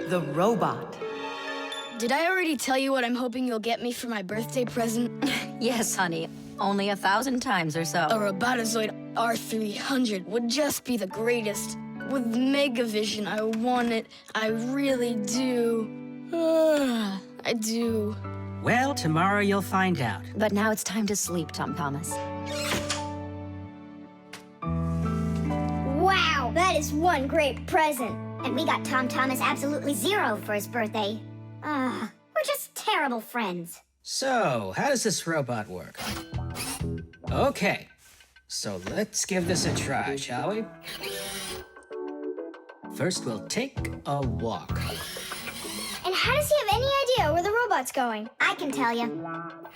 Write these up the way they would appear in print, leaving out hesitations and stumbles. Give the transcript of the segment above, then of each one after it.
the robot. Did I already tell you what I'm hoping you'll get me for my birthday present? Yes, honey. Only 1,000 times or so. A Robotazoid R300 would just be the greatest. With Megavision, I want it. I really do. I do. Well, tomorrow you'll find out. But now it's time to sleep, Tom Thomas. Wow, that is one great present. And we got Tom Thomas absolutely zero for his birthday. We're just terrible friends. So, how does this robot work? Okay, so let's give this a try, shall we? First, we'll take a walk. And how does he have any idea where the robot's going? I can tell you.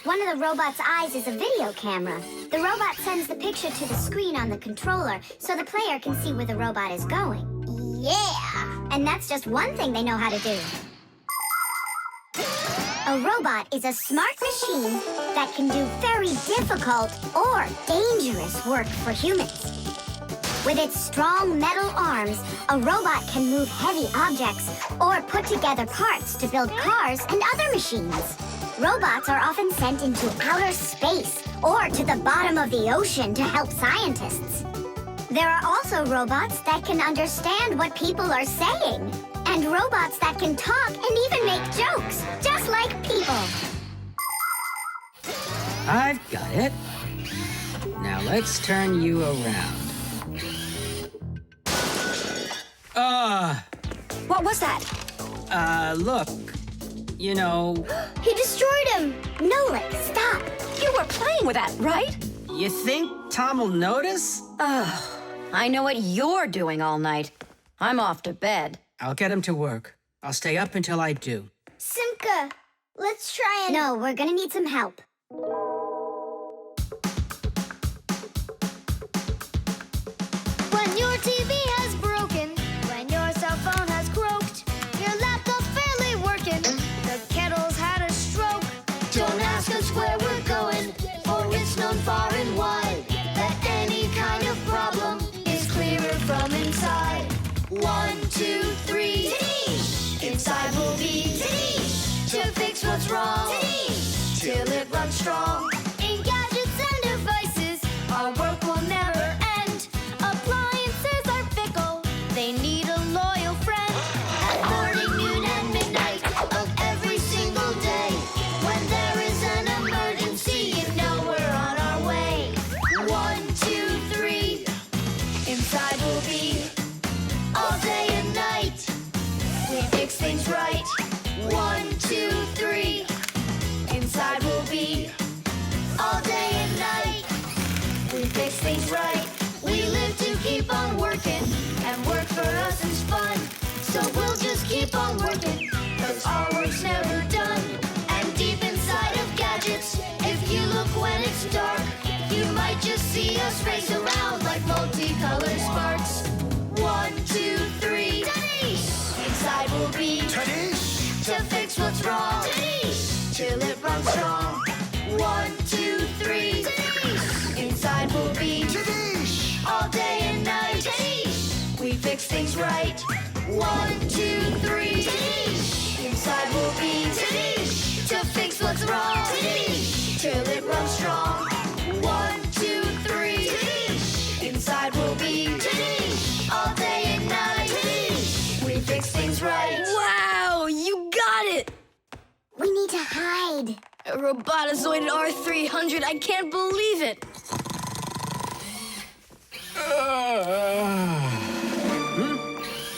One of the robot's eyes is a video camera. The robot sends the picture to the screen on the controller so the player can see where the robot is going. Yeah! And that's just one thing they know how to do. A robot is a smart machine that can do very difficult or dangerous work for humans. With its strong metal arms, a robot can move heavy objects or put together parts to build cars and other machines. Robots are often sent into outer space or to the bottom of the ocean to help scientists. There are also robots that can understand what people are saying, and robots that can talk and even make jokes, just like people. I've got it. Now let's turn you around. What was that? Look. You know, He destroyed him! Nolik, stop! You were playing with that, right? you think Tom will notice? I know what you're doing all night. I'm off to bed. I'll get him to work. I'll stay up until I do. Simka, let's try and... No, we're gonna need some help. When your TV has broken, when your cell phone has croaked, your laptop's barely working, the kettle's had a stroke. Don't ask us where we're going, for it's known far and wide that any kind of problem is clearer from inside. 1, 2, 3, inside will be to fix what's wrong, till it runs strong. In gadgets and devices, our work will never end. Appliances are fickle, they need a loyal friend. At morning, noon, and midnight of every single day, when there is an emergency, you know we're on our way. 1, 2, 3, inside will be all day and night. We fix things right. 1, 2, 3, inside will be all day and night. We fix things right. We live to keep on working, and work for us is fun. So we'll just keep on working, 'cause our work's never done. And deep inside of gadgets, if you look when it's dark, you might just see us race around like multicolored sparks. 1, 2, 3, inside will be to fix what's wrong, till it runs strong. 1, 2, 3, inside will be all day and night. We fix things right. 1, 2, 3, inside will be to fix what's wrong, till it runs strong. 1, 2, 3, inside will be all day and night. We fix things right. Wow, you got it! We need to hide. A Robotazoid R300, I can't believe it!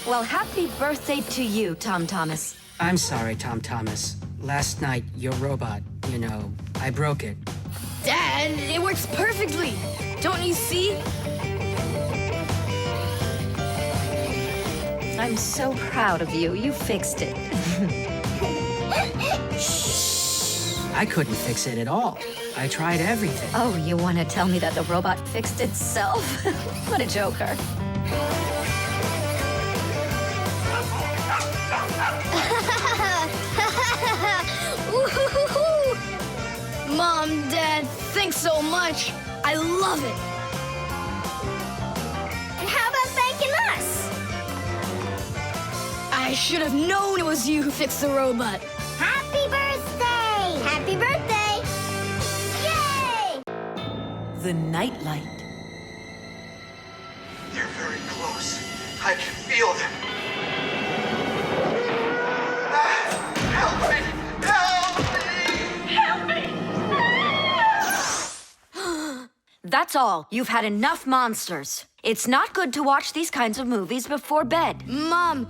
Well, happy birthday to you, Tom Thomas. I'm sorry, Tom Thomas. Last night, your robot, you know, I broke it. Dad, it works perfectly! Don't you see? I'm so proud of you. You fixed it. I couldn't fix it at all. I tried everything. Oh, you want to tell me that the robot fixed itself? What a joker. Woo-hoo-hoo-hoo! Mom, Dad, thanks so much. I love it. And how about thanking us? I I should have known it was you who fixed the robot. Happy birthday! Happy birthday! Yay! The nightlight. They're very close. I can feel them. Help me! Help me! Help me! That's all. You've had enough monsters. It's not good to watch these kinds of movies before bed. Mom,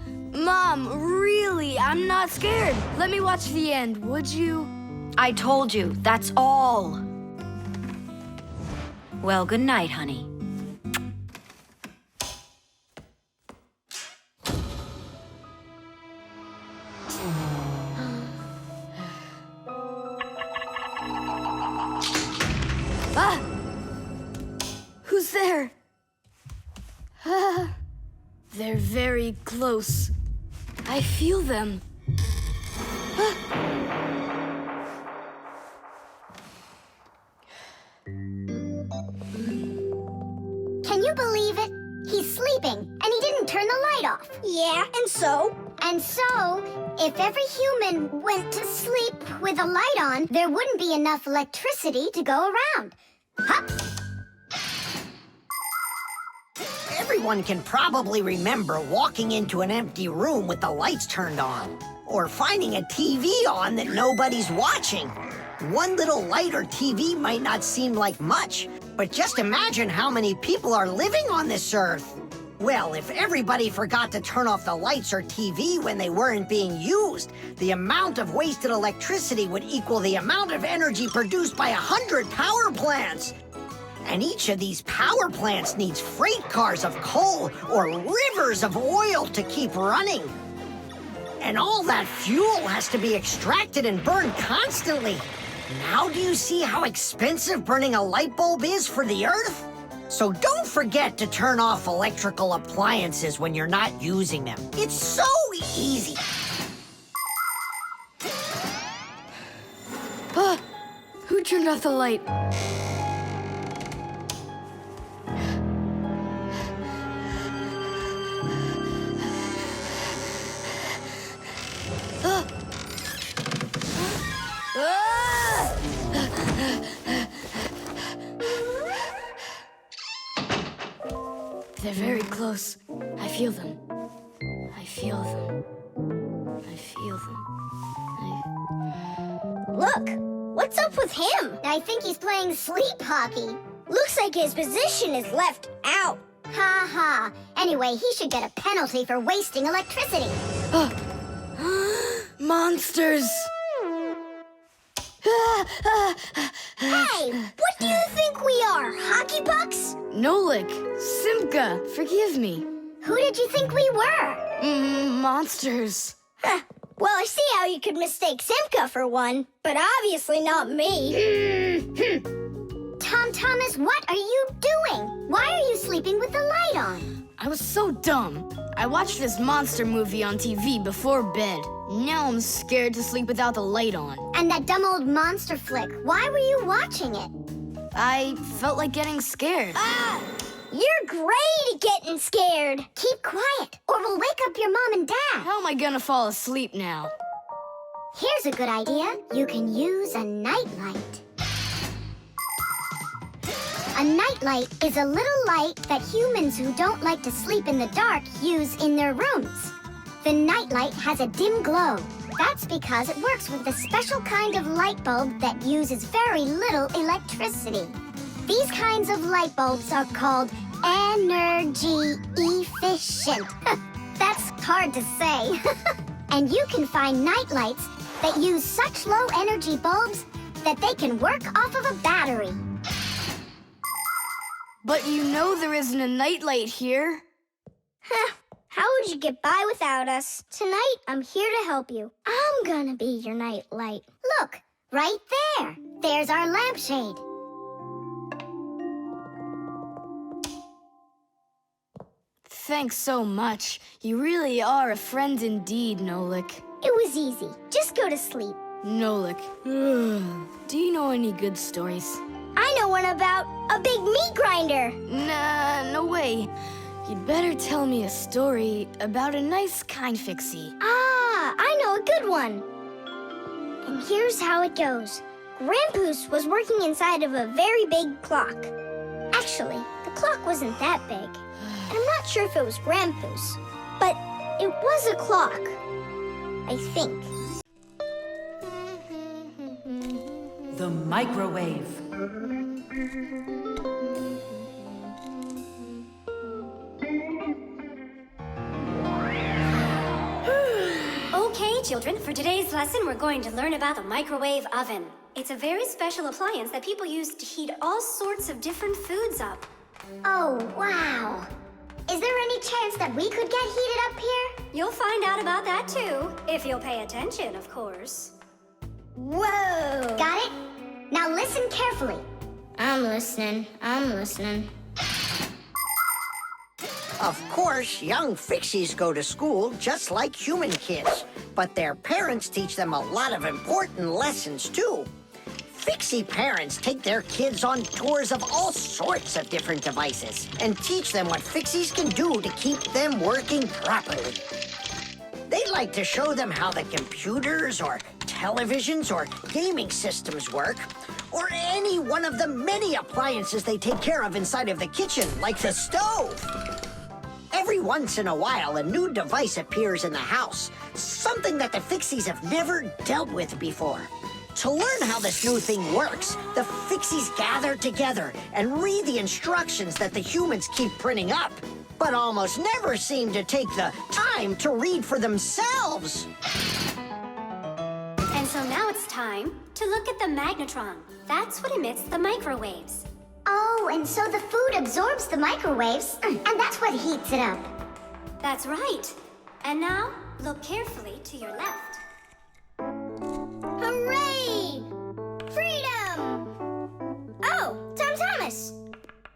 really, I'm not scared. Let me watch the end, would you? I told you, that's all. Well, good night, honey. Ah! Who's there? Ah, they're very close. I feel them. Ah. Can you believe it? He's sleeping, and he didn't turn the light off. Yeah, and so? And so, if every human went to sleep with a light on, there wouldn't be enough electricity to go around. Hup! Everyone can probably remember walking into an empty room with the lights turned on, or finding a TV on that nobody's watching. One little light or TV might not seem like much, but just imagine how many people are living on this earth. Well, if everybody forgot to turn off the lights or TV when they weren't being used, the amount of wasted electricity would equal the amount of energy produced by 100 power plants. And each of these power plants needs freight cars of coal or rivers of oil to keep running. And all that fuel has to be extracted and burned constantly. Now do you see how expensive burning a light bulb is for the Earth? So don't forget to turn off electrical appliances when you're not using them. It's so easy. Ah, who turned off the light? Ah. Ah! They're very close. I feel them. I feel them. I feel them. Look, what's up with him? I think he's playing sleep hockey. Looks like his position is left out. Ha ha. Anyway, he should get a penalty for wasting electricity. Monsters! Hey, what do you think we are, hockey pucks? Nolik, Simka, forgive me. Who did you think we were? Monsters. Huh. Well, I see how you could mistake Simka for one, but obviously not me. Tom Thomas, what are you doing? Why are you sleeping with the light on? I was so dumb. I watched this monster movie on TV before bed. Now I'm scared to sleep without the light on. And that dumb old monster flick, why were you watching it? I felt like getting scared. Ah, you're great at getting scared. Keep quiet, or we'll wake up your mom and dad. How am I gonna fall asleep now? Here's a good idea. You can use a nightlight. A nightlight is a little light that humans who don't like to sleep in the dark use in their rooms. The nightlight has a dim glow. That's because it works with a special kind of light bulb that uses very little electricity. These kinds of light bulbs are called energy efficient. That's hard to say. And you can find nightlights that use such low energy bulbs that they can work off of a battery. But you know there isn't a nightlight here. Huh. How would you get by without us? Tonight, I'm here to help you. I'm gonna be your nightlight. Look, right there. There's our lampshade. Thanks so much. You really are a friend indeed, Nolik. It was easy. Just go to sleep. Nolik. Do you know any good stories? I know one about a big meat grinder. Nah, no way. You'd better tell me a story about a nice, kind Fixie. Ah, I know a good one. And here's how it goes. Grandpoos was working inside of a very big clock. Actually, the clock wasn't that big. And I'm not sure if it was Grandpoos, but it was a clock, I think. The microwave. Okay, children, for today's lesson, we're going to learn about the microwave oven. It's a very special appliance that people use to heat all sorts of different foods up. Oh, wow. Is there any chance that we could get heated up here? You'll find out about that too, if you'll pay attention, of course. Whoa! Got it? Now listen carefully. I'm listening. Of course, young Fixies go to school just like human kids, but their parents teach them a lot of important lessons, too. Fixie parents take their kids on tours of all sorts of different devices and teach them what Fixies can do to keep them working properly. They like to show them how the computers or televisions or gaming systems work, or any one of the many appliances they take care of inside of the kitchen, like the stove. Every once in a while, a new device appears in the house, something that the Fixies have never dealt with before. To learn how this new thing works, the Fixies gather together and read the instructions that the humans keep printing up, but almost never seem to take the time to read for themselves. And so now it's time to look at the magnetron. That's what emits the microwaves. Oh, and so the food absorbs the microwaves, and that's what heats it up. That's right. And now, look carefully to your left. Hooray! Freedom! Oh, Tom Thomas.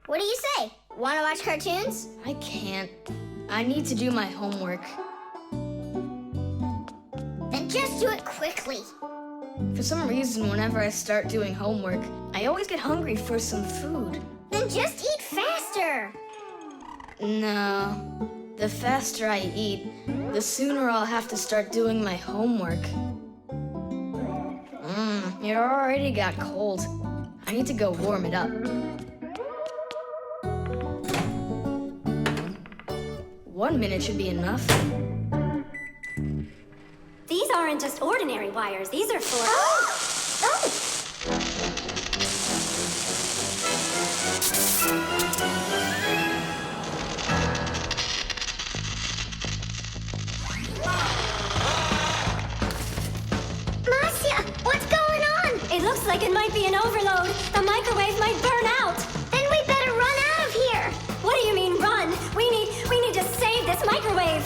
What do you say? Want to watch cartoons? I can't. I need to do my homework. Then just do it quickly. For some reason, whenever I start doing homework, I always get hungry for some food. Then just eat faster. No. The faster I eat, the sooner I'll have to start doing my homework. It already got cold. I need to go warm it up. 1 minute should be enough. These aren't just ordinary wires. These are for... Marcia, what's going on? It looks like it might be an overload. The microwave might burn out. Then we better run out of here. What do you mean, run? We need to save this microwave.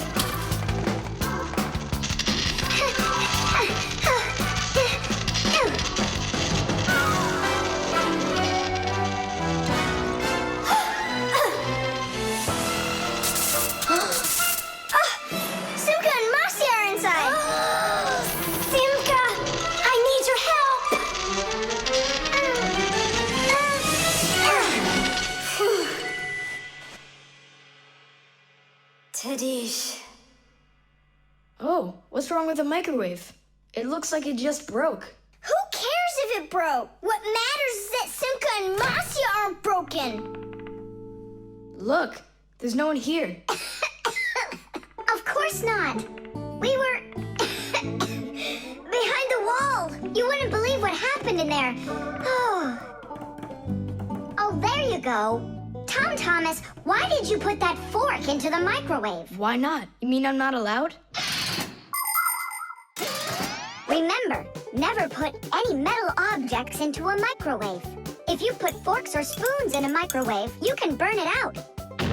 Simka and Marcia are inside. Simka, I need your help. Tadish. Oh, what's wrong with the microwave? It looks like it just broke. Who cares if it broke? What matters is that Simka and Marcia aren't broken. Look, there's no one here. Of course not. We were behind the wall. You wouldn't believe what happened in there. Oh, there you go. Tom Thomas, why did you put that fork into the microwave? Why not? You mean I'm not allowed? Remember, never put any metal objects into a microwave. If you put forks or spoons in a microwave, you can burn it out.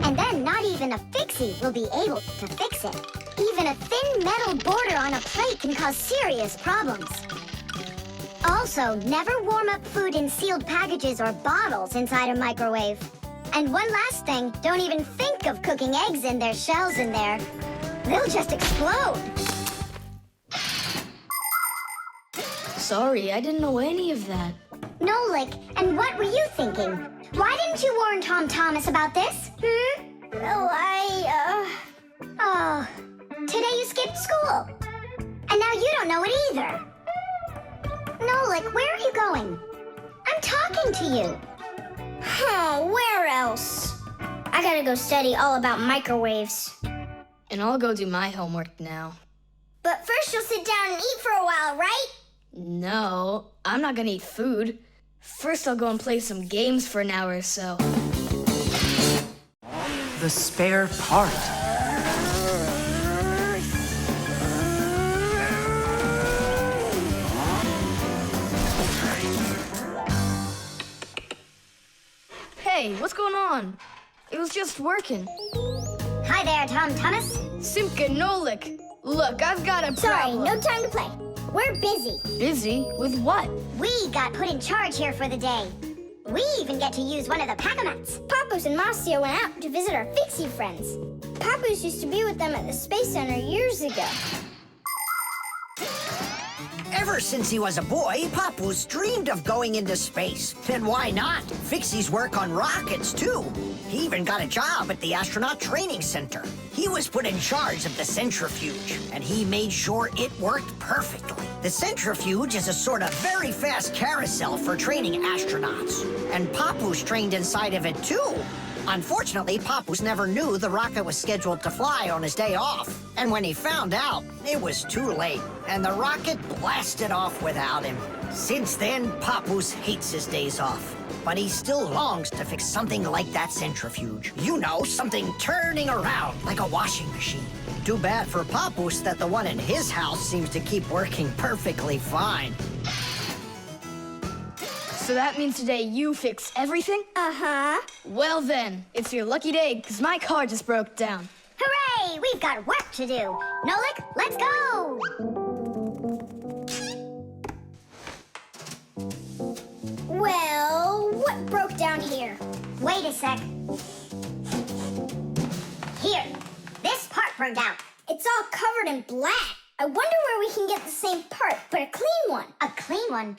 And then not even a Fixie will be able to fix it. Even a thin metal border on a plate can cause serious problems. Also, never warm up food in sealed packages or bottles inside a microwave. And one last thing, don't even think of cooking eggs in their shells in there. They'll just explode. Sorry, I didn't know any of that. Nolik, and what were you thinking? Why didn't you warn Tom Thomas about this? Oh, today you skipped school. And now you don't know it either. Nolik, where are you going? I'm talking to you. Huh, where else? I gotta go study all about microwaves. And I'll go do my homework now. But first you'll sit down and eat for a while, right? No, I'm not gonna eat food. First I'll go and play some games for an hour or so. The spare part. Hey, what's going on? It was just working. Hi there, Tom Thomas. Simka and Nolik. Look, I've got a Sorry, problem. no time to play. We're busy. Busy? With what? We got put in charge here for the day. We even get to use one of the pack-a-mats. Papoose and Marcia went out to visit our Fixie friends. Papoose used to be with them at the Space Center years ago. Ever since he was a boy, Papoose dreamed of going into space. And why not? Fixies work on rockets, too. He even got a job at the Astronaut Training Center. He was put in charge of the centrifuge, and he made sure it worked perfectly. The centrifuge is a sort of very fast carousel for training astronauts. And Papoose trained inside of it, too. Unfortunately, Papoose never knew the rocket was scheduled to fly on his day off. And when he found out, it was too late, and the rocket blasted off without him. Since then, Papoose hates his days off. But he still longs to fix something like that centrifuge. You know, something turning around like a washing machine. Too bad for Papoose that the one in his house seems to keep working perfectly fine. So that means today you fix everything? Uh-huh. Well then, it's your lucky day, because my car just broke down. Hooray! We've got work to do. Nolik, let's go! Well, what broke down here? Wait a sec. Here, this part burned out. It's all covered in black. I wonder where we can get the same part, but a clean one. A clean one?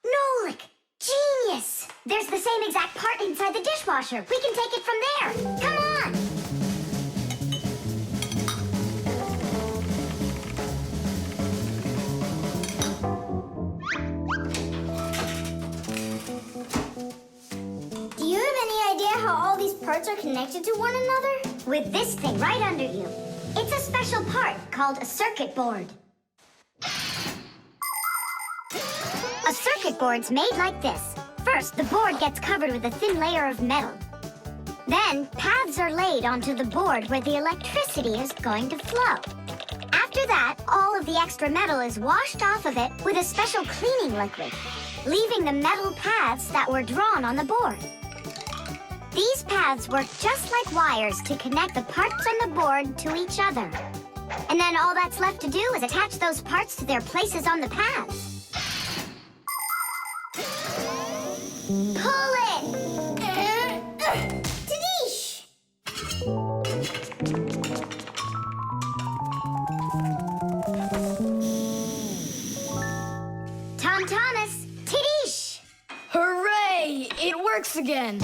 Nolik! Genius! There's the same exact part inside the dishwasher. We can take it from there. Come on! Do you have any idea how all these parts are connected to one another? With this thing right under you. It's a special part called a circuit board. A circuit board's made like this. First, the board gets covered with a thin layer of metal. Then, paths are laid onto the board where the electricity is going to flow. After that, all of the extra metal is washed off of it with a special cleaning liquid, leaving the metal paths that were drawn on the board. These paths work just like wires to connect the parts on the board to each other. And then all that's left to do is attach those parts to their places on the paths. Pull it! Tadish! Tom Thomas, Tidish! Hooray! It works again!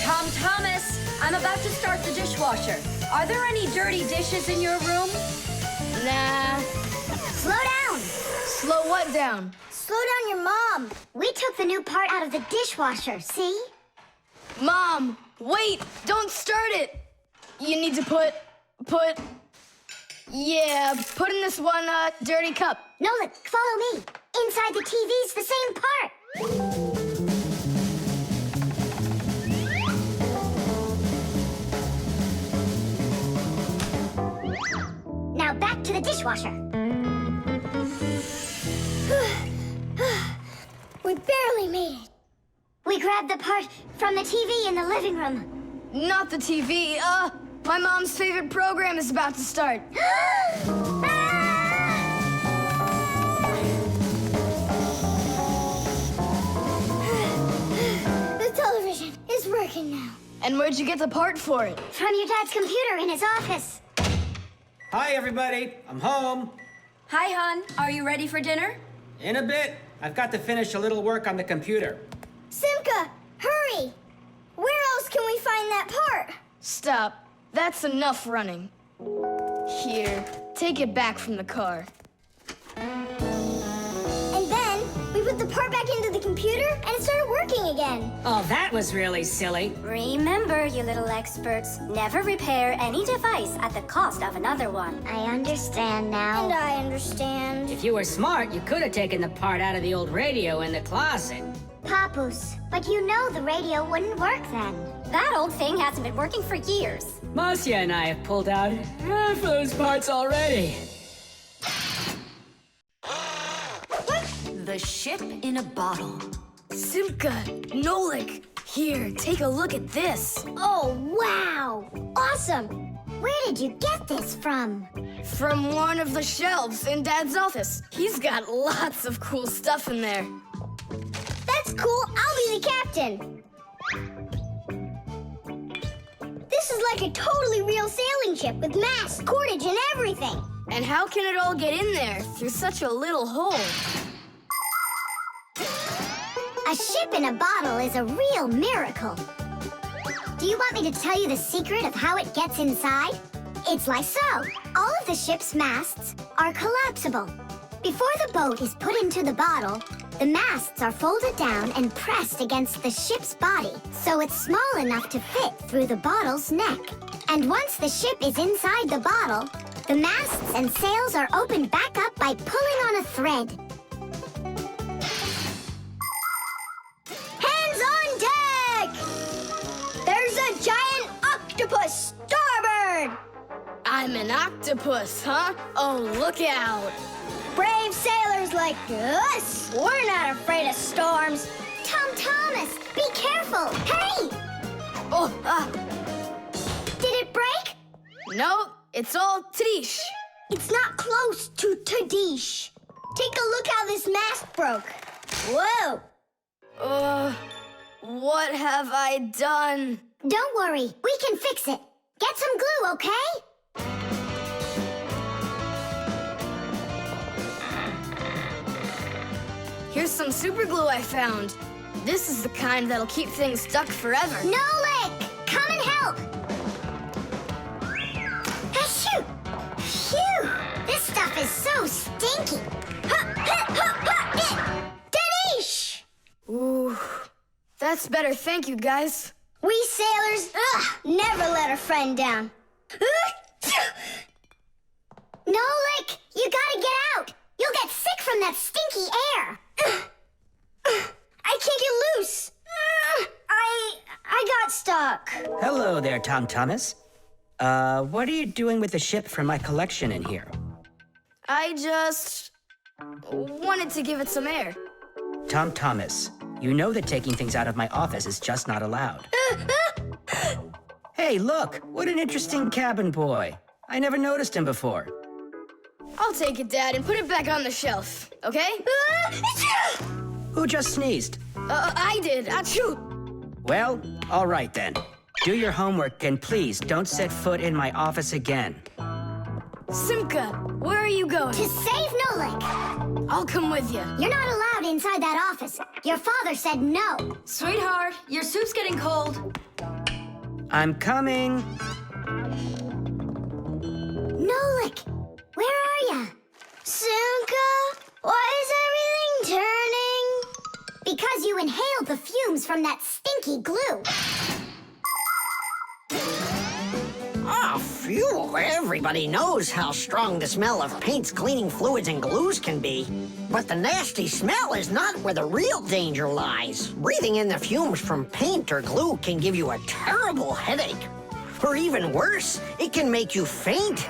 Tom Thomas, I'm about to start the dishwasher. Are there any dirty dishes in your room? Nah. Slow down! Slow what down? Slow down your mom. We took the new part out of the dishwasher, see? Mom, wait! Don't start it! You need to put in this one, dirty cup. Nolik, follow me. Inside the TV's the same part. Now back to the dishwasher. We barely made it. We grabbed the part from the TV in the living room. Not the TV, my mom's favorite program is about to start. The television is working now. And where'd you get the part for it? From your dad's computer in his office. Hi, everybody. I'm home. Hi, hon. Are you ready for dinner? In a bit. I've got to finish a little work on the computer. Simka, hurry! Where else can we find that part? Stop. That's enough running. Here, take it back from the car. And then we put the part back into the computer and it started working again. Oh, that was really silly. Remember, you little experts, never repair any device at the cost of another one. I understand now. And I understand. If you were smart, you could have taken the part out of the old radio in the closet. Papoose, but you know the radio wouldn't work then. That old thing hasn't been working for years. Marcia and I have pulled out half those parts already. The ship in a bottle. Simka, Nolik, here, take a look at this. Oh, wow! Awesome! Where did you get this from? From one of the shelves in Dad's office. He's got lots of cool stuff in there. That's cool. I'll be the captain. This is like a totally real sailing ship with masts, cordage, and everything. And how can it all get in there through such a little hole? A ship in a bottle is a real miracle. Do you want me to tell you the secret of how it gets inside? It's like so. All of the ship's masts are collapsible. Before the boat is put into the bottle, the masts are folded down and pressed against the ship's body, so it's small enough to fit through the bottle's neck. And once the ship is inside the bottle, the masts and sails are opened back up by pulling on a thread. Hands on deck! There's a giant octopus starboard! I'm an octopus, huh? Oh, look out. Brave sailors like us, we're not afraid of storms. Tom Thomas, be careful! Hey! Oh, Did it break? no, it's all Trish. It's not close to Tadish. Take a look how this mast broke. Whoa! What have I done? Don't worry, we can fix it. Get some glue, okay? Here's some super glue I found. This is the kind that'll keep things stuck forever. Nolik, come and help! Achoo! Phew! This stuff is so stinky. Tadish! Ooh, that's better. Thank you, guys. We sailors, never let a friend down. Nolik, you gotta get out! You'll get sick from that stinky air! I can't get loose. I got stuck. Hello there, Tom Thomas. What are you doing with the ship from my collection in here? I just wanted to give it some air. Tom Thomas, you know that taking things out of my office is just not allowed. Hey, look, what an interesting cabin boy. I never noticed him before. I'll take it, Dad, and put it back on the shelf, okay? Who just sneezed? I did. Achoo! Well, all right then. Do your homework and please don't set foot in my office again. Simka, where are you going? To save Nolik! I'll come with you. You're not allowed inside that office. Your father said no. Sweetheart, your soup's getting cold. I'm coming. Nolik, where are ya? Simka, why is everything turning? Because you inhaled the fumes from that stinky glue. Ah, phew. Everybody knows how strong the smell of paints, cleaning fluids, and glues can be. But the nasty smell is not where the real danger lies. Breathing in the fumes from paint or glue can give you a terrible headache. Or even worse, it can make you faint.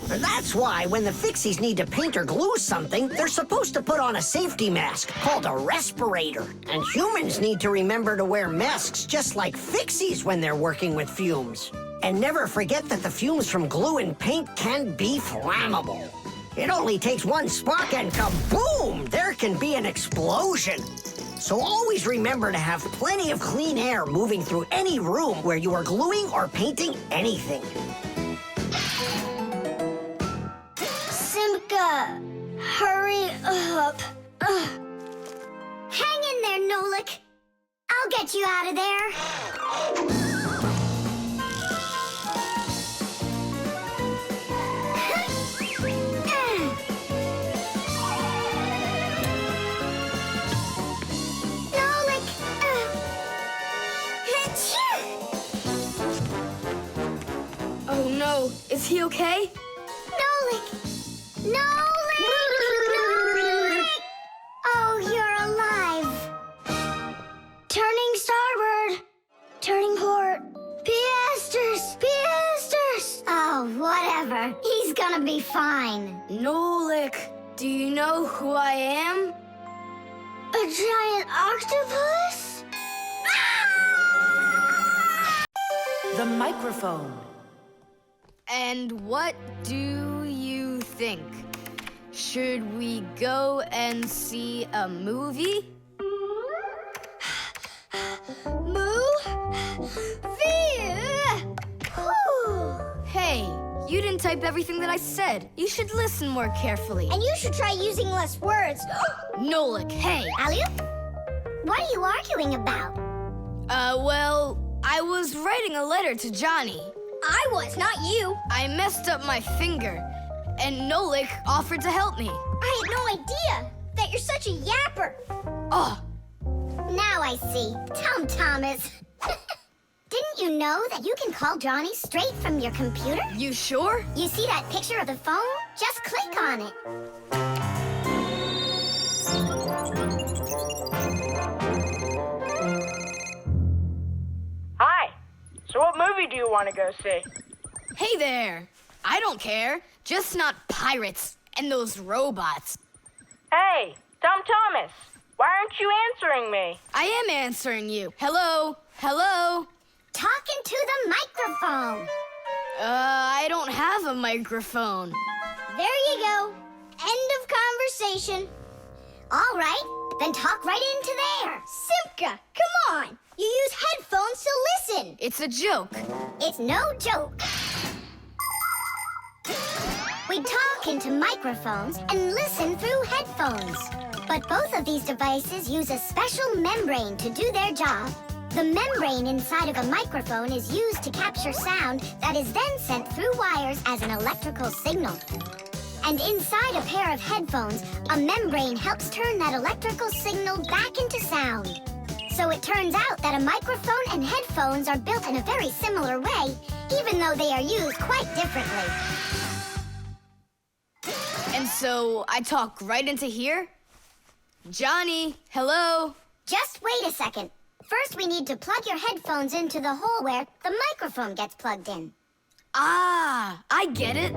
That's why when the Fixies need to paint or glue something, they're supposed to put on a safety mask called a respirator. And humans need to remember to wear masks just like Fixies when they're working with fumes. And never forget that the fumes from glue and paint can be flammable. It only takes one spark and kaboom! There can be an explosion. So always remember to have plenty of clean air moving through any room where you are gluing or painting anything. Simka, hurry up. Hang in there, Nolik. I'll get you out of there. Nolik! Oh no, is he okay? Nolik! Nolik! Oh, you're alive. Turning starboard. Turning port. Piasters. Piasters. Oh, whatever. He's gonna be fine. Nolik, do you know who I am? A giant octopus? The microphone. And what do you think? Should we go and see a movie? Moo? Hey, you didn't type everything that I said. You should listen more carefully. And you should try using less words. Nolik, hey. Alley-oop? What are you arguing about? Well, I was writing a letter to Johnny. I was, not you. I messed up my finger, and Nolik offered to help me. I had no idea that you're such a yapper. Oh, Now I see. Tom Thomas. Didn't you know that you can call Johnny straight from your computer? you sure? You see that picture of the phone? Just click on it. Hi. So what movie do you want to go see? Hey there. I don't care. Just not pirates and those robots. Hey, Tom Thomas. Why aren't you answering me? I am answering you. Hello? Hello? Talking to the microphone. I don't have a microphone. There you go. End of conversation. All right, then talk right into there. Simka, come on. You use headphones to listen. It's a joke. It's no joke. We talk into microphones and listen through headphones. But both of these devices use a special membrane to do their job. The membrane inside of a microphone is used to capture sound that is then sent through wires as an electrical signal. And inside a pair of headphones, a membrane helps turn that electrical signal back into sound. So it turns out that a microphone and headphones are built in a very similar way, even though they are used quite differently. And so I talk right into here? Johnny, hello? Just wait a second. First, we need to plug your headphones into the hole where the microphone gets plugged in. Ah, I get it.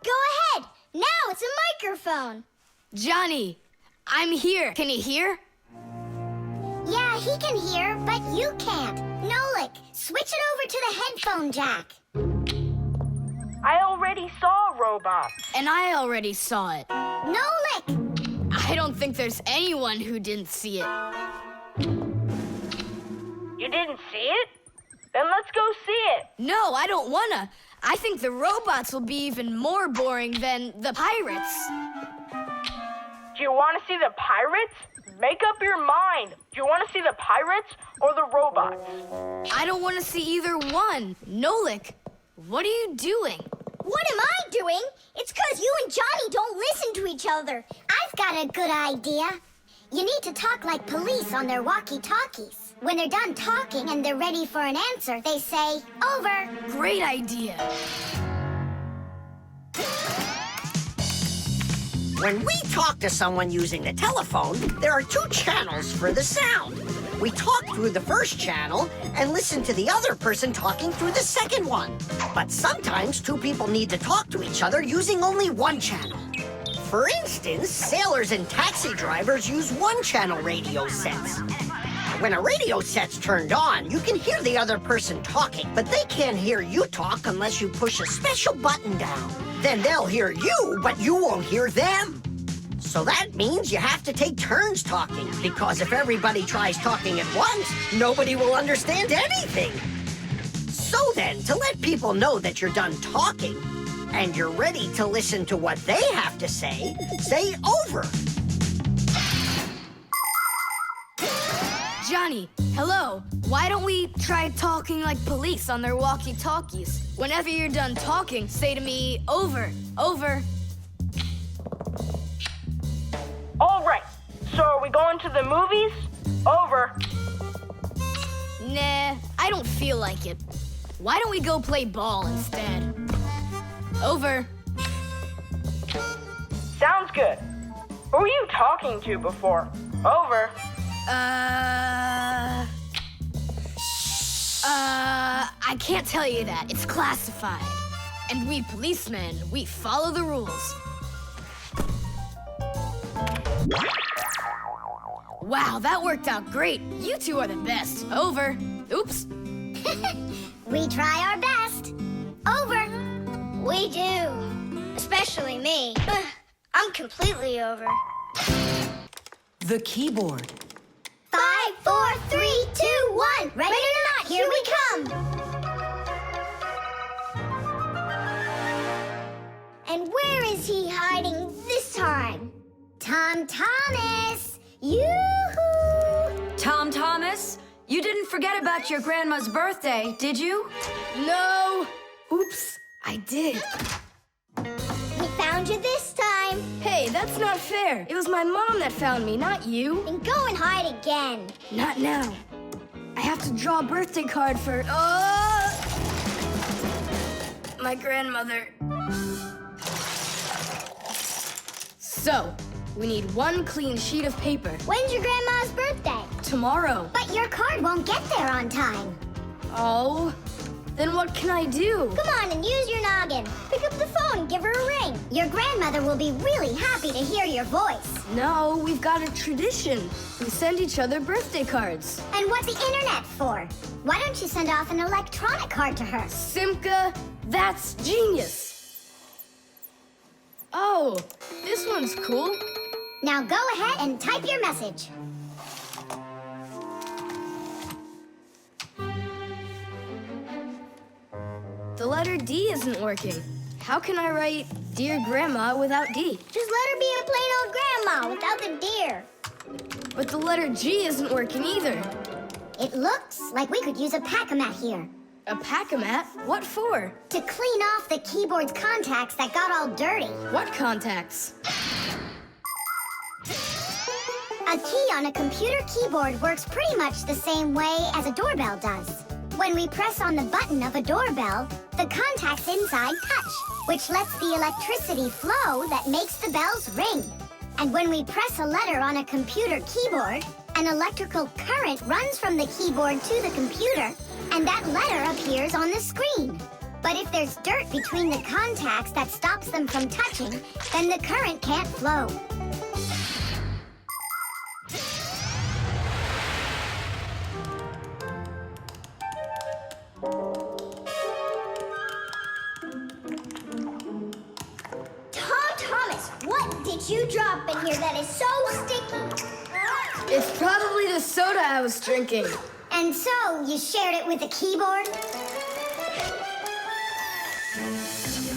Go ahead. Now it's a microphone. Johnny, I'm here. Can you hear? Yeah, he can hear, but you can't. Nolik, switch it over to the headphone jack. I already saw a robot. And I already saw it. Nolik! I don't think there's anyone who didn't see it. You didn't see it? Then let's go see it. No, I don't wanna. I think the robots will be even more boring than the pirates. Do you want to see the pirates? Make up your mind. Do you want to see the pirates or the robots? I don't want to see either one. Nolik, what are you doing? What am I doing? It's 'cause you and Johnny don't listen to each other. I've got a good idea. You need to talk like police on their walkie-talkies. When they're done talking and they're ready for an answer, they say, over. Great idea. When we talk to someone using the telephone, there are two channels for the sound. We talk through the first channel and listen to the other person talking through the second one. But sometimes two people need to talk to each other using only one channel. For instance, sailors and taxi drivers use one-channel radio sets. When a radio set's turned on, you can hear the other person talking, but they can't hear you talk unless you push a special button down. Then they'll hear you, but you won't hear them. So that means you have to take turns talking, because if everybody tries talking at once, nobody will understand anything. So then, to let people know that you're done talking, and you're ready to listen to what they have to say over. Johnny, hello. Why don't we try talking like police on their walkie-talkies? Whenever you're done talking, say to me, over, over. All right. So are we going to the movies? Over. Nah, I don't feel like it. Why don't we go play ball instead? Over. Sounds good. Who were you talking to before? Over. I can't tell you that. It's classified. And we policemen, we follow the rules. Wow, that worked out great. You two are the best. Over. Oops. We try our best. Over. We do. Especially me. I'm completely over. The keyboard. 5, 4, 3, 2, 1. Ready or not, here we come. And where is he hiding this time? Tom Thomas! Yoo-hoo! Tom Thomas, you didn't forget about your grandma's birthday, did you? No. Oops, I did. We found you this time. Hey, that's not fair. It was my mom that found me, not you. Then go and hide again. Not now. I have to draw a birthday card for... my grandmother. So, we need one clean sheet of paper. When's your grandma's birthday? Tomorrow. But your card won't get there on time. Oh, then what can I do? Come on and use your noggin. Pick up the phone and give her a ring. Your grandmother will be really happy to hear your voice. No, we've got a tradition. We send each other birthday cards. And what's the internet for? Why don't you send off an electronic card to her? Simka, that's genius. Oh, this one's cool. Now go ahead and type your message. The letter D isn't working. How can I write Dear Grandma without D? Just let her be a plain old grandma without the dear. But the letter G isn't working either. It looks like we could use a pack-a-mat here. A pack-a-mat? What for? To clean off the keyboard's contacts that got all dirty. What contacts? A key on a computer keyboard works pretty much the same way as a doorbell does. When we press on the button of a doorbell, the contacts inside touch, which lets the electricity flow that makes the bells ring. And when we press a letter on a computer keyboard, an electrical current runs from the keyboard to the computer, and that letter appears on the screen. But if there's dirt between the contacts that stops them from touching, then the current can't flow. What did you drop in here that is so sticky? It's probably the soda I was drinking. And so, you shared it with the keyboard?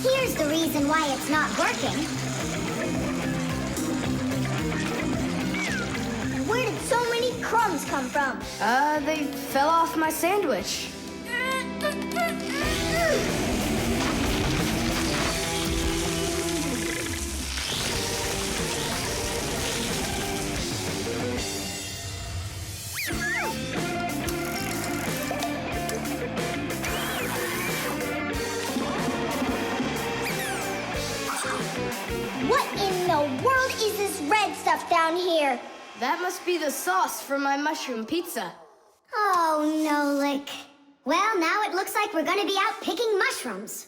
Here's the reason why it's not working. Where did so many crumbs come from? They fell off my sandwich. What in the world is this red stuff down here? That must be the sauce for my mushroom pizza. Oh, Nolik. Well, now it looks like we're gonna be out picking mushrooms.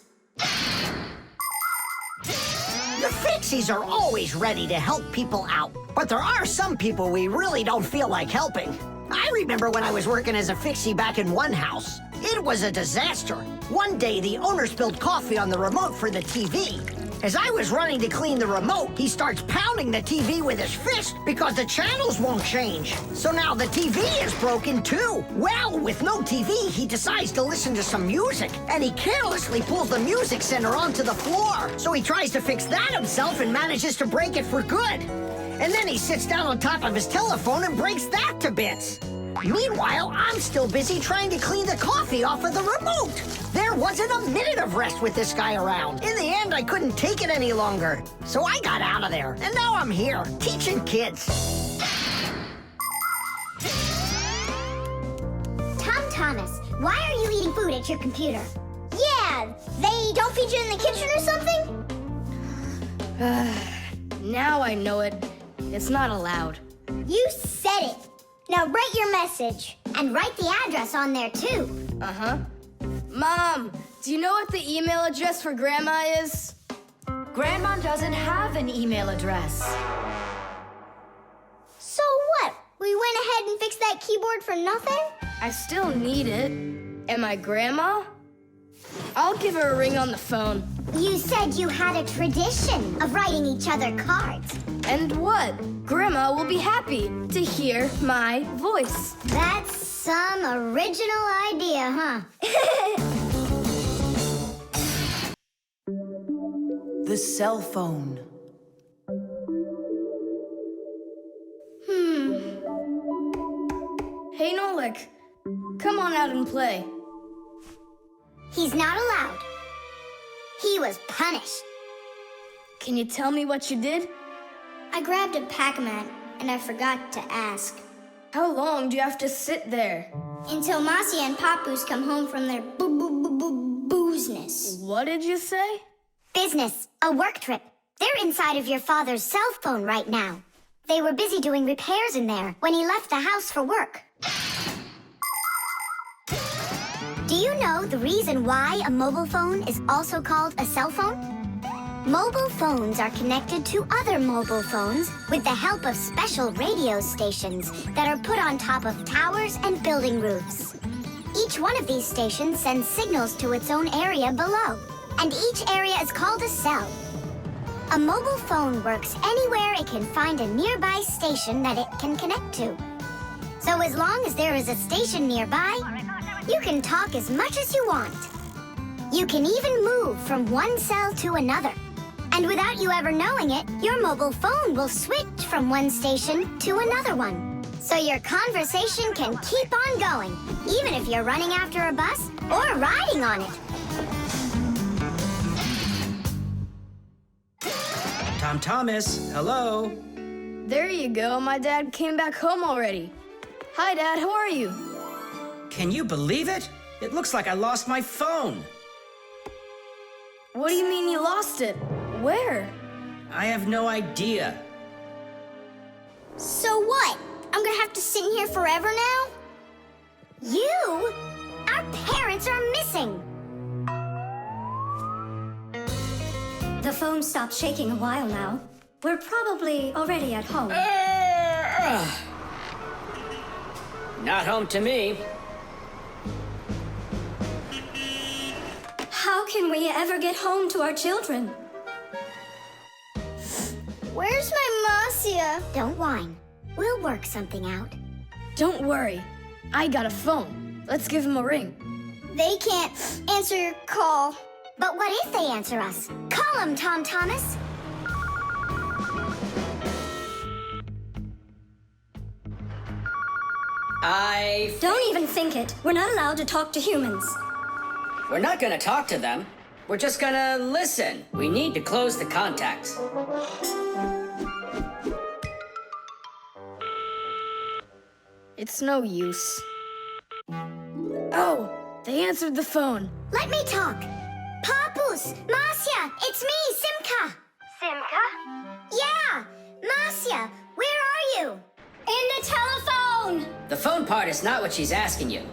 The Fixies are always ready to help people out, but there are some people we really don't feel like helping. I remember when I was working as a Fixie back in one house. It was a disaster. One day, the owner spilled coffee on the remote for the TV. As I was running to clean the remote, he starts pounding the TV with his fist because the channels won't change. So now the TV is broken too. Well, with no TV, he decides to listen to some music, and he carelessly pulls the music center onto the floor. So he tries to fix that himself and manages to break it for good. And then he sits down on top of his telephone and breaks that to bits. Meanwhile, I'm still busy trying to clean the coffee off of the remote. There wasn't a minute of rest with this guy around. In the end, I couldn't take it any longer. So I got out of there, and now I'm here, teaching kids. Tom Thomas, why are you eating food at your computer? Yeah, they don't feed you in the kitchen or something? Now I know it. It's not allowed. You said it. Now write your message. And write the address on there, too. Uh-huh. Mom, do you know what the email address for Grandma is? Grandma doesn't have an email address. So what? We went ahead and fixed that keyboard for nothing? I still need it. Am I Grandma? I'll give her a ring on the phone. You said you had a tradition of writing each other cards. And what? Grandma will be happy to hear my voice. That's some original idea, huh? The cell phone. Hey, Nolik, come on out and play. He's not allowed. He was punished. Can you tell me what you did? I grabbed a Pac-Man and I forgot to ask. How long do you have to sit there? Until Marcia and Papoose come home from their boozness. What did you say? Business, a work trip. They're inside of your father's cell phone right now. They were busy doing repairs in there when he left the house for work. Do you know the reason why a mobile phone is also called a cell phone? Mobile phones are connected to other mobile phones with the help of special radio stations that are put on top of towers and building roofs. Each one of these stations sends signals to its own area below, and each area is called a cell. A mobile phone works anywhere it can find a nearby station that it can connect to. So as long as there is a station nearby, you can talk as much as you want. You can even move from one cell to another. And without you ever knowing it, your mobile phone will switch from one station to another one. So your conversation can keep on going, even if you're running after a bus or riding on it. Tom Thomas, hello. There you go. My dad came back home already. Hi, Dad. How are you? Can you believe it? It looks like I lost my phone. What do you mean you lost it? Where? I have no idea. So what? I'm gonna have to sit in here forever now? You? Our parents are missing. The phone stopped shaking a while now. We're probably already at home. Not home to me. How can we ever get home to our children? Where's my Marcia? Don't whine. We'll work something out. Don't worry. I got a phone. Let's give him a ring. They can't answer your call. But what if they answer us? Call them, Tom Thomas. Don't even think it. We're not allowed to talk to humans. We're not gonna talk to them. We're just gonna listen. We need to close the contacts. It's no use. Oh, they answered the phone. Let me talk. Papoose, Marcia, it's me, Simka. Simka? Yeah, Marcia, where are you? In the telephone! The phone part is not what she's asking you.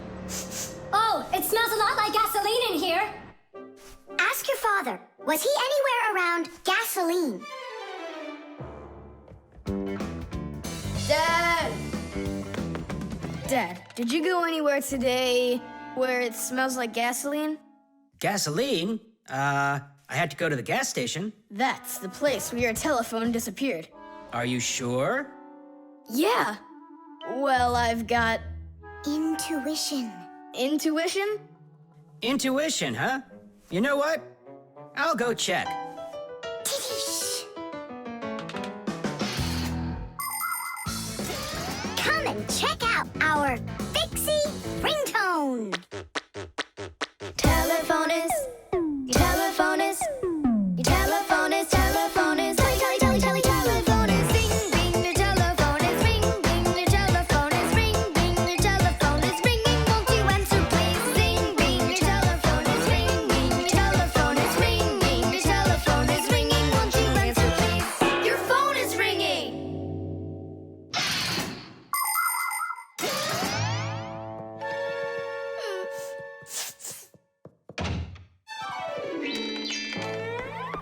Oh, it smells a lot like gasoline in here. Ask your father. Was he anywhere around gasoline? Dad! Dad, did you go anywhere today where it smells like gasoline? Gasoline? I had to go to the gas station. That's the place where your telephone disappeared. Are you sure? Yeah. Well, I've got... Intuition. Intuition? Intuition, huh? You know what? I'll go check. Come come and check out our Fixie ringtone. Telephone is, telephone is, telephone is, telephone is, telephone is, ring, ring, the telephone is, ring, ring, the telephone is, ring, ring, the telephone is ringing. Won't you answer, please? Ring, ring, the telephone is, ring, ring, the telephone is, ring, ring, the telephone is ringing. Won't you answer, please? Your phone is ringing.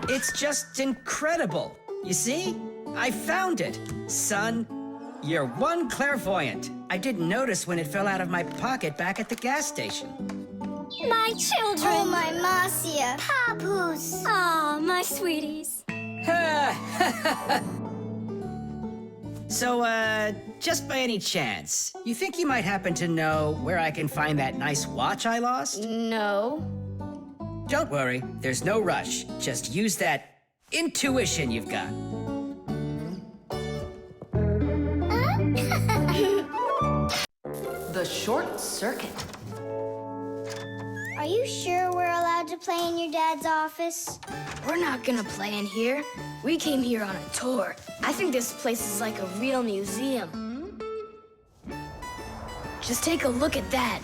It's just incredible. You see? I found it. Son, you're one clairvoyant. I didn't notice when it fell out of my pocket back at the gas station. My children! Oh, my Marcia. Papoose. Aw, my sweeties. So, just by any chance, you think you might happen to know where I can find that nice watch I lost? No. Don't worry, there's no rush. Just use that intuition you've got. The short circuit. Are you sure we're allowed to play in your dad's office? We're not gonna play in here. We came here on a tour. I think this place is like a real museum. Just take a look at that.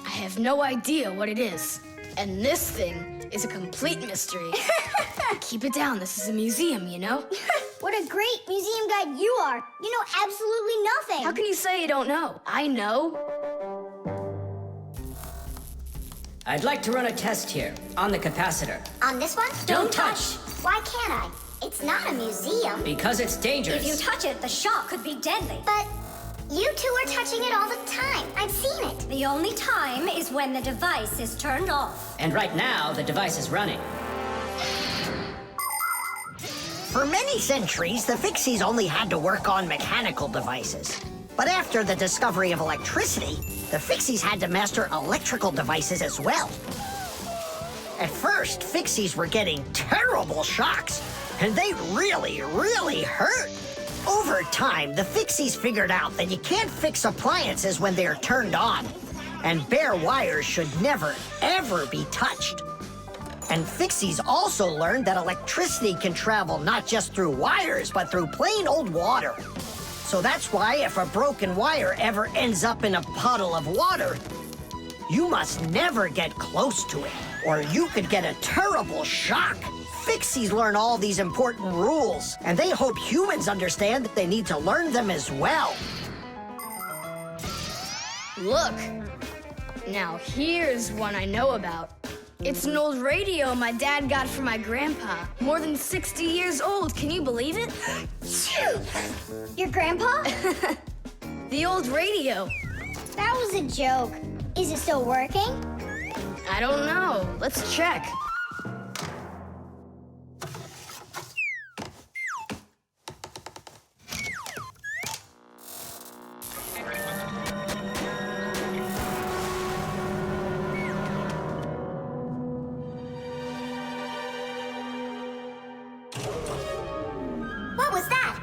I have no idea what it is. And this thing is a complete mystery. Keep it down. This is a museum, you know? What a great museum guide you are. You know absolutely nothing. How can you say you don't know? I know. I'd like to run a test here, on the capacitor. On this one? Don't touch! Why can't I? It's not a museum. Because it's dangerous. If you touch it, the shock could be deadly. But you two are touching it all the time. I've seen it. The only time is when the device is turned off. And right now, the device is running. For many centuries, the Fixies only had to work on mechanical devices. But after the discovery of electricity, the Fixies had to master electrical devices as well. At first, Fixies were getting terrible shocks, and they really, really hurt. Over time, the Fixies figured out that you can't fix appliances when they're turned on, and bare wires should never, ever be touched. And Fixies also learned that electricity can travel not just through wires, but through plain old water. So that's why if a broken wire ever ends up in a puddle of water, you must never get close to it, or you could get a terrible shock. Fixies learn all these important rules, and they hope humans understand that they need to learn them as well. Look. Now here's one I know about. It's an old radio my dad got from my grandpa. More than 60 years old. Can you believe it? Your grandpa? The old radio. That was a joke. Is it still working? I don't know. Let's check. What was that?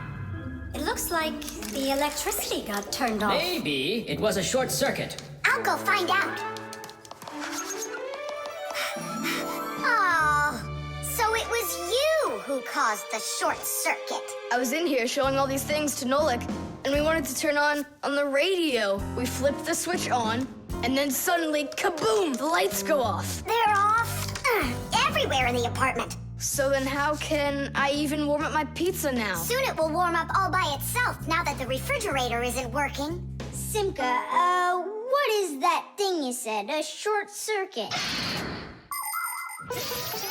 It looks like the electricity got turned off. Maybe it was a short circuit. I'll go find out. Oh, so it was you who caused the short circuit. I was in here showing all these things to Nolik, and we wanted to turn on the radio. We flipped the switch on, and then suddenly, kaboom, the lights go off. They're off everywhere in the apartment. So then how can I even warm up my pizza now? Soon it will warm up all by itself now that the refrigerator isn't working. Simka, what is that thing you said? A short circuit.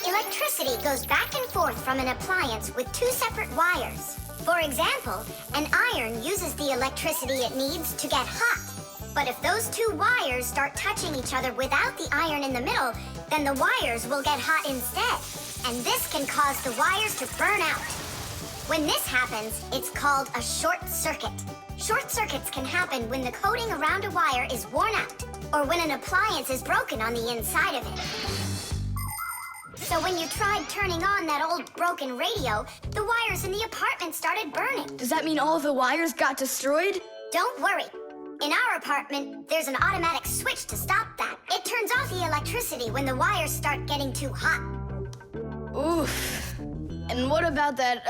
Electricity goes back and forth from an appliance with two separate wires. For example, an iron uses the electricity it needs to get hot. But if those two wires start touching each other without the iron in the middle, then the wires will get hot instead. And this can cause the wires to burn out. When this happens, it's called a short circuit. Short circuits can happen when the coating around a wire is worn out, or when an appliance is broken on the inside of it. So when you tried turning on that old broken radio, the wires in the apartment started burning. Does that mean all of the wires got destroyed? Don't worry. In our apartment, there's an automatic switch to stop that. It turns off the electricity when the wires start getting too hot. Oof. And what about that,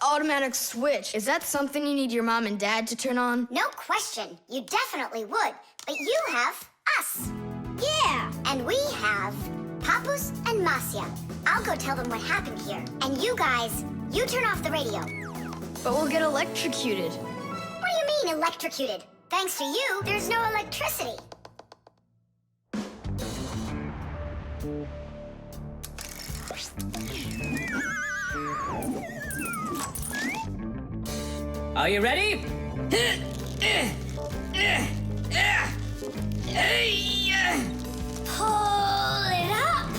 automatic switch? Is that something you need your mom and dad to turn on? No question. You definitely would. But you have us. Yeah. And we have Papus and Masya. I'll go tell them what happened here. And you guys, you turn off the radio. But we'll get electrocuted. What do you mean electrocuted? Thanks to you, there's no electricity. Are you ready? Pull it up.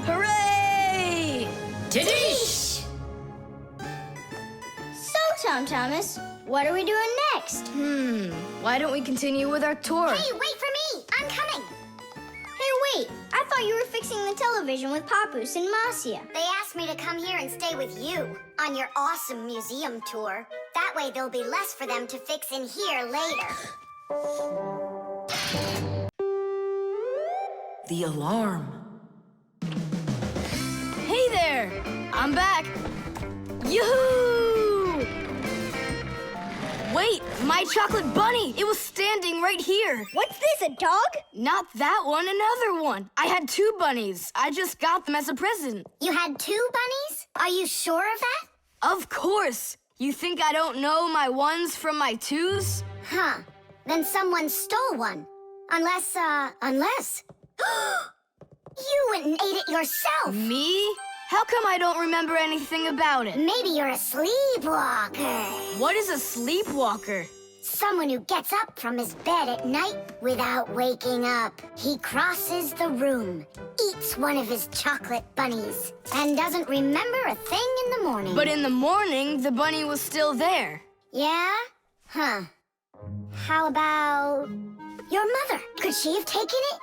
Hooray! Tidish! So, Tom Thomas, what are we doing next? Why don't we continue with our tour? Hey, wait for me. I'm coming. Hey, wait, I thought you were fixing the television with Papus and Masya. They asked me to come here and stay with you on your awesome museum tour. That way there'll be less for them to fix in here later. The alarm. Hey there! I'm back! Yoo-hoo! Wait, my chocolate bunny! It was standing right here! What's this, a dog? Not that one, another one! I had 2 bunnies. I just got them as a present. You had 2 bunnies? Are you sure of that? Of course! You think I don't know my 1s from my 2s? Huh. Then someone stole one. Unless. You went and ate it yourself! Me? How come I don't remember anything about it? Maybe you're a sleepwalker. What is a sleepwalker? Someone who gets up from his bed at night without waking up. He crosses the room, eats one of his chocolate bunnies, and doesn't remember a thing in the morning. But in the morning, the bunny was still there. Yeah? Huh. How about your mother? Could she have taken it?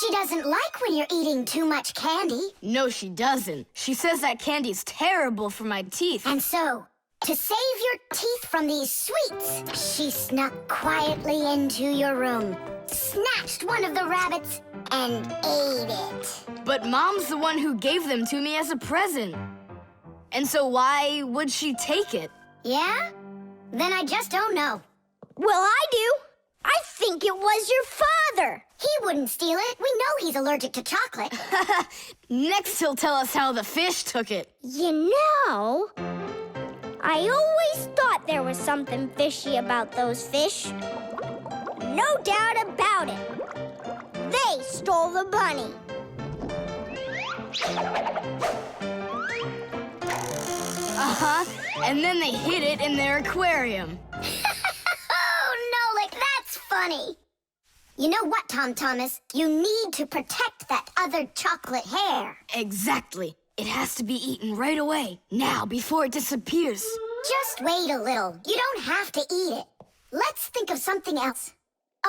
She doesn't like when you're eating too much candy. No, she doesn't. She says that candy's terrible for my teeth. And so, to save your teeth from these sweets, she snuck quietly into your room, snatched one of the rabbits, and ate it. But Mom's the one who gave them to me as a present. And so why would she take it? Yeah? Then I just don't know. Well, I do. I think it was your father. He wouldn't steal it. We know he's allergic to chocolate. Next, he'll tell us how the fish took it. You know, I always thought there was something fishy about those fish. No doubt about it. They stole the bunny. Uh-huh. And then they hid it in their aquarium. Oh, Nolik, that's funny. You know what, Tom Thomas? You need to protect that other chocolate hair. Exactly. It has to be eaten right away. Now, before it disappears. Just wait a little. You don't have to eat it. Let's think of something else.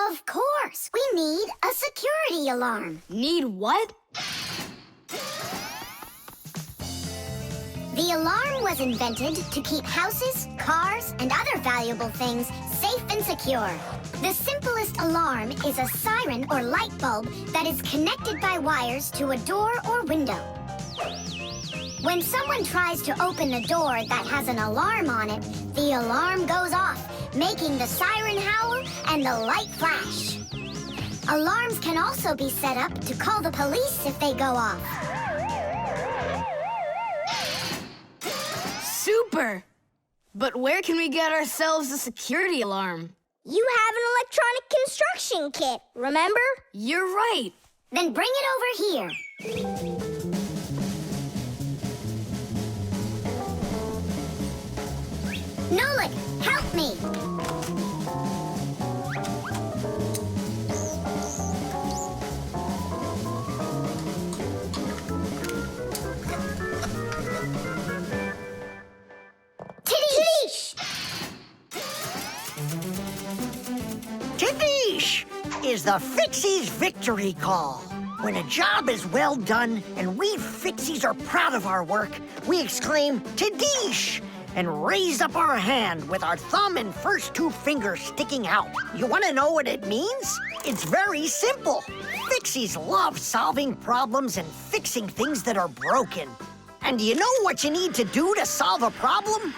Of course, we need a security alarm. Need what? The alarm was invented to keep houses, cars, and other valuable things safe and secure. The simplest alarm is a siren or light bulb that is connected by wires to a door or window. When someone tries to open the door that has an alarm on it, the alarm goes off, making the siren howl and the light flash. Alarms can also be set up to call the police if they go off. Super! But where can we get ourselves a security alarm? You have an electronic construction kit, remember? You're right. Then bring it over here. Nolik, help me! Tidish! Tidish is the Fixies' victory call. When a job is well done and we Fixies are proud of our work, we exclaim, "Tadish!" and raise up our hand with our thumb and first two fingers sticking out. You want to know what it means? It's very simple. Fixies love solving problems and fixing things that are broken. And do you know what you need to do to solve a problem?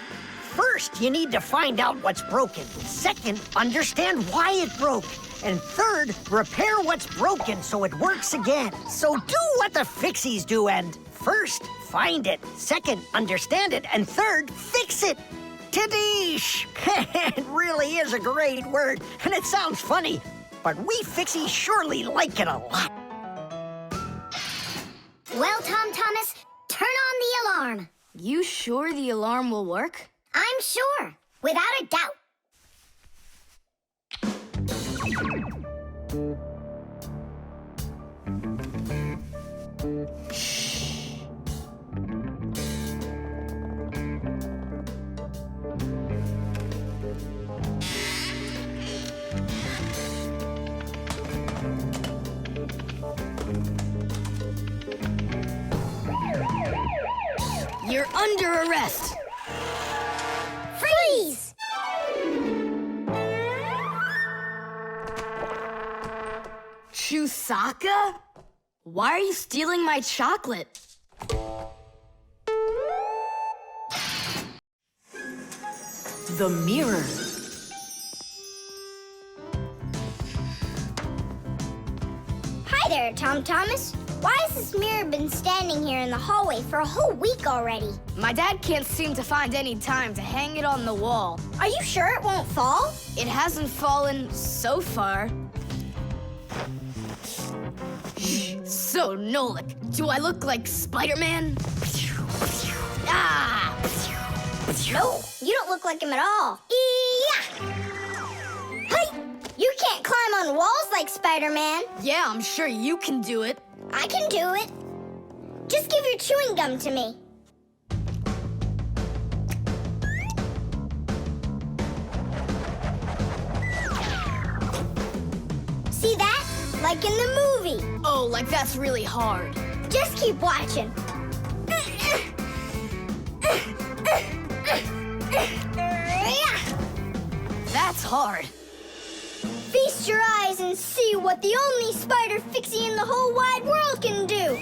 First, you need to find out what's broken. Second, understand why it broke. And third, repair what's broken so it works again. So do what the Fixies do and first, find it. Second, understand it. And third, fix it. Tadish! It really is a great word, and it sounds funny, but we Fixies surely like it a lot. Well, Tom Thomas, turn on the alarm. You sure the alarm will work? I'm sure, without a doubt. You're under arrest. Freeze! Chusaka? Why are you stealing my chocolate? The mirror. Hi there, Tom Thomas. Why has this mirror been standing here in the hallway for a whole week already? My dad can't seem to find any time to hang it on the wall. Are you sure it won't fall? It hasn't fallen so far. So, Nolik, do I look like Spider-Man? Ah! No, you don't look like him at all. Yeah! Hey! You can't climb on walls like Spider-Man. Yeah, I'm sure you can do it. I can do it. Just give your chewing gum to me. See that? Like in the movie. Oh, like that's really hard. Just keep watching. That's hard. Feast your eyes and see what the only spider Fixie in the whole wide world can do.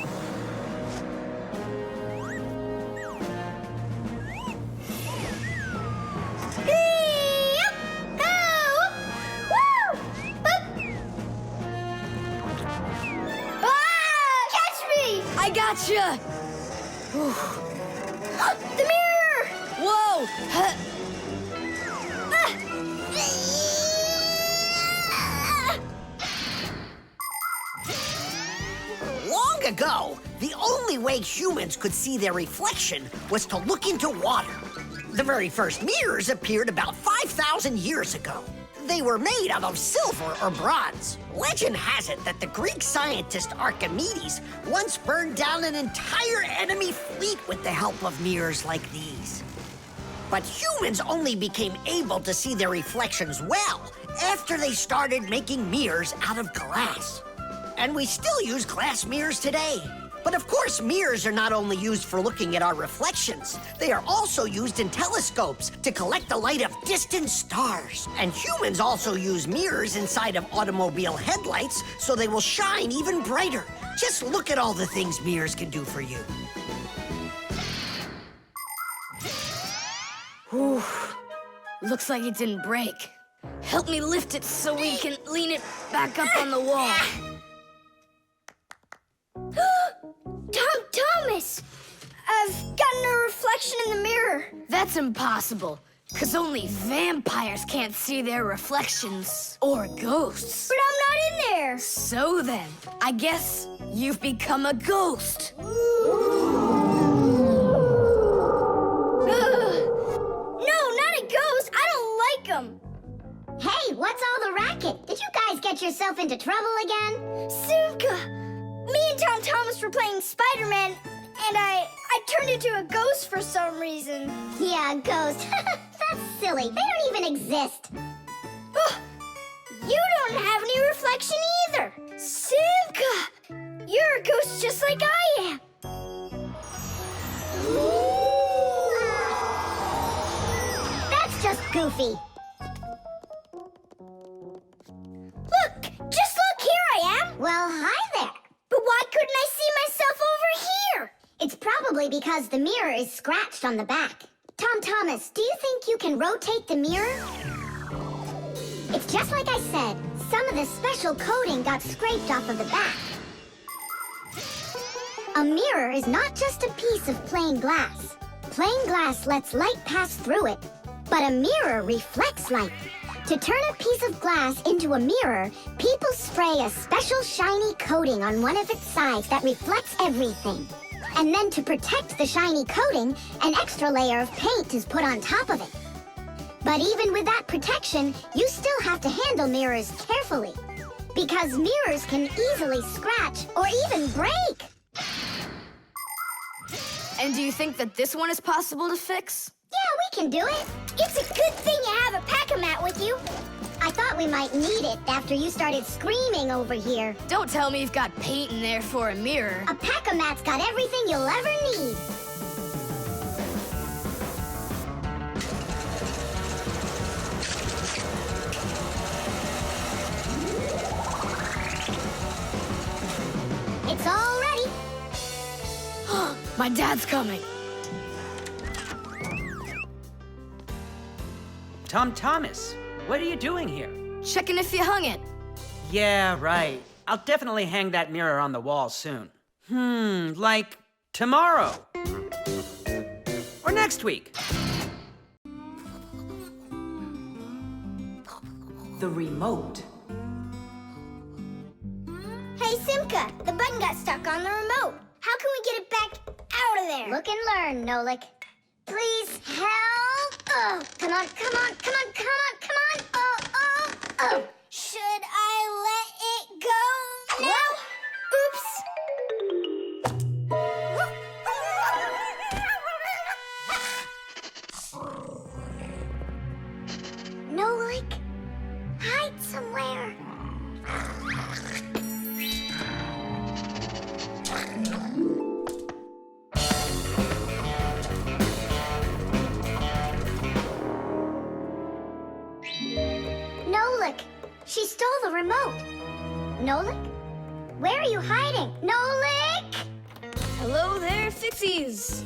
Catch me! I gotcha! The mirror! Whoa! Huh. Long ago, the only way humans could see their reflection was to look into water. The very first mirrors appeared about 5,000 years ago. They were made out of silver or bronze. Legend has it that the Greek scientist Archimedes once burned down an entire enemy fleet with the help of mirrors like these. But humans only became able to see their reflections well after they started making mirrors out of glass. And we still use glass mirrors today. But of course, mirrors are not only used for looking at our reflections, they are also used in telescopes to collect the light of distant stars. And humans also use mirrors inside of automobile headlights so they will shine even brighter. Just look at all the things mirrors can do for you. Whew. Looks like it didn't break. Help me lift it so we can lean it back up on the wall. Tom Thomas! I've gotten a reflection in the mirror. That's impossible, because only vampires can't see their reflections. Or ghosts. But I'm not in there. So then, I guess you've become a ghost. No, not a ghost. I don't like them. Hey, what's all the racket? Did you guys get yourself into trouble again? Simka! Me and Tom Thomas were playing Spider-Man, and I turned into a ghost for some reason. Yeah, ghost. That's silly. They don't even exist. Oh, you don't have any reflection either. Simka! You're coffee. Look! Just look! Here I am! Well, hi there. But why couldn't I see myself over here? It's probably because the mirror is scratched on the back. Tom Thomas, do you think you can rotate the mirror? It's just like I said. Some of the special coating got scraped off of the back. A mirror is not just a piece of plain glass. Plain glass lets light pass through it, but a mirror reflects light. To turn a piece of glass into a mirror, people spray a special shiny coating on one of its sides that reflects everything. And then to protect the shiny coating, an extra layer of paint is put on top of it. But even with that protection, you still have to handle mirrors carefully, because mirrors can easily scratch or even break. And do you think that this one is possible to fix? Yeah, we can do it. It's a good thing you have a pack-a-mat with you. I thought we might need it after you started screaming over here. Don't tell me you've got paint in there for a mirror. A pack-a-mat's got everything you'll ever need. It's all ready. My dad's coming. Tom Thomas, what are you doing here? Checking if you hung it. Yeah, right. I'll definitely hang that mirror on the wall soon. Like tomorrow. Or next week. The remote. Hey, Simka, the button got stuck on the remote. How can we get it back out of there? Look and learn, Nolik. Please help. Oh, come on, come on, come on, come on, come on. Oh, oh, oh. Should I let it go now? Oops. Nolik, hide somewhere. Nolik, she stole the remote. Nolik? Where are you hiding? Nolik! Hello there, Fixies.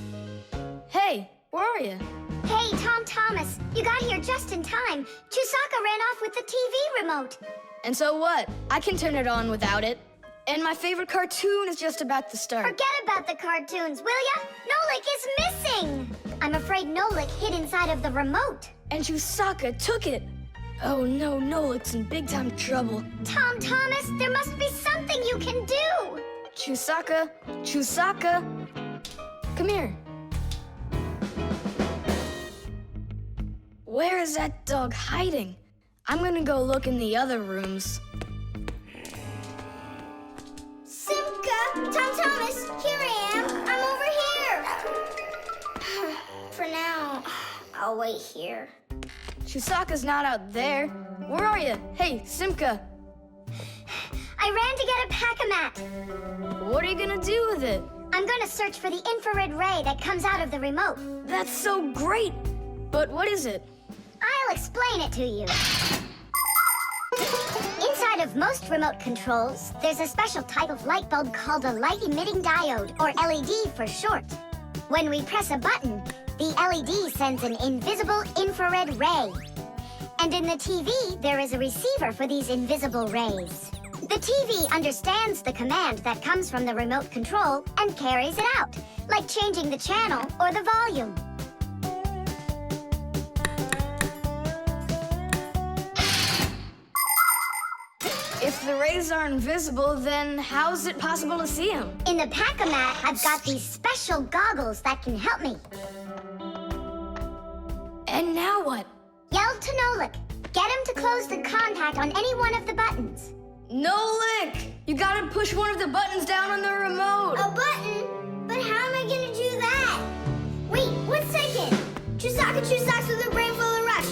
Hey, where are you? Hey, Tom Thomas, you got here just in time. Chusaka ran off with the TV remote. And so what? I can turn it on without it. And my favorite cartoon is just about to start. Forget about the cartoons, will ya? Nolik is missing! I'm afraid Nolik hid inside of the remote. And Chusaka took it. Oh no, Nolik's in big time trouble. Tom Thomas, there must be something you can do! Chusaka, Chusaka, come here. Where is that dog hiding? I'm gonna go look in the other rooms. Simka, Tom Thomas, here I am. I'm over here. For now, I'll wait here. Chusaka's not out there. Where are you? Hey, Simka. I ran to get a pack-a-mat. What are you gonna do with it? I'm gonna search for the infrared ray that comes out of the remote. That's so great. But what is it? I'll explain it to you. Inside of most remote controls, there's a special type of light bulb called a light-emitting diode, or LED for short. When we press a button, the LED sends an invisible infrared ray. And in the TV, there is a receiver for these invisible rays. The TV understands the command that comes from the remote control and carries it out, like changing the channel or the volume. If the rays are invisible, then how is it possible to see them? In the pack-a-mat, I've got these special goggles that can help me. And now what? Yell to Nolik. Get him to close the contact on any one of the buttons. Nolik! You gotta push one of the buttons down on the remote. A button? But how am I gonna do that? Wait, 1 second. Chusaka Chusaks with a brain full of rocks.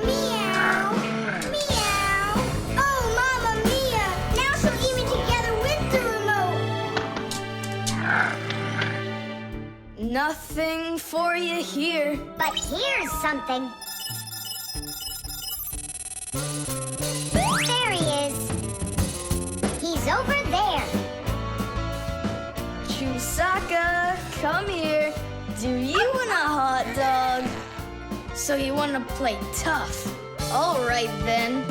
Meow. Meow. Oh, Mamma Mia. Now she'll eat me together with the remote. Nothing Waiting for you here. But here's something. There he is. He's over there. Chusaka, come here. Do you want a hot dog? So you want to play tough? All right then.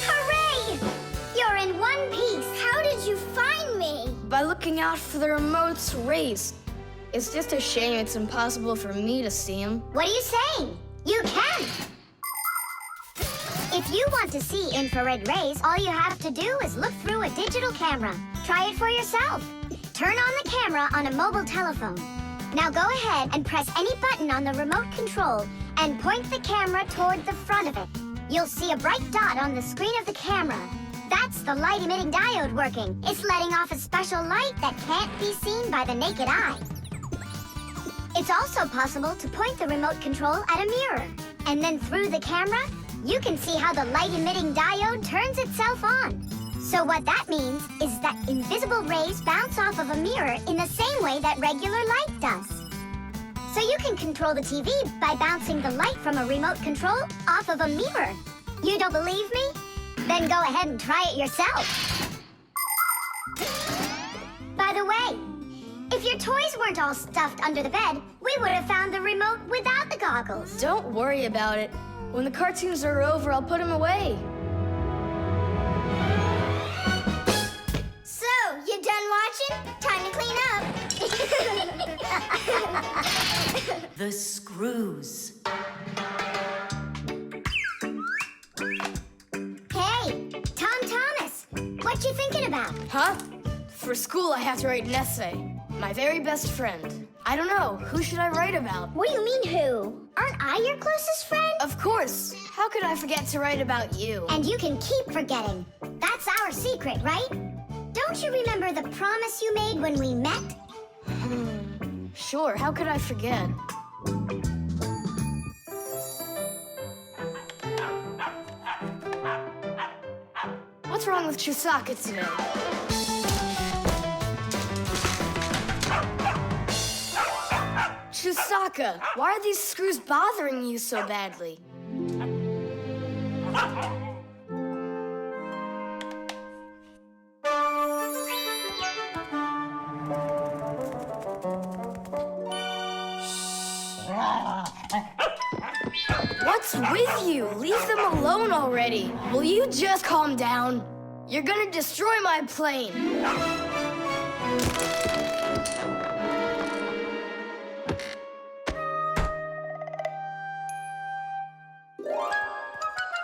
Hooray! You're in one piece. How did you find me? By looking out for the remote's rays. It's just a shame it's impossible for me to see him. What are you saying? You can. If you want to see infrared rays, all you have to do is look through a digital camera. Try it for yourself. Turn on the camera on a mobile telephone. Now go ahead and press any button on the remote control and point the camera toward the front of it. You'll see a bright dot on the screen of the camera. That's the light-emitting diode working. It's letting off a special light that can't be seen by the naked eye. It's also possible to point the remote control at a mirror. And then through the camera, you can see how the light-emitting diode turns itself on. So what that means is that invisible rays bounce off of a mirror in the same way that regular light does. So you can control the TV by bouncing the light from a remote control off of a mirror. You don't believe me? Then go ahead and try it yourself. By the way, if your toys weren't all stuffed under the bed, we would have found the remote without the goggles. Don't worry about it. When the cartoons are over, I'll put them away. So, you done watching? Time to clean up. The screws. Hey, Tom Thomas, what you thinking about? Huh? For school, I have to write an essay. My very best friend. I don't know. Who should I write about? What do you mean, who? Aren't I your closest friend? Of course. How could I forget to write about you? And you can keep forgetting. That's our secret, right? Don't you remember the promise you made when we met? Sure, how could I forget? What's wrong with Chusaka today? Chusaka, why are these screws bothering you so badly? What's with you? Leave them alone already. Will you just calm down? You're gonna destroy my plane.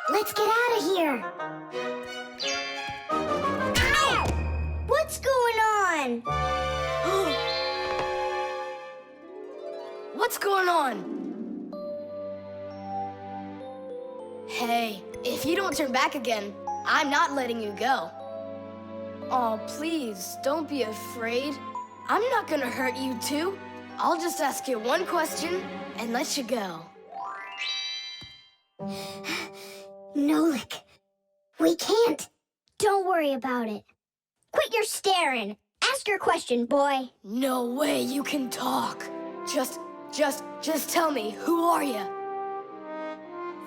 Let's get out of here. Ow! What's going on? What's going on? Hey, if you don't turn back again, I'm not letting you go. Oh, please, don't be afraid. I'm not gonna hurt you too. I'll just ask you one question and let you go. Nolik, we can't. Don't worry about it. Quit your staring. Ask your question, boy. No way you can talk. Just tell me, who are you?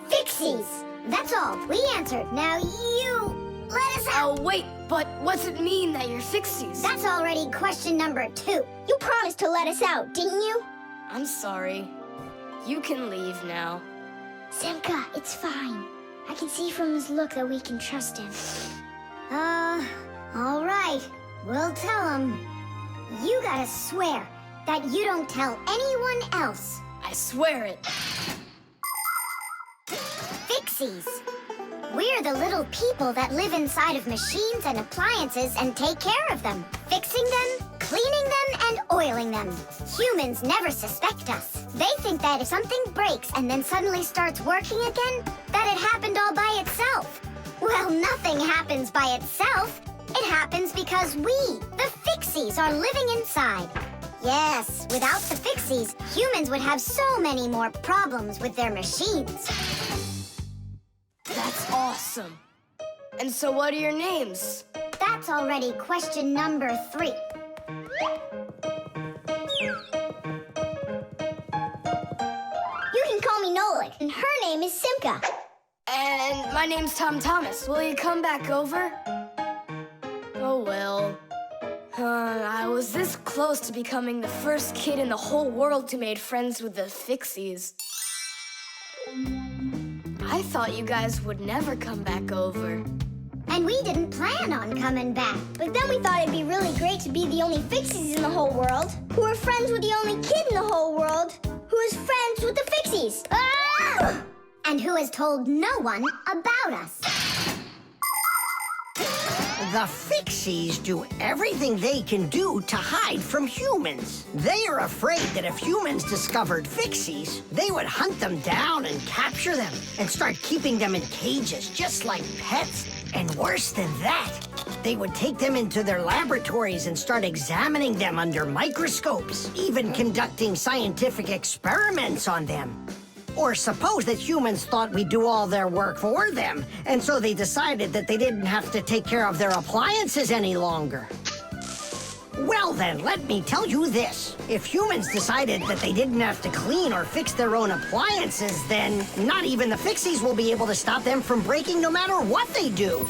Fixies. That's all. We answered. Now you let us out. Oh, wait, but what's it mean that you're Fixies? That's already question number 2. You promised to let us out, didn't you? I'm sorry. You can leave now. Simka, it's fine. I can see from his look that we can trust him. All right. We'll tell him. You gotta swear that you don't tell anyone else. I swear it. Fixies. We're the little people that live inside of machines and appliances and take care of them, fixing them, cleaning them, and oiling them. Humans never suspect us. They think that if something breaks and then suddenly starts working again, that it happened all by itself. Well, nothing happens by itself. It happens because we, the Fixies, are living inside. Yes, without the Fixies, humans would have so many more problems with their machines. That's awesome. And so what are your names? That's already question number 3. You can call me Nolik, and her name is Simka. And my name's Tom Thomas. Will you come back over? Oh, well. I was this close to becoming the first kid in the whole world who made friends with the Fixies. I thought you guys would never come back over. And we didn't plan on coming back. But then we thought it'd be really great to be the only Fixies in the whole world, who are friends with the only kid in the whole world, who is friends with the Fixies. Ah! And who has told no one about us. The Fixies do everything they can do to hide from humans. They are afraid that if humans discovered Fixies, they would hunt them down and capture them and start keeping them in cages, just like pets. And worse than that, they would take them into their laboratories and start examining them under microscopes, even conducting scientific experiments on them. Or suppose that humans thought we'd do all their work for them, and so they decided that they didn't have to take care of their appliances any longer. Well then, let me tell you this. If humans decided that they didn't have to clean or fix their own appliances, then not even the Fixies will be able to stop them from breaking no matter what they do.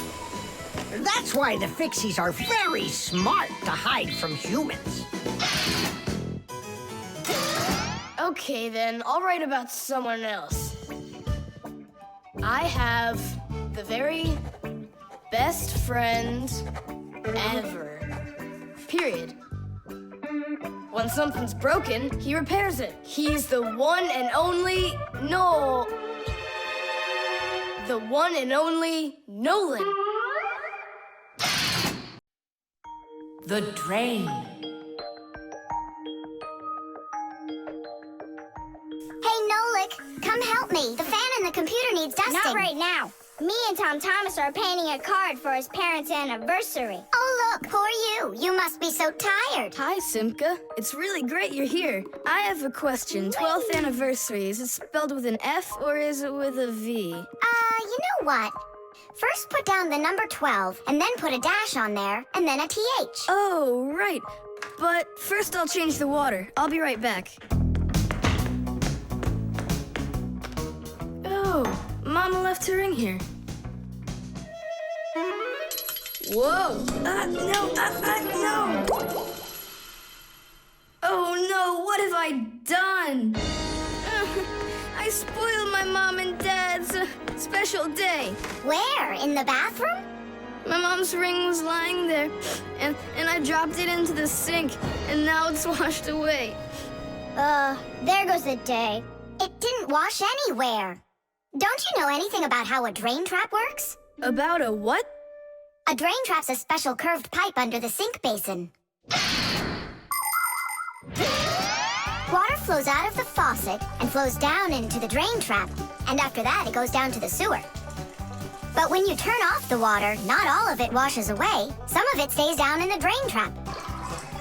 That's why the Fixies are very smart to hide from humans. Okay, then, I'll write about someone else. I have the very best friend ever. Period. When something's broken, he repairs it. He's the one and only The one and only Nolan. The drain. Hey, Nolik, come help me. The fan in the computer needs dusting. Not right now. Me and Tom Thomas are painting a card for his parents' anniversary. Oh, look, poor you. You must be so tired. Hi, Simka. It's really great you're here. I have a question. 12th anniversary, is it spelled with an F or is it with a V? You know what? First put down the number 12, and then put a dash on there, and then a TH. Oh, right. But first I'll change the water. I'll be right back. Oh, Mama left her ring here. Whoa! No! Oh no, what have I done? I spoiled my mom and dad's special day. Where? In the bathroom? My mom's ring was lying there, and I dropped it into the sink, and now it's washed away. There goes the day. It didn't wash anywhere. Don't you know anything about how a drain trap works? About a what? A drain trap's a special curved pipe under the sink basin. Water flows out of the faucet and flows down into the drain trap, and after that it goes down to the sewer. But when you turn off the water, not all of it washes away. Some of it stays down in the drain trap.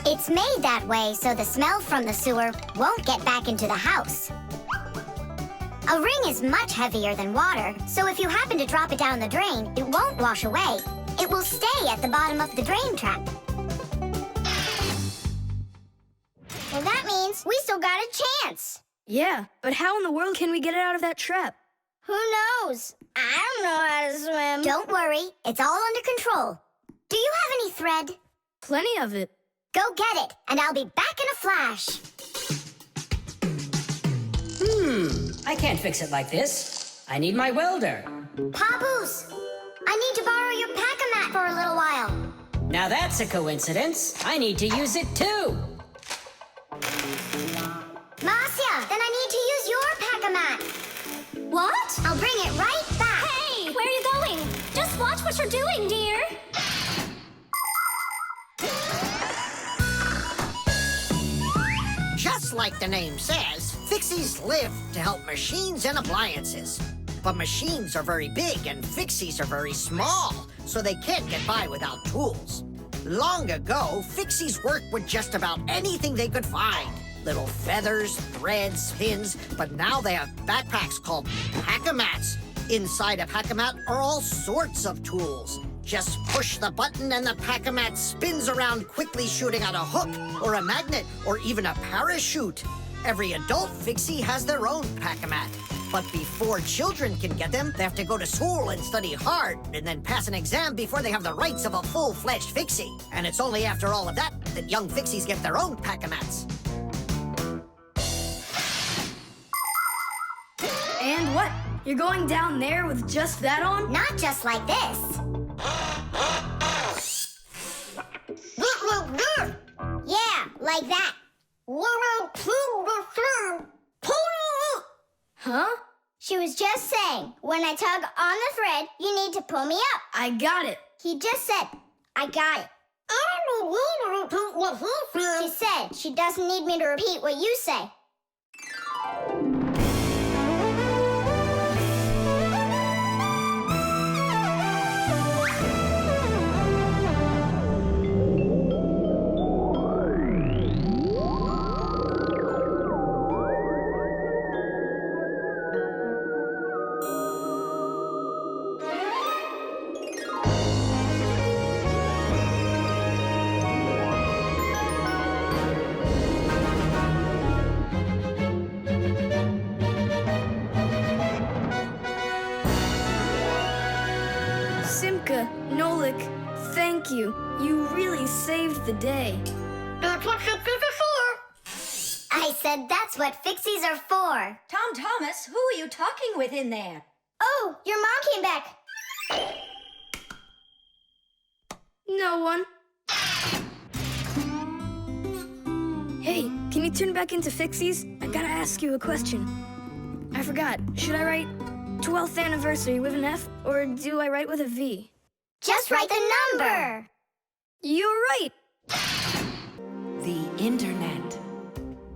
It's made that way so the smell from the sewer won't get back into the house. A ring is much heavier than water, so if you happen to drop it down the drain, it won't wash away. It will stay at the bottom of the drain trap. Well, that means we still got a chance. Yeah, but how in the world can we get it out of that trap? Who knows? I don't know how to swim. Don't worry, it's all under control. Do you have any thread? Plenty of it. Go get it, and I'll be back in a flash. I can't fix it like this. I need my welder. Papoose, I need to borrow your pack-a-mat for a little while. Now that's a coincidence. I need to use it too. Marcia, then I need to use your pack-a-mat. What? I'll bring it right back. Hey, where are you going? Just watch what you're doing, dear. Just like the name says, Fixies live to help machines and appliances. But machines are very big and Fixies are very small, so they can't get by without tools. Long ago, Fixies worked with just about anything they could find. Little feathers, threads, pins, but now they have backpacks called pack-a-mats. Inside a pack-a-mat are all sorts of tools. Just push the button and the pack-a-mat spins around quickly, shooting out a hook or a magnet or even a parachute. Every adult Fixie has their own pack-a-mat. But before children can get them, they have to go to school and study hard and then pass an exam before they have the rights of a full-fledged Fixie. And it's only after all of that that young Fixies get their own pack-a-mats. And what? You're going down there with just that on? Not just like this. Yeah, like that. Huh? She was just saying, when I tug on the thread, you need to pull me up. I got it. He just said, I got it. She said she doesn't need me to repeat what you say. Simka, Nolik, thank you. You really saved the day. That's what Fixies are for. I said that's what Fixies are for. Tom Thomas, who are you talking with in there? Oh, your mom came back. No one. Hey, can you turn back into Fixies? I gotta ask you a question. I forgot. Should I write 12th anniversary with an F, or do I write with a V? Just write the number. You're right. The internet.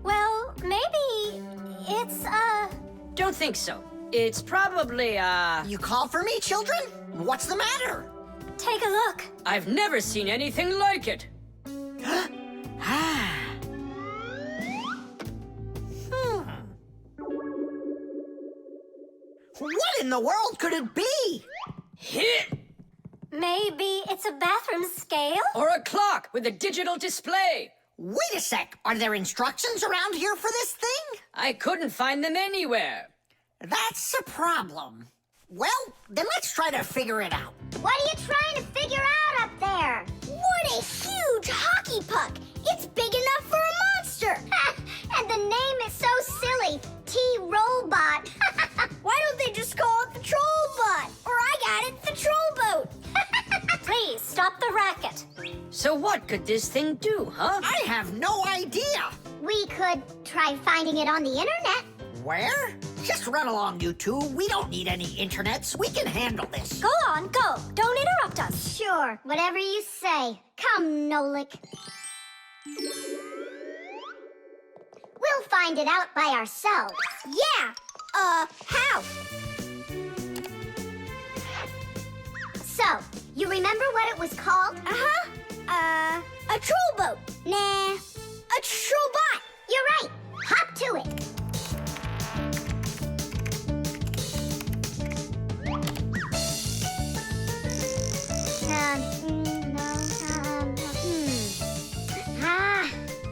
Well, maybe it's, Don't think so. It's probably, You call for me, children? What's the matter? take a look. I've never seen anything like it. What in the world could it be? Hit! Maybe it's a bathroom scale? Or a clock with a digital display. Wait a sec. Are there instructions around here for this thing? I couldn't find them anywhere. That's a problem. Well, then let's try to figure it out. What are you trying to figure out up there? What a huge hockey puck! It's big enough for a monster! And the name is so silly, T-Robot. Why don't they just call it the Trollbot? Or I got it, the Trollboat. Please, stop the racket. So what could this thing do, huh? I have no idea. We could try finding it on the internet. Where? Just run along, you two. We don't need any internets. We can handle this. Go on, go. Don't interrupt us. Sure, whatever you say. Come, Nolik. We'll find it out by ourselves. Yeah! How? So, you remember what it was called? A trollboat. Nah, a trollbot. You're right. Hop to it.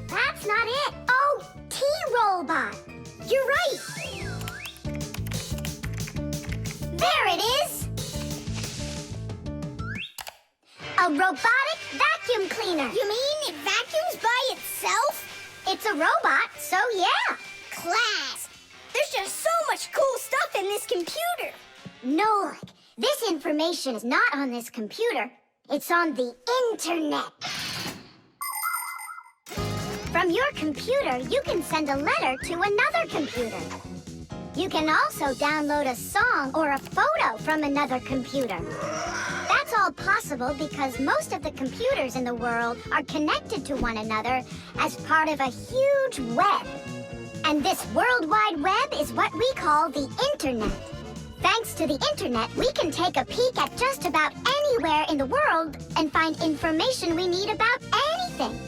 That's not it. Oh, T-Robot. You're right. There it is. A robotic vacuum cleaner. You mean it vacuums by itself? It's a robot, so yeah. Class. There's just so much cool stuff in this computer. Nolik, this information is not on this computer. It's on the internet. From your computer, you can send a letter to another computer. You can also download a song or a photo from another computer. That's all possible because most of the computers in the world are connected to one another as part of a huge web. And this World Wide Web is what we call the Internet. Thanks to the Internet, we can take a peek at just about any anywhere in the world and find information we need about anything.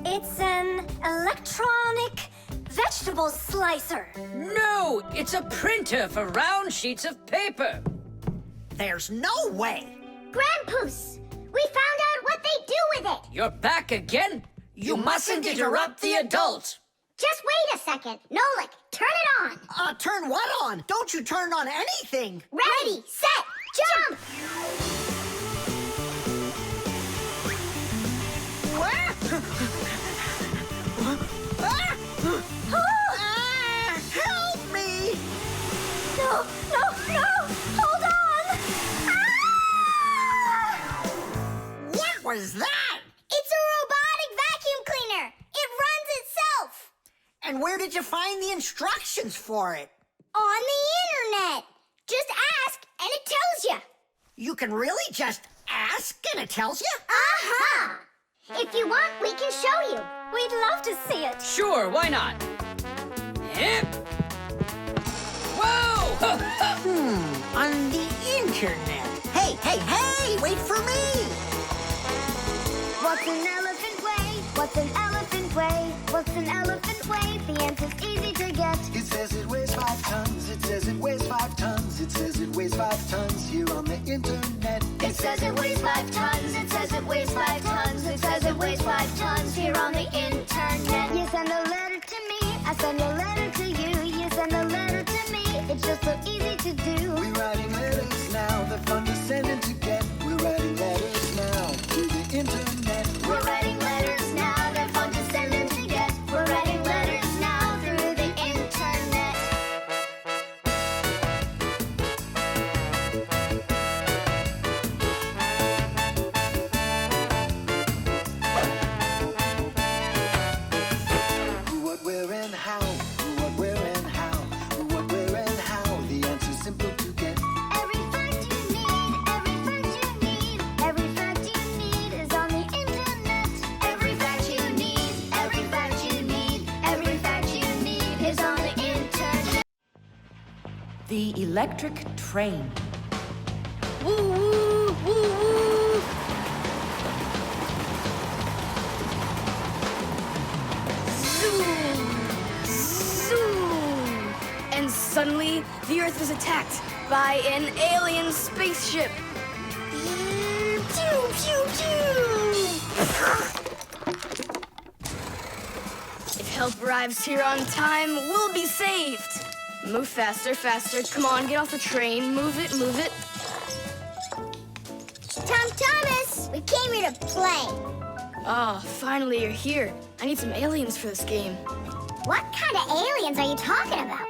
It's an electronic vegetable slicer. No, it's a printer for round sheets of paper. There's no way. Grandpoos, we found out what they do with it. You're back again? You mustn't interrupt the adult. Just wait a second. Nolik, turn it on. Turn what on? Don't you turn on anything. Ready, set, jump! Help me! No, no, no! Hold on! What was that? It's a robotic vacuum cleaner. It runs itself. And where did you find the instructions for it? On the internet. Just ask and it tells you. You can really just ask and it tells you? Uh-huh. If you want, we can show you. We'd love to see it. Sure, why not? Hip. Whoa! On the internet. Hey, hey, hey! Wait for me! What's an elephant weigh? What's an elephant weigh? What's an elephant weigh? The answer's easy to get. It says it weighs 5 tons. It says it weighs 5 tons. It says it weighs 5 tons here on the internet. It says it weighs 5 tons. It says it weighs 5 tons. It says it weighs 5 tons here on the internet. You send a letter to me. I send a letter to you. You send a letter to me. It's just so easy to do. We're writing letters now. They're fun to send and to get. We're writing letters now to the internet. We're writing letters now. They're fun to send and to get. We're writing letters now through the internet. Who, what, where, and how. Who, what, where, and how. Who, what, where, and how. The answer's simple to get. Every fact you need, every fact you need, every fact you need is on the internet. Every fact you need, every fact you need, every fact you need is on the internet. The electric train. Woo, woo, woo, woo. Zoom, zoom. And suddenly, the Earth was attacked by an alien spaceship. Pew, pew, pew. If help arrives here on time, we'll be saved. Move faster, faster. Come on, get off the train. Move it, move it. Tom Thomas, we came here to play. Oh, finally you're here. I need some aliens for this game. What kind of aliens are you talking about?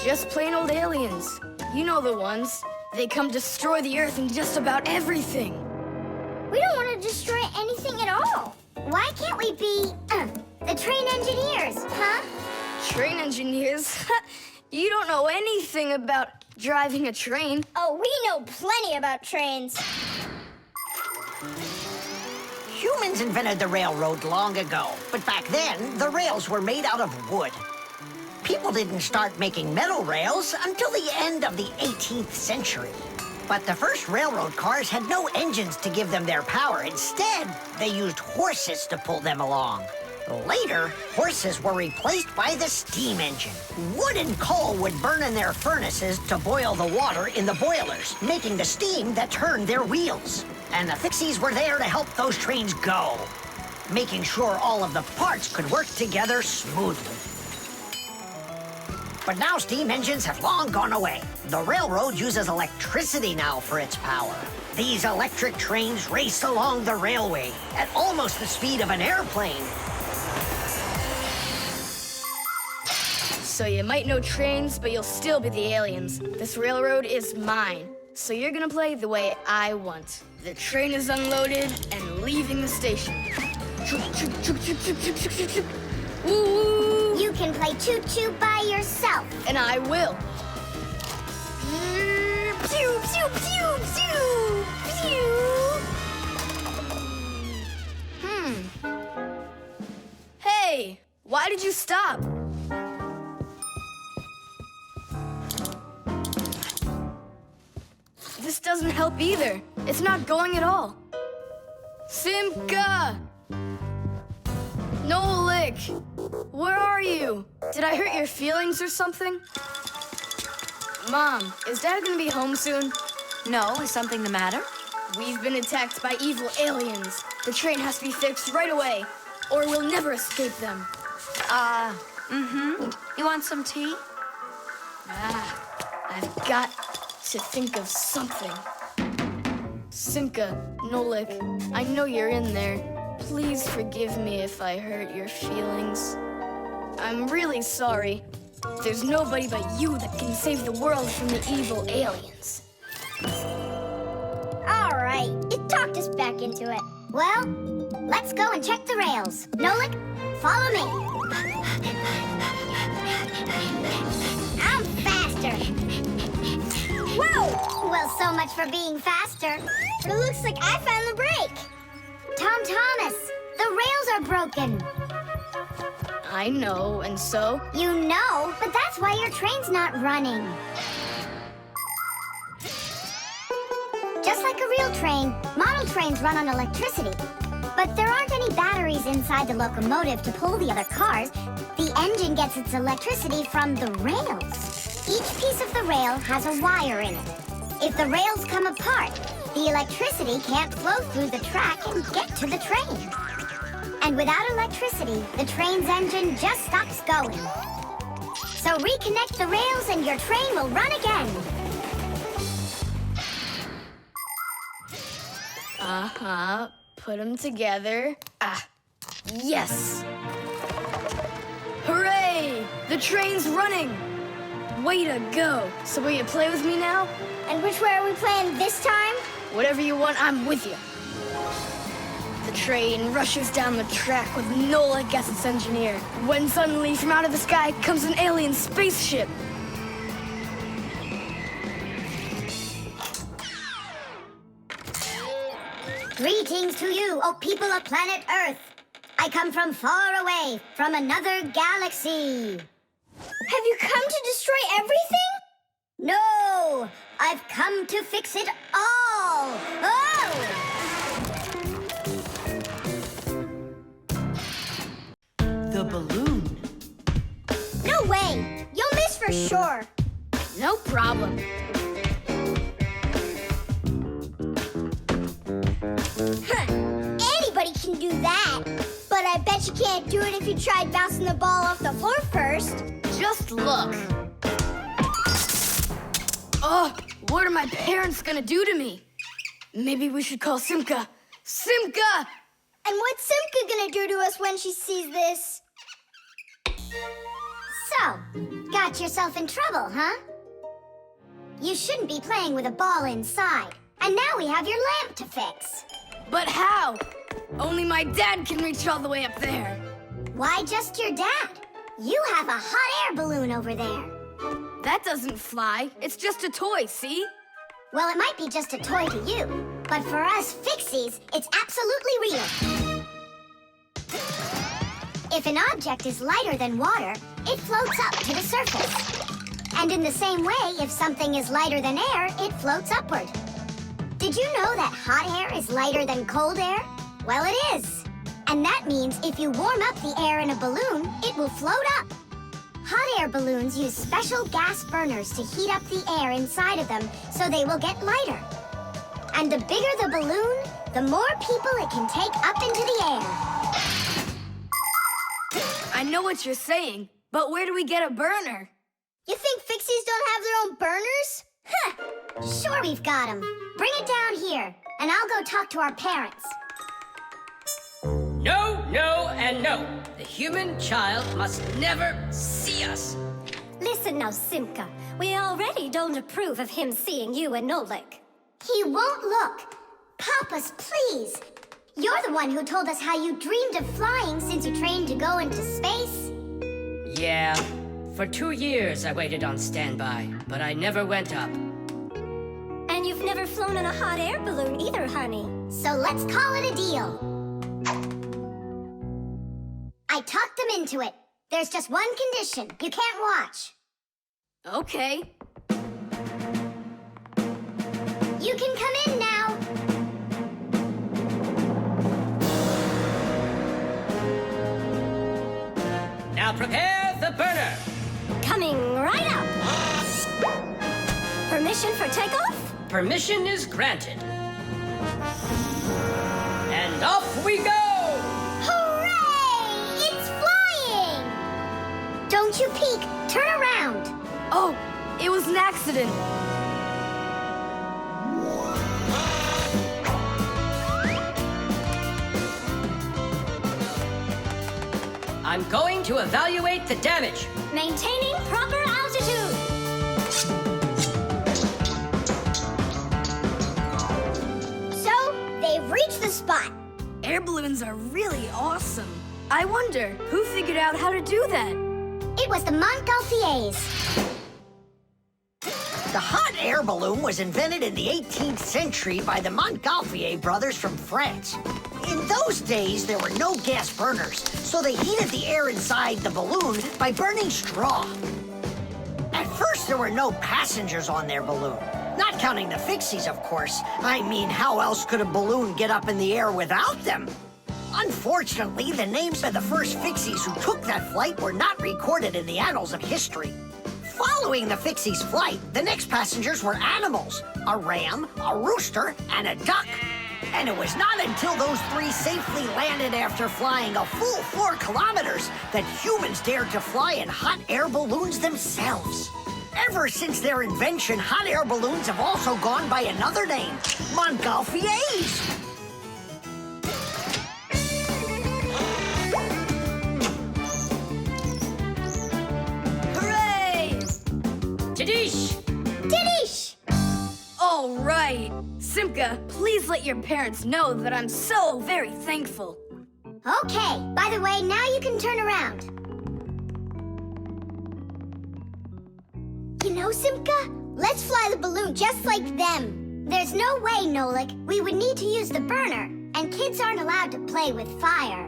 Just plain old aliens. You know the ones. They come destroy the Earth and just about everything. We don't want to destroy anything at all. Why can't we be, the train engineers, huh? Train engineers? You don't know anything about driving a train. Oh, we know plenty about trains. Humans invented the railroad long ago, but back then, the rails were made out of wood. People didn't start making metal rails until the end of the 18th century. But the first railroad cars had no engines to give them their power. Instead, they used horses to pull them along. Later, horses were replaced by the steam engine. Wood and coal would burn in their furnaces to boil the water in the boilers, making the steam that turned their wheels. And the Fixies were there to help those trains go, making sure all of the parts could work together smoothly. But now steam engines have long gone away. The railroad uses electricity now for its power. These electric trains race along the railway at almost the speed of an airplane. So you might know trains, but you'll still be the aliens. This railroad is mine. So you're gonna play the way I want. The train is unloaded and leaving the station. Woo! You can play choo-choo by yourself. And I will. Pew, pew, pew, pew, pew. Hey, why did you stop? This doesn't help either. It's not going at all. Simka! Nolik! Where are you? Did I hurt your feelings or something? Mom, is Dad gonna be home soon? No, is something the matter? We've been attacked by evil aliens. The train has to be fixed right away, or we'll never escape them. You want some tea? I've got to think of something. Simka, Nolik, I know you're in there. Please forgive me if I hurt your feelings. I'm really sorry. There's nobody but you that can save the world from the evil aliens. All right, you talked us back into it. Well, let's go and check the rails. Nolik, follow me. I'm faster. Whoa! Well, so much for being faster. It looks like I found the brake. Tom Thomas, the rails are broken. I know, and so? You know, but that's why your train's not running. Just like a real train, model trains run on electricity. But there aren't any batteries inside the locomotive to pull the other cars. The engine gets its electricity from the rails. Each piece of the rail has a wire in it. If the rails come apart, the electricity can't flow through the track and get to the train. And without electricity, the train's engine just stops going. So reconnect the rails and your train will run again. Put them together. Yes! Hooray! The train's running! Way to go! So will you play with me now? And which way are we playing this time? Whatever you want, I'm with you. The train rushes down the track with Nolik as its engineer, when suddenly from out of the sky comes an alien spaceship. Greetings to you, O people of planet Earth. I come from far away, from another galaxy. Have you come to destroy everything? No, I've come to fix it all. Oh! The balloon. No way! You'll miss for sure. No problem. Anybody can do that. But I bet you can't do it if you tried bouncing the ball off the floor first. Just look. Oh, what are my parents gonna do to me? Maybe we should call Simka. Simka! And what's Simka gonna do to us when she sees this? So, got yourself in trouble, huh? You shouldn't be playing with a ball inside. And now we have your lamp to fix. But how? Only my dad can reach all the way up there. Why just your dad? You have a hot air balloon over there. That doesn't fly. It's just a toy, see? Well, it might be just a toy to you, but for us Fixies, it's absolutely real. If an object is lighter than water, it floats up to the surface. And in the same way, if something is lighter than air, it floats upward. Did you know that hot air is lighter than cold air? Well, it is. And that means if you warm up the air in a balloon, it will float up. Hot air balloons use special gas burners to heat up the air inside of them so they will get lighter. And the bigger the balloon, the more people it can take up into the air. I know what you're saying, but where do we get a burner? You think Fixies don't have their own burners? Huh! Sure we've got them. Bring it down here, and I'll go talk to our parents. No, no, and no. The human child must never see us. Listen now, Simka. We already don't approve of him seeing you and Nolik. He won't look. Papas, please. You're the one who told us how you dreamed of flying since you trained to go into space. Yeah. For 2 years I waited on standby, but I never went up. And you've never flown in a hot air balloon either, honey. So let's call it a deal. I talked them into it. There's just one condition. You can't watch. Okay. Now prepare the burner. Coming right up. Permission for takeoff? Permission is granted. And off we go! Hooray! It's flying! Don't you peek. Turn around. Oh, it was an accident. I'm going to evaluate the damage. Maintaining proper altitude. So, they've reached the spot. Air balloons are really awesome. I wonder, who figured out how to do that? It was the Montgolfiers. The hot air balloon was invented in the 18th century by the Montgolfier brothers from France. In those days, there were no gas burners, so they heated the air inside the balloon by burning straw. At first, there were no passengers on their balloon. Not counting the Fixies, of course. I mean, how else could a balloon get up in the air without them? Unfortunately, the names of the first Fixies who took that flight were not recorded in the annals of history. Following the Fixies' flight, the next passengers were animals: a ram, a rooster, and a duck. And it was not until those three safely landed after flying a full 4 kilometers that humans dared to fly in hot air balloons themselves. Ever since their invention, hot air balloons have also gone by another name: Montgolfiers. Hooray! Tadish! Didish! All right. Simka, please let your parents know that I'm so very thankful. Okay, by the way, now you can turn around. You know, Simka, let's fly the balloon just like them. There's no way, Nolik. We would need to use the burner, and kids aren't allowed to play with fire.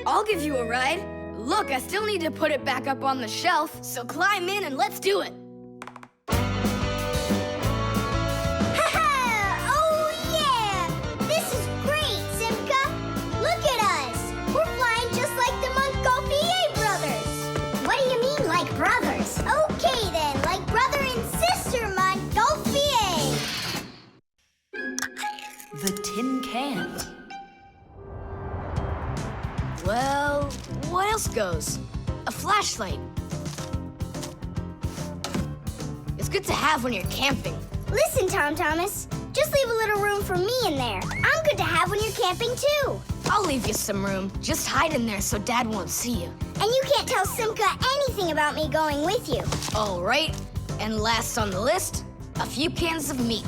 I'll give you a ride. Look, I still need to put it back up on the shelf, so climb in and let's do it. Oh, yeah! This is great, Simka! Look at us! We're flying just like the Montgolfier brothers! What do you mean, like brothers? Okay, then, like brother and sister Montgolfier! The tin can. Well, what else goes? A flashlight. It's good to have when you're camping. Listen, Tom Thomas, just leave a little room for me in there. I'm good to have when you're camping, too. I'll leave you some room. Just hide in there so Dad won't see you. And you can't tell Simka anything about me going with you. All right. And last on the list, a few cans of meat.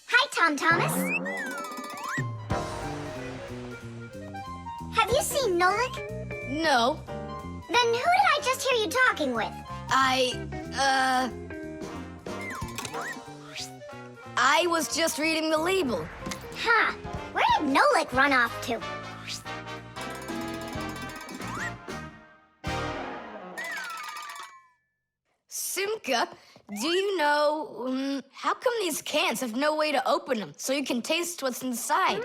Hi, Tom Thomas. Have you seen Nolik? No, Then who did I just hear you talking with? I was just reading the label. Huh. Where did Nolik run off to? Simka, do you know, how come these cans have no way to open them so you can taste what's inside?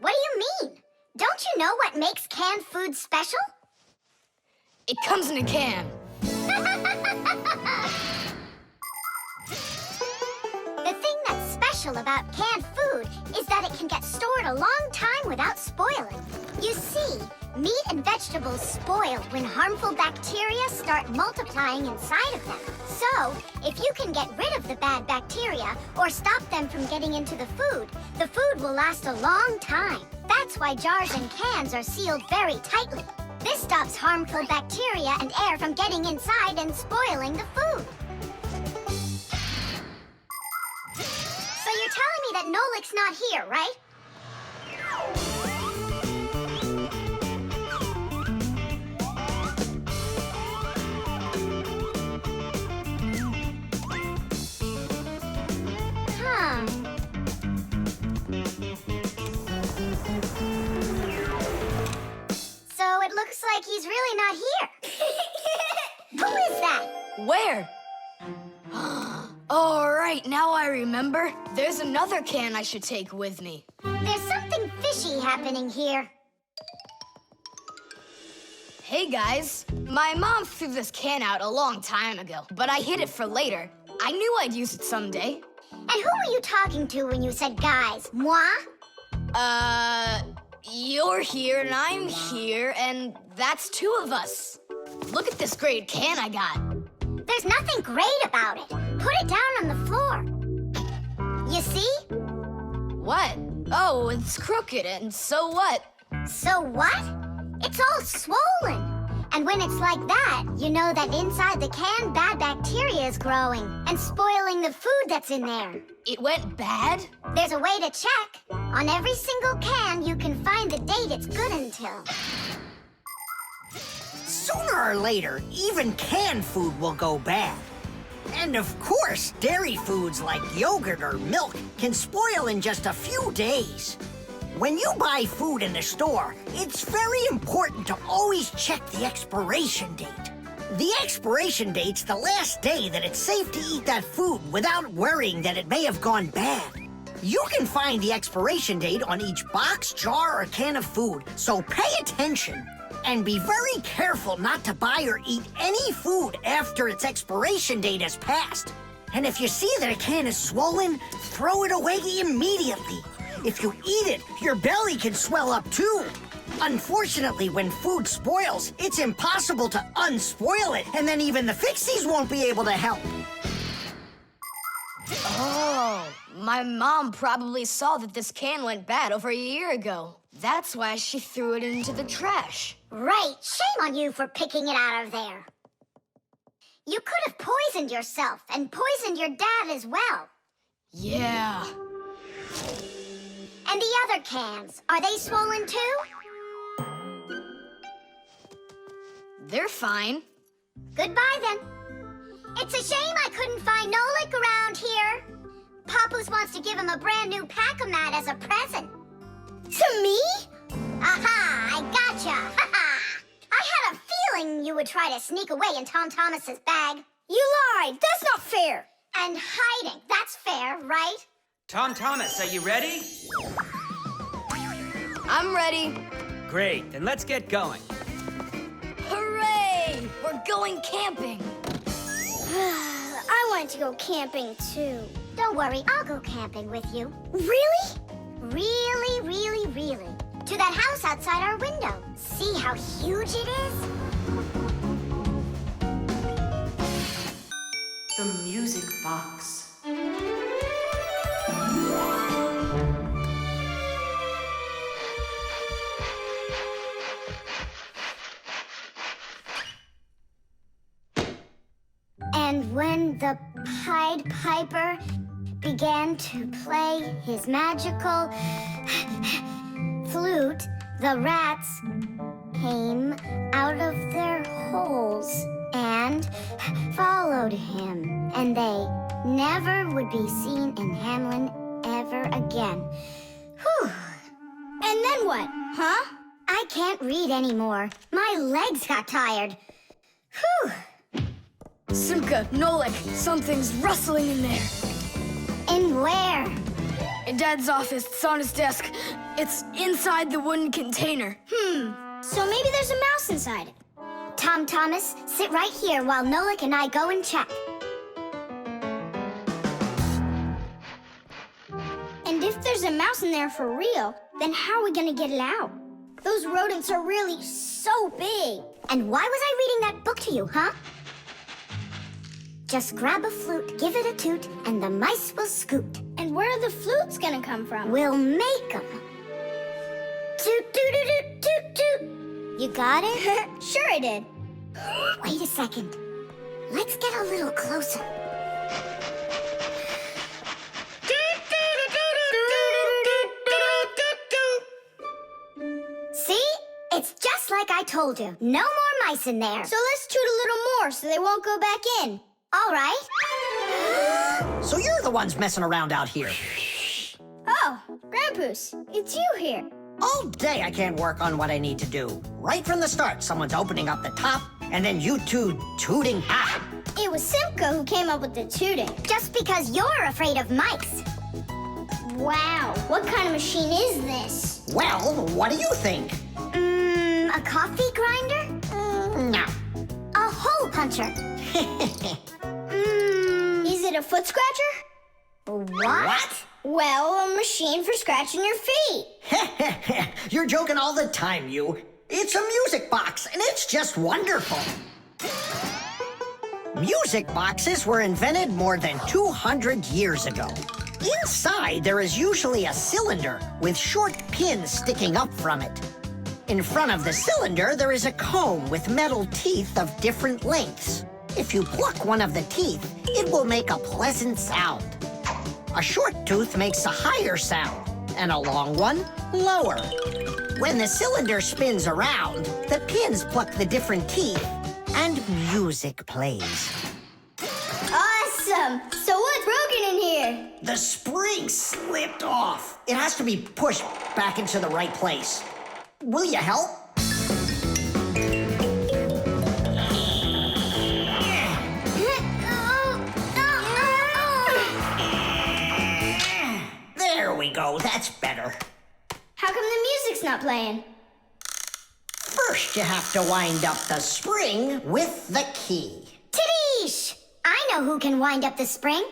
What do you mean? Don't you know what makes canned food special? It comes in a can. The thing that's special about canned food is that it can get stored a long time without spoiling. You see, meat and vegetables spoil when harmful bacteria start multiplying inside of them. So, if you can get rid of the bad bacteria or stop them from getting into the food will last a long time. That's why jars and cans are sealed very tightly. This stops harmful bacteria and air from getting inside and spoiling the food. So you're telling me that Nolik's not here, right? Huh. So it looks like he's really not here. Who is that? Where? All right, now I remember. There's another can I should take with me. There's something fishy happening here. Hey guys, my mom threw this can out a long time ago, but I hid it for later. I knew I'd use it someday. And who were you talking to when you said guys? Moi? You're here and I'm here, and that's two of us. Look at this great can I got. There's nothing great about it. Put it down on the floor. You see? What? Oh, it's crooked, and so what? So what? It's all swollen. And when it's like that, you know that inside the can, bad bacteria is growing and spoiling the food that's in there. It went bad? There's a way to check. On every single can, you can find the date it's good until. Sooner or later, even canned food will go bad. And of course, dairy foods like yogurt or milk can spoil in just a few days. When you buy food in the store, it's very important to always check the expiration date. The expiration date's the last day that it's safe to eat that food without worrying that it may have gone bad. You can find the expiration date on each box, jar, or can of food, so pay attention. And be very careful not to buy or eat any food after its expiration date has passed. And if you see that a can is swollen, throw it away immediately. If you eat it, your belly can swell up too. Unfortunately, when food spoils, it's impossible to unspoil it, and then even the Fixies won't be able to help. Oh, my mom probably saw that this can went bad over a year ago. That's why she threw it into the trash. Right, shame on you for picking it out of there. You could have poisoned yourself and poisoned your dad as well. Yeah. And the other cans, are they swollen too? They're fine. Goodbye then. It's a shame I couldn't find Nolik around here. Papoose wants to give him a brand new pack-o-mat as a present. To me? Aha, I gotcha. Ha-ha. I had a feeling you would try to sneak away in Tom Thomas's bag. You lied. That's not fair. And hiding, that's fair, right? Tom Thomas, are you ready? I'm ready. Great, then let's get going. Hooray! We're going camping. I wanted to go camping too. Don't worry, I'll go camping with you. Really? Really, really, really. To that house outside our window. See how huge it is? The music box. And when the Pied Piper began to play his magical flute, the rats came out of their holes and followed him. And they never would be seen in Hamlin ever again. Whew. And then what, huh? I can't read anymore. My legs got tired. Whew. Simka, Nolik, something's rustling in there. In where? In Dad's office, it's on his desk. It's inside the wooden container. So maybe there's a mouse inside it. Tom Thomas, sit right here while Nolik and I go and check. And if there's a mouse in there for real, then how are we gonna get it out? Those rodents are really so big. And why was I reading that book to you, huh? Just grab a flute, give it a toot, and the mice will scoot. And where are the flutes gonna come from? We'll make 'em. Toot, toot, toot, toot, toot. You got it? Sure I did. Wait a second. Let's get a little closer. See? It's just like I told you. No more mice in there. So let's toot a little more so they won't go back in. All right. So you're the ones messing around out here. Oh, Grandpoos, it's you here. All day I can't work on what I need to do. Right from the start, someone's opening up the top, and then you two tooting. Ah! It was Simka who came up with the tooting. Just because you're afraid of mice. Wow, what kind of machine is this? Well, what do you think? A coffee grinder? No. A hole puncher. Is it a foot scratcher? What? Well, a machine for scratching your feet. You're joking all the time, you. It's a music box, and it's just wonderful. Music boxes were invented more than 200 years ago. Inside, there is usually a cylinder with short pins sticking up from it. In front of the cylinder, there is a comb with metal teeth of different lengths. If you pluck one of the teeth, it will make a pleasant sound. A short tooth makes a higher sound, and a long one, lower. When the cylinder spins around, the pins pluck the different teeth, and music plays. Awesome! So what's broken in here? The spring slipped off. It has to be pushed back into the right place. Will you help? There we go, that's better. How come the music's not playing? First, you have to wind up the spring with the key. Tidish! I know who can wind up the spring.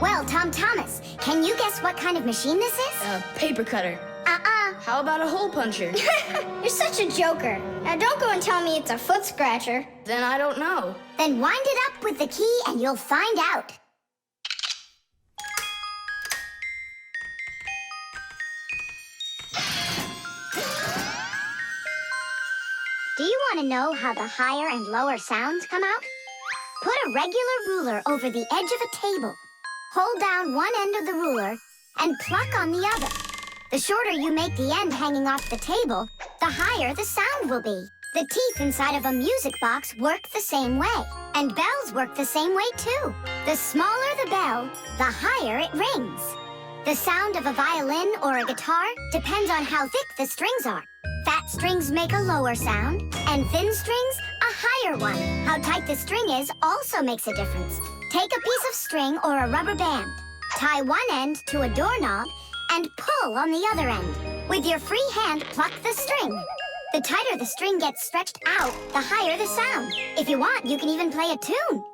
Well, Tom Thomas, can you guess what kind of machine this is? A paper cutter. How about a hole puncher? You're such a joker. Now don't go and tell me it's a foot scratcher. Then I don't know. Then wind it up with the key and you'll find out. Do you want to know how the higher and lower sounds come out? Put a regular ruler over the edge of a table. Hold down one end of the ruler and pluck on the other. The shorter you make the end hanging off the table, the higher the sound will be. The teeth inside of a music box work the same way, and bells work the same way too. The smaller the bell, the higher it rings. The sound of a violin or a guitar depends on how thick the strings are. Fat strings make a lower sound, and thin strings a higher one. How tight the string is also makes a difference. Take a piece of string or a rubber band. Tie one end to a doorknob and pull on the other end. With your free hand, pluck the string. The tighter the string gets stretched out, the higher the sound. If you want, you can even play a tune.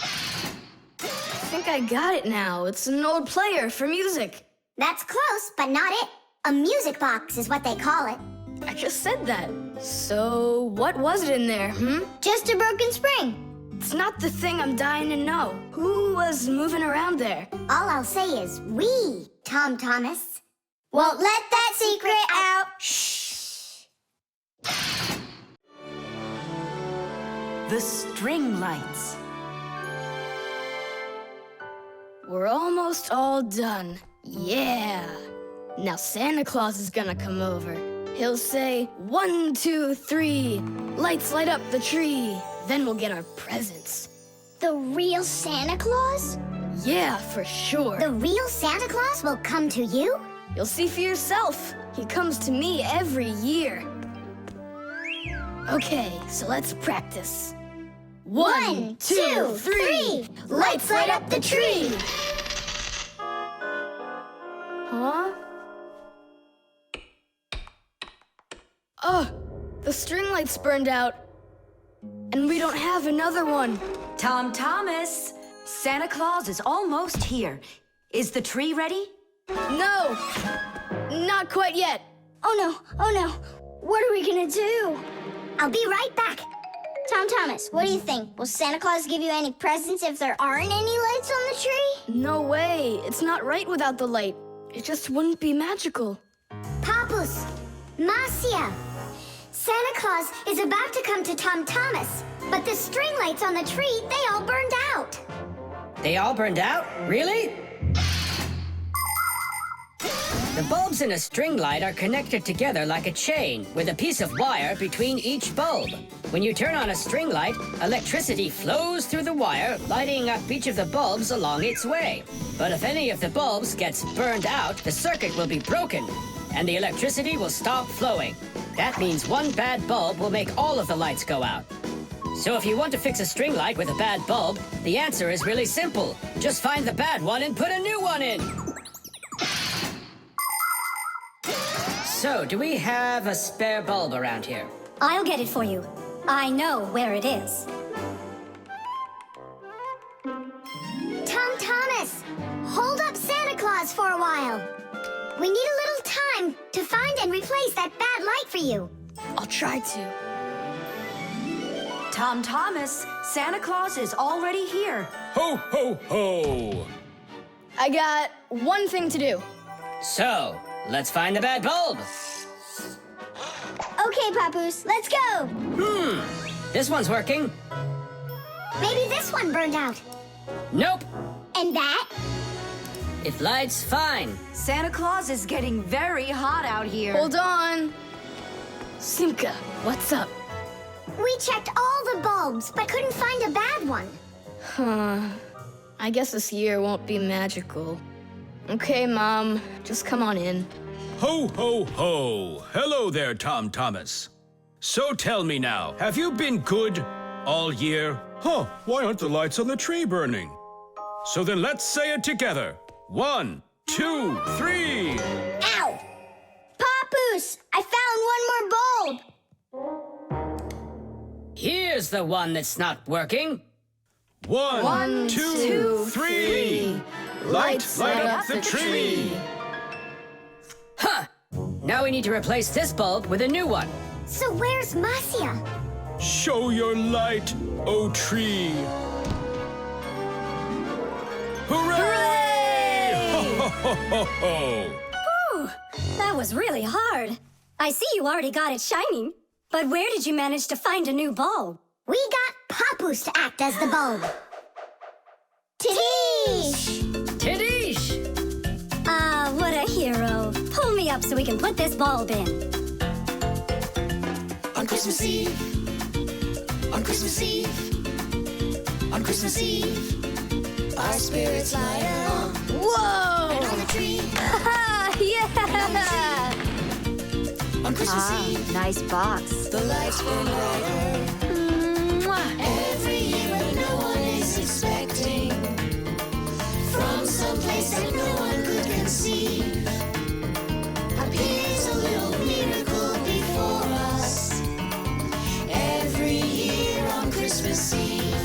I think I got it now. It's an old player for music. That's close, but not it. A music box is what they call it. I just said that. So, what was it in there, Just a broken spring. It's not the thing I'm dying to know. Who was moving around there? All I'll say is we, Tom Thomas. Won't let that secret out. Shh. The string lights. We're almost all done. Yeah. Now Santa Claus is gonna come over. He'll say, 1, 2, 3, lights light up the tree. Then we'll get our presents. The real Santa Claus? Yeah, for sure. The real Santa Claus will come to you? You'll see for yourself. He comes to me every year. Okay, so let's practice. 1, 2, 3, lights light up the tree. Huh? Oh, the string lights burned out. And we don't have another one. Tom Thomas, Santa Claus is almost here. Is the tree ready? No, not quite yet. Oh no, what are we gonna do? I'll be right back. Tom Thomas, what do you think? Will Santa Claus give you any presents if there aren't any lights on the tree? No way, it's not right without the light. It just wouldn't be magical. Papus, Marcia, Santa Claus is about to come to Tom Thomas, but the string lights on the tree, they all burned out. They all burned out? Really? The bulbs in a string light are connected together like a chain with a piece of wire between each bulb. When you turn on a string light, electricity flows through the wire, lighting up each of the bulbs along its way. But if any of the bulbs gets burned out, the circuit will be broken, and the electricity will stop flowing. That means one bad bulb will make all of the lights go out. So if you want to fix a string light with a bad bulb, the answer is really simple. Just find the bad one and put a new one in. So, do we have a spare bulb around here? I'll get it for you. I know where it is. Tom Thomas, hold up Santa Claus for a while. We need a little time to find and replace that bad light for you. I'll try to. Tom Thomas, Santa Claus is already here. Ho, ho, ho! I got one thing to do. So, let's find the bad bulb. Okay, Papoose, let's go. This one's working. Maybe this one burned out. Nope. And that? It lights fine. Santa Claus is getting very hot out here. Hold on. Simka, what's up? We checked all the bulbs, but couldn't find a bad one. I guess this year won't be magical. Okay, Mom, just come on in. Ho, ho, ho! Hello there, Tom Thomas. So tell me now, have you been good all year? Huh, why aren't the lights on the tree burning? So then let's say it together. 1, 2, 3. Ow! Papoose, I found one more bulb. Here's the one that's not working. 1, 2, 3. Light up the tree. Huh! Now we need to replace this bulb with a new one. So where's Marcia? Show your light, O tree. Hooray! Ho, ho, ho, ho, ho. Whew, that was really hard. I see you already got it shining. But where did you manage to find a new bulb? We got Papoose to act as the bulb. Tidish! Tidish! Ah, what a hero. Pull me up so we can put this bulb in. On Christmas Eve, on Christmas Eve, on Christmas Eve, our spirits light up. Whoa! And on the tree, Yeah! on Christmas Eve, Nice box. the lights burn brighter. Every year when no one is expecting, from some place that no one could conceive, appears a little miracle before us. Every year on Christmas Eve,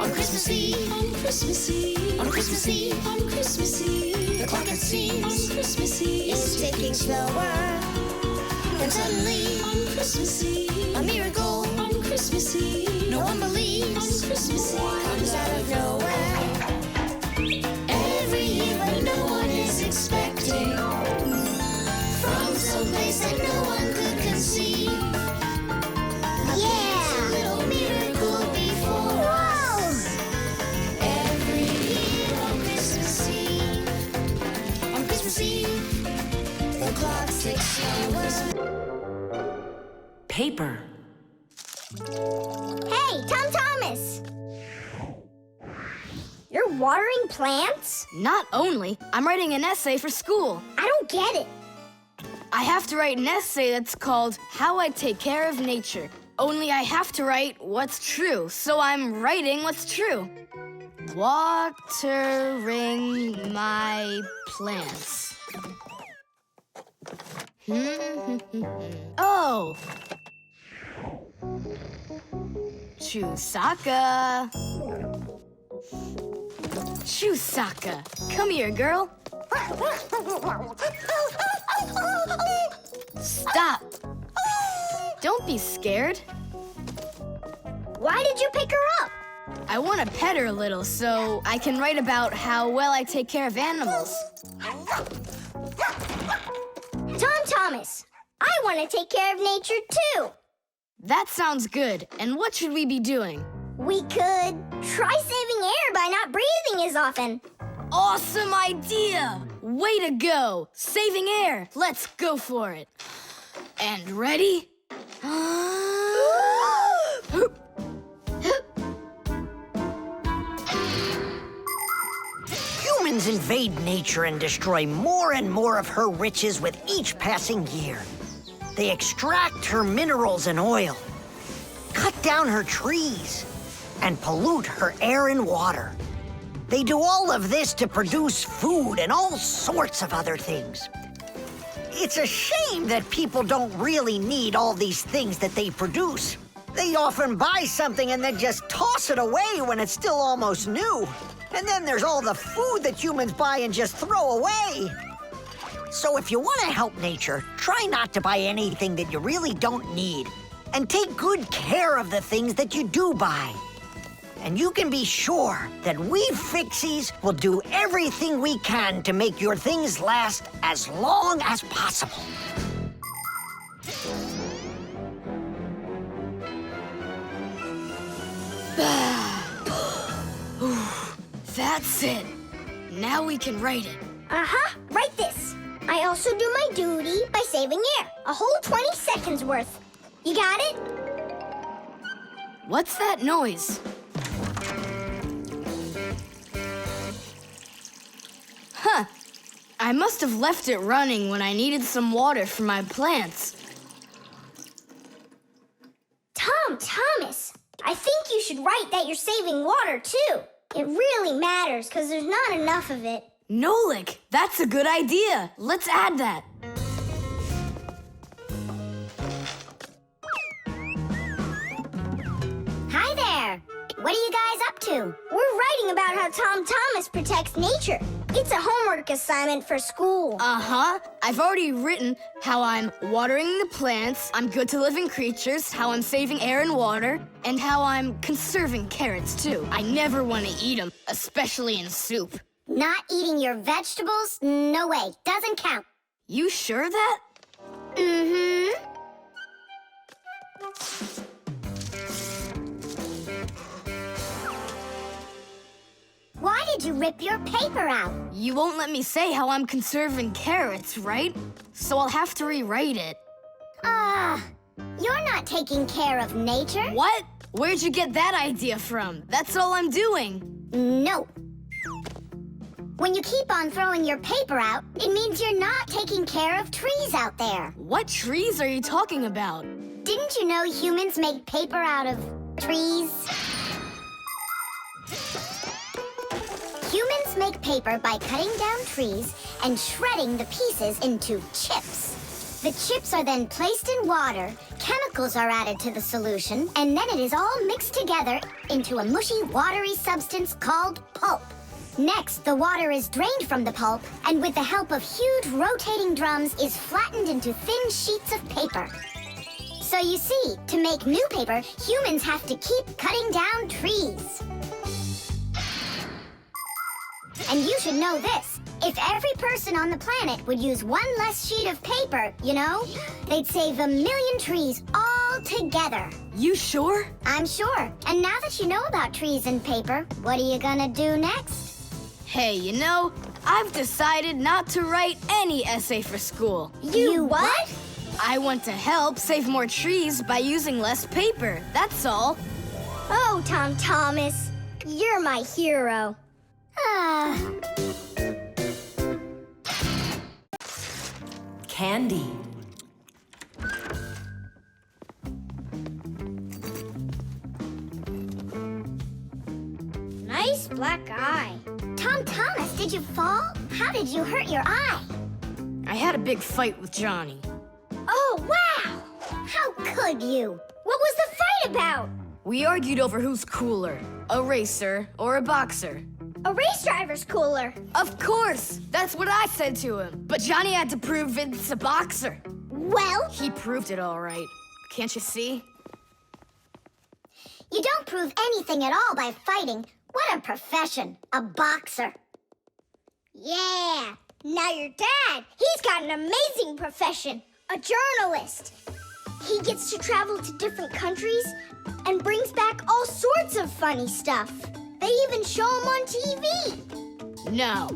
on Christmas Eve, on Christmas Eve, on Christmas Eve, on Christmas Eve, the clock it seems on Christmas Eve is ticking slower. And suddenly, on Christmas Eve, a miracle on Christmas Eve, no one believes on Christmas Eve comes out of nowhere. Every year when no one is expecting, from some place that no one could conceive, appears a little miracle before us. Every year on Christmas Eve, on Christmas Eve, the clock ticks slower. Paper. Hey, Tom Thomas! You're watering plants? Not only, I'm writing an essay for school. I don't get it. I have to write an essay that's called How I Take Care of Nature. Only I have to write what's true, so I'm writing what's true. Watering my plants. Oh! Chusaka. Chusaka, come here, girl. Stop. Don't be scared. Why did you pick her up? I want to pet her a little so I can write about how well I take care of animals. Tom Thomas, I want to take care of nature too. That sounds good. And what should we be doing? We could try saving air by not breathing as often. Awesome idea! Way to go! Saving air. Let's go for it. And ready? Humans invade nature and destroy more and more of her riches with each passing year. They extract her minerals and oil, cut down her trees, and pollute her air and water. They do all of this to produce food and all sorts of other things. It's a shame that people don't really need all these things that they produce. They often buy something and then just toss it away when it's still almost new. And then there's all the food that humans buy and just throw away. So if you want to help nature, try not to buy anything that you really don't need. And take good care of the things that you do buy. And you can be sure that we Fixies will do everything we can to make your things last as long as possible. That's it. Now we can write it. Uh-huh, write this. I also do my duty by saving air. A whole 20 seconds worth. You got it? What's that noise? Huh. I must have left it running when I needed some water for my plants. Tom Thomas, I think you should write that you're saving water, too. It really matters, because there's not enough of it. Nolik, that's a good idea. Let's add that. Hi there. What are you guys up to? We're writing about how Tom Thomas protects nature. It's a homework assignment for school. Uh-huh. I've already written how I'm watering the plants, I'm good to living creatures, how I'm saving air and water, and how I'm conserving carrots, too. I never want to eat them, especially in soup. Not eating your vegetables? No way. Doesn't count. You sure of that? Mm-hmm. Why did you rip your paper out? You won't let me say how I'm conserving carrots, right? So I'll have to rewrite it. You're not taking care of nature. What? Where'd you get that idea from? That's all I'm doing. No. When you keep on throwing your paper out, it means you're not taking care of trees out there. What trees are you talking about? Didn't you know humans make paper out of trees? Humans make paper by cutting down trees and shredding the pieces into chips. The chips are then placed in water, chemicals are added to the solution, and then it is all mixed together into a mushy, watery substance called pulp. Next, the water is drained from the pulp, and with the help of huge rotating drums is flattened into thin sheets of paper. So you see, to make new paper, humans have to keep cutting down trees. And you should know this. If every person on the planet would use one less sheet of paper, you know, they'd save 1 million trees all together. You sure? I'm sure. And now that you know about trees and paper, what are you gonna do next? Hey, you know, I've decided not to write any essay for school. You what? I want to help save more trees by using less paper, that's all. Oh, Tom Thomas, you're my hero. Candy. Nice black eye. Tom Thomas, did you fall? How did you hurt your eye? I had a big fight with Johnny. Oh, wow! How could you? What was the fight about? We argued over who's cooler, a racer or a boxer. A race driver's cooler. Of course! That's what I said to him. But Johnny had to prove it's a boxer. Well? He proved it all right. Can't you see? You don't prove anything at all by fighting. What a profession. A boxer. Yeah. Now your dad, he's got an amazing profession. A journalist. He gets to travel to different countries and brings back all sorts of funny stuff. They even show him on TV. No.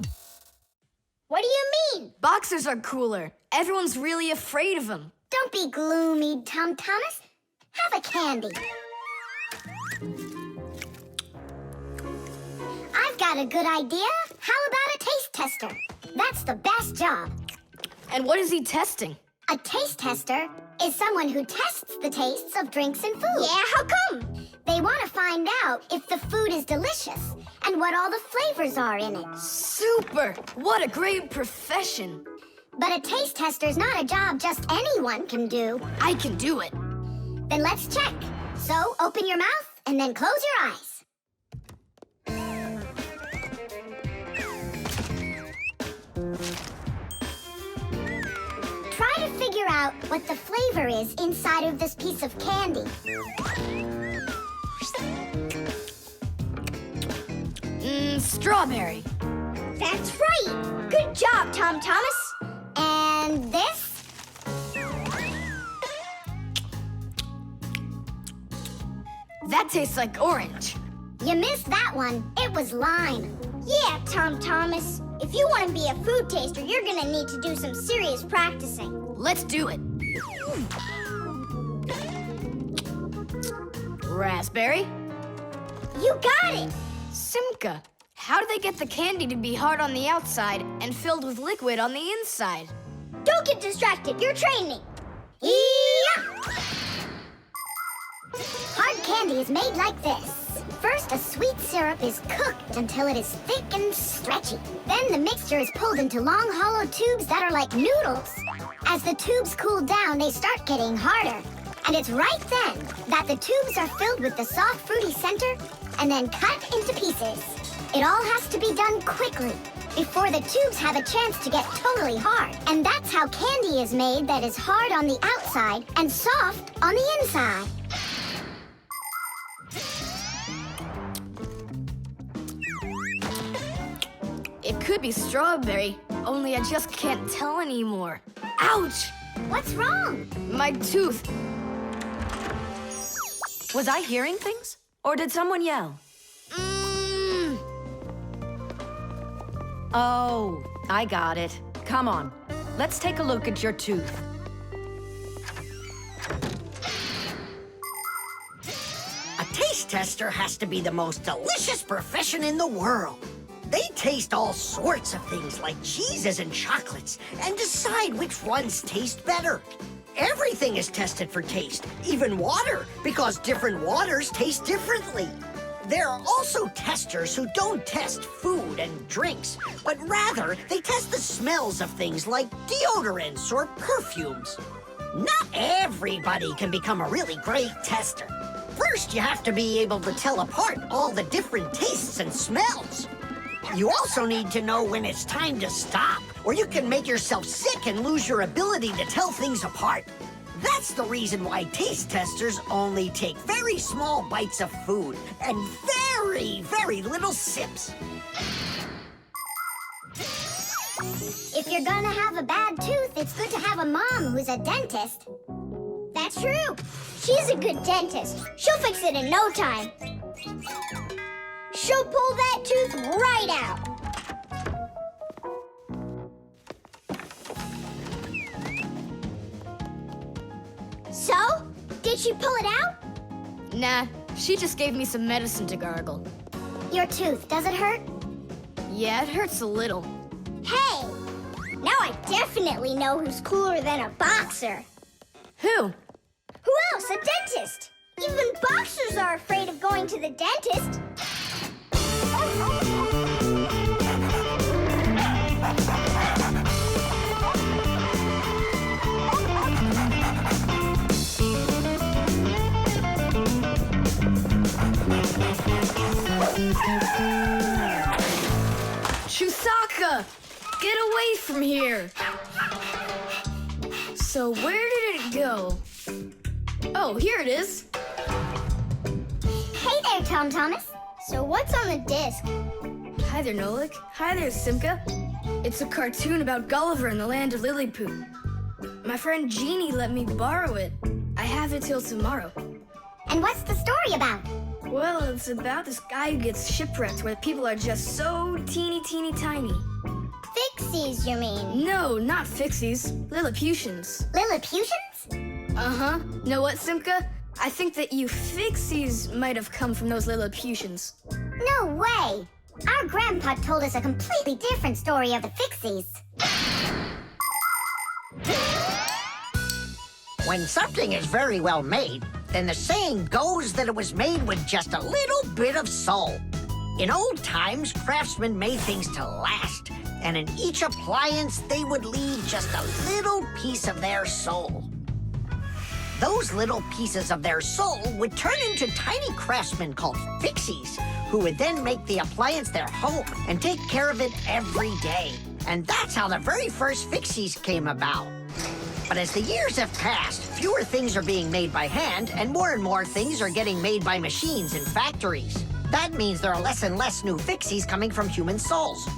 What do you mean? Boxers are cooler. Everyone's really afraid of them. Don't be gloomy, Tom Thomas. Have a candy. I've got a good idea. How about a taste tester? That's the best job. And what is he testing? A taste tester is someone who tests the tastes of drinks and food. Yeah, how come? They want to find out if the food is delicious and what all the flavors are in it. Super! What a great profession. But a taste tester's not a job just anyone can do. I can do it. Then let's check. So open your mouth and then close your eyes. Try to figure out what the flavor is inside of this piece of candy. Strawberry. That's right. Good job, Tom Thomas. And this? That tastes like orange. You missed that one. It was lime. Yeah, Tom Thomas. If you want to be a food taster, you're gonna need to do some serious practicing. Let's do it. Raspberry? You got it! Simka, how do they get the candy to be hard on the outside and filled with liquid on the inside? Don't get distracted. You're training. Yeah! Hard candy is made like this. First, a sweet syrup is cooked until it is thick and stretchy. Then the mixture is pulled into long, hollow tubes that are like noodles. As the tubes cool down, they start getting harder. And it's right then that the tubes are filled with the soft, fruity center and then cut into pieces. It all has to be done quickly before the tubes have a chance to get totally hard. And that's how candy is made that is hard on the outside and soft on the inside. It could be strawberry, only I just can't tell anymore. Ouch! What's wrong? My tooth. Was I hearing things? Or did someone yell? Oh, I got it. Come on. Let's take a look at your tooth. A taste tester has to be the most delicious profession in the world. They taste all sorts of things like cheeses and chocolates and decide which ones taste better. Everything is tested for taste, even water, because different waters taste differently. There are also testers who don't test food and drinks, but rather they test the smells of things like deodorants or perfumes. Not everybody can become a really great tester. First, you have to be able to tell apart all the different tastes and smells. You also need to know when it's time to stop, or you can make yourself sick and lose your ability to tell things apart. That's the reason why taste testers only take very small bites of food and very, very little sips. If you're gonna have a bad tooth, it's good to have a mom who's a dentist. That's true. She's a good dentist. She'll fix it in no time. She'll pull that tooth right out. So, did she pull it out? Nah, she just gave me some medicine to gargle. Your tooth, does it hurt? Yeah, it hurts a little. Hey, now I definitely know who's cooler than a boxer. Who? Who else? A dentist. Even boxers are afraid of going to the dentist. Chusaka! Get away from here! So where did it go? Oh, here it is. Hey there, Tom Thomas. So what's on the disc? Hi there, Nolik. Hi there, Simka. It's a cartoon about Gulliver in the land of Lilliput. My friend Jeannie let me borrow it. I have it till tomorrow. And what's the story about? Well, it's about this guy who gets shipwrecked where people are just so teeny tiny. Fixies, you mean? No, not Fixies. Lilliputians. Lilliputians? Uh-huh. Know what, Simka? I think that you Fixies might have come from those Lilliputians. No way! Our grandpa told us a completely different story of the Fixies. When something is very well made, then the saying goes that it was made with just a little bit of soul. In old times, craftsmen made things to last, and in each appliance, they would leave just a little piece of their soul. Those little pieces of their soul would turn into tiny craftsmen called Fixies, who would then make the appliance their home and take care of it every day. And that's how the very first Fixies came about. But as the years have passed, fewer things are being made by hand, and more things are getting made by machines in factories. That means there are less and less new Fixies coming from human souls.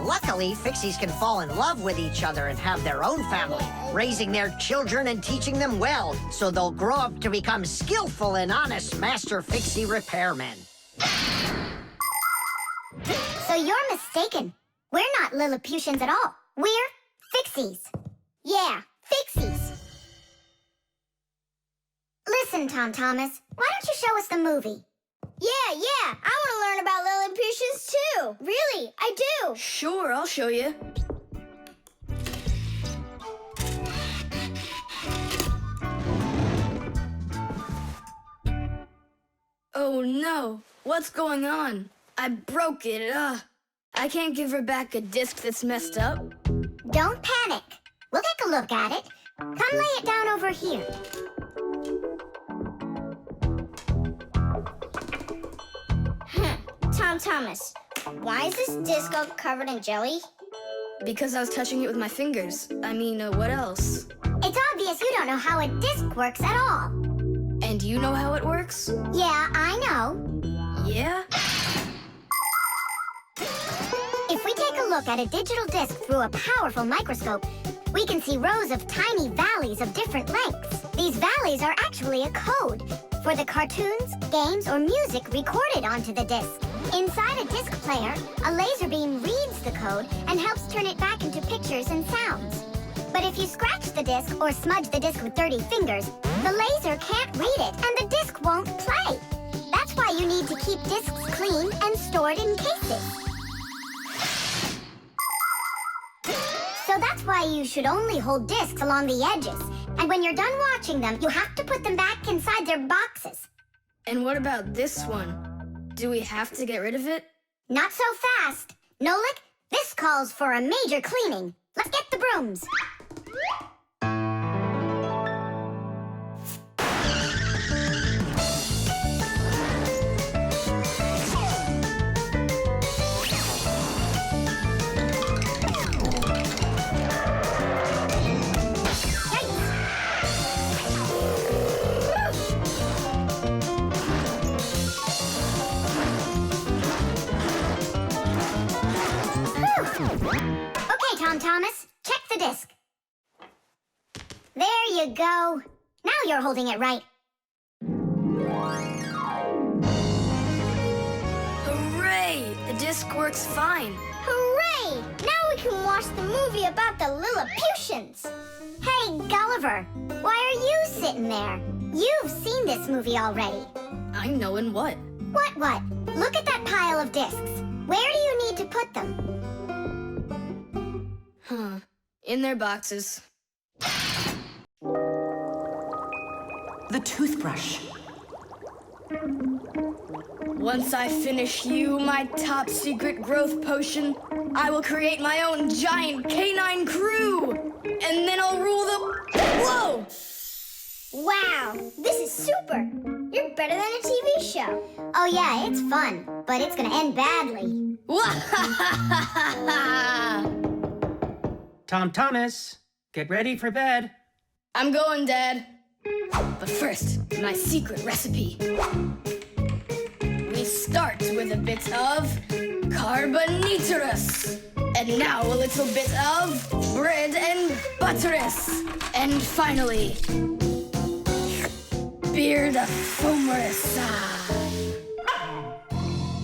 Luckily, Fixies can fall in love with each other and have their own family, raising their children and teaching them well, so they'll grow up to become skillful and honest master Fixie repairmen. So you're mistaken. We're not Lilliputians at all. We're Fixies. Yeah, Fixies. Listen, Tom Thomas, why don't you show us the movie? Yeah, I want to learn about Lilliputians too. Really, I do. Sure, I'll show you. Oh no, what's going on? I broke it. I can't give her back a disc that's messed up. Don't panic. We'll take a look at it. Come lay it down over here. Tom Thomas, why is this disc all covered in jelly? Because I was touching it with my fingers. What else? It's obvious you don't know how a disc works at all. And you know how it works? Yeah, I know. Yeah? If we take a look at a digital disc through a powerful microscope, we can see rows of tiny valleys of different lengths. These valleys are actually a code for the cartoons, games, or music recorded onto the disc. Inside a disc player, a laser beam reads the code and helps turn it back into pictures and sounds. But if you scratch the disc or smudge the disc with dirty fingers, the laser can't read it and the disc won't play. That's why you need to keep discs clean and stored in cases. So that's why you should only hold discs along the edges. And when you're done watching them, you have to put them back inside their boxes. And what about this one? Do we have to get rid of it? Not so fast. Nolik, this calls for a major cleaning. Let's get the brooms. Okay, Tom Thomas, check the disc. There you go. Now you're holding it right. Hooray! The disc works fine. Hooray! Now we can watch the movie about the Lilliputians. Hey, Gulliver, why are you sitting there? You've seen this movie already. I know in what? What? Look at that pile of discs. Where do you need to put them? In their boxes. The toothbrush. Once I finish you, my top secret growth potion, I will create my own giant canine crew! And then I'll rule the... Whoa! Wow, this is super. You're better than a TV show. Oh yeah, it's fun, but it's gonna end badly. Tom Thomas, get ready for bed. I'm going, Dad. But first, my secret recipe. We start with a bit of carbonatorous. And now a little bit of bread and butterous. And finally, beard of foamerous.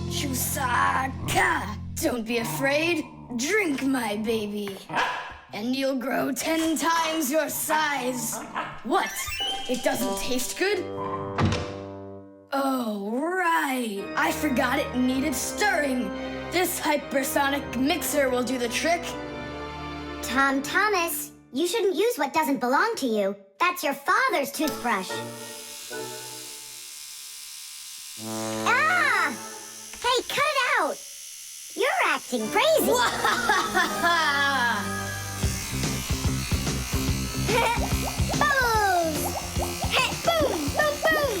Chusaka. Don't be afraid. Drink, my baby. And you'll grow 10 times your size. What? It doesn't taste good? Oh, right. I forgot it needed stirring. This hypersonic mixer will do the trick. Tom Thomas, you shouldn't use what doesn't belong to you. That's your father's toothbrush. Ah! Hey, cut it acting crazy. Bubbles! Hey, boom, boom, boom!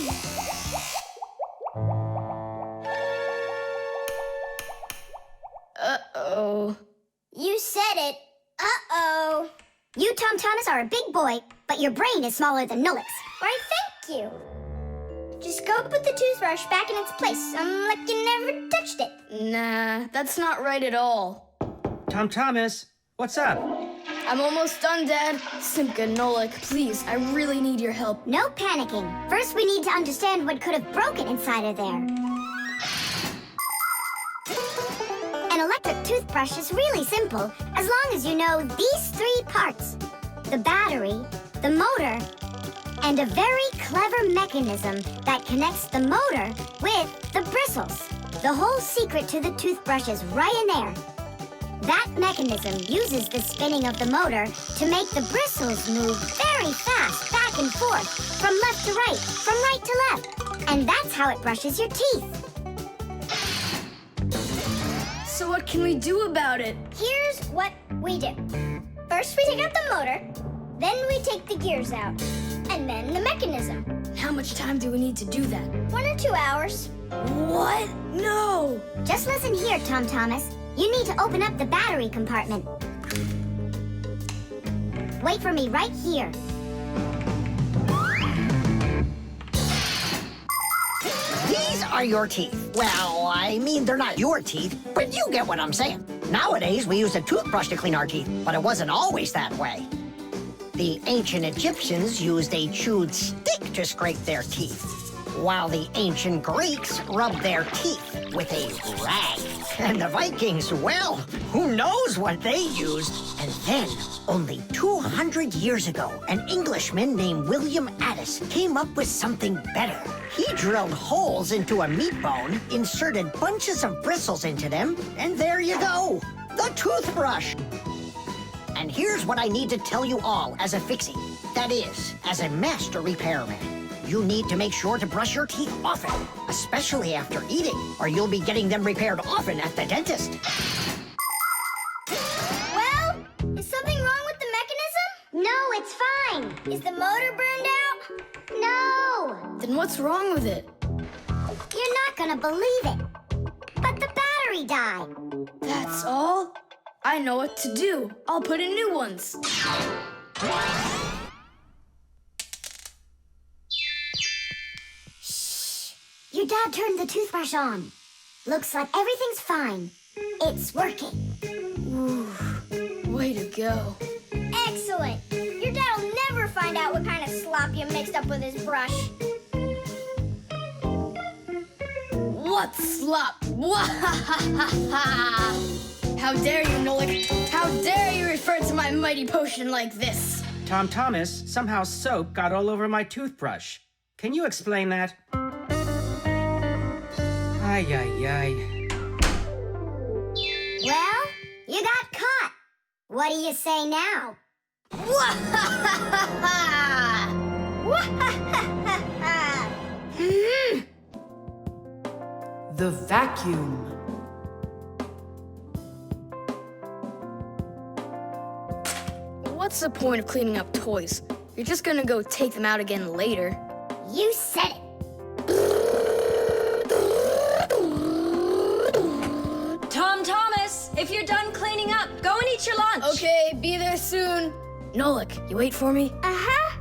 Uh-oh. You said it. Uh-oh. You, Tom Thomas, are a big boy, but your brain is smaller than Nolik's. Why, thank you. Just go put the toothbrush back in its place, like you never touched it. Nah, that's not right at all. Tom Thomas, what's up? I'm almost done, Dad. Simka and Nolik, please, I really need your help. No panicking. First, we need to understand what could have broken inside of there. An electric toothbrush is really simple, as long as you know these 3 parts. The battery, the motor, and a very clever mechanism that connects the motor with the bristles. The whole secret to the toothbrush is right in there. That mechanism uses the spinning of the motor to make the bristles move very fast back and forth, from left to right, from right to left. And that's how it brushes your teeth. So what can we do about it? Here's what we do. First, we take out the motor, then we take the gears out, and then the mechanism. How much time do we need to do that? 1 or 2 hours. What? No! Just listen here, Tom Thomas. You need to open up the battery compartment. Wait for me right here. These are your teeth. Well, I mean, they're not your teeth, but you get what I'm saying. Nowadays, we use a toothbrush to clean our teeth, but it wasn't always that way. The ancient Egyptians used a chewed stick to scrape their teeth, while the ancient Greeks rubbed their teeth with a rag. And the Vikings, well, who knows what they used? And then, only 200 years ago, an Englishman named William Addis came up with something better. He drilled holes into a meat bone, inserted bunches of bristles into them, and there you go, the toothbrush. And here's what I need to tell you all as a Fixie. That is, as a master repairman. You need to make sure to brush your teeth often, especially after eating, or you'll be getting them repaired often at the dentist. Well, is something wrong with the mechanism? No, it's fine. Is the motor burned out? No. Then what's wrong with it? You're not gonna believe it. But the battery died. That's all? I know what to do. I'll put in new ones. Your dad turned the toothbrush on. Looks like everything's fine. It's working. Ooh, way to go. Excellent. Your dad will never find out what kind of slop you mixed up with his brush. What slop? How dare you, Nolik? How dare you refer to my mighty potion like this? Tom Thomas, somehow soap got all over my toothbrush. Can you explain that? Ay, ay, ay. Well, you got caught. What do you say now? The vacuum. What's the point of cleaning up toys? You're just gonna go take them out again later. You said it. Tom Thomas, if you're done cleaning up, go and eat your lunch. Okay, be there soon. Nolik, you wait for me? Uh-huh.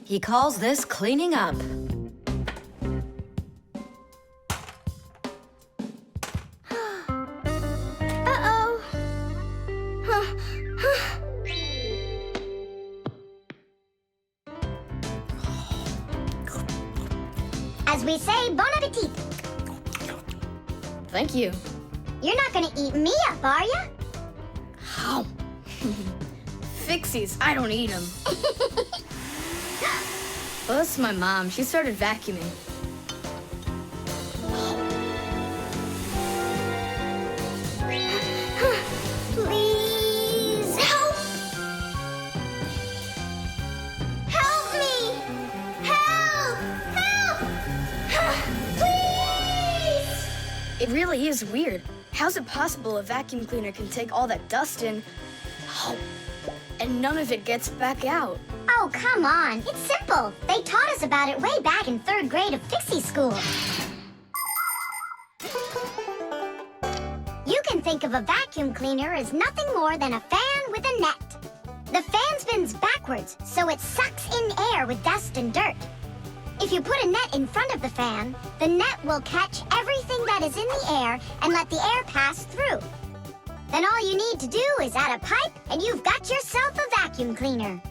He calls this cleaning up. Uh-oh. As we say, bon appetit. Thank you. You're not gonna eat me up, are ya? How? Fixies, I don't eat them. Well, this is my mom. She started vacuuming. Please help really is weird. How's it possible a vacuum cleaner can take all that dust in, and none of it gets back out? Oh, come on. It's simple. They taught us about it way back in 3rd grade of Fixie school. You can think of a vacuum cleaner as nothing more than a fan with a net. The fan spins backwards, so it sucks in air with dust and dirt. If you put a net in front of the fan, the net will catch everything that is in the air and let the air pass through. Then all you need to do is add a pipe and you've got yourself a vacuum cleaner.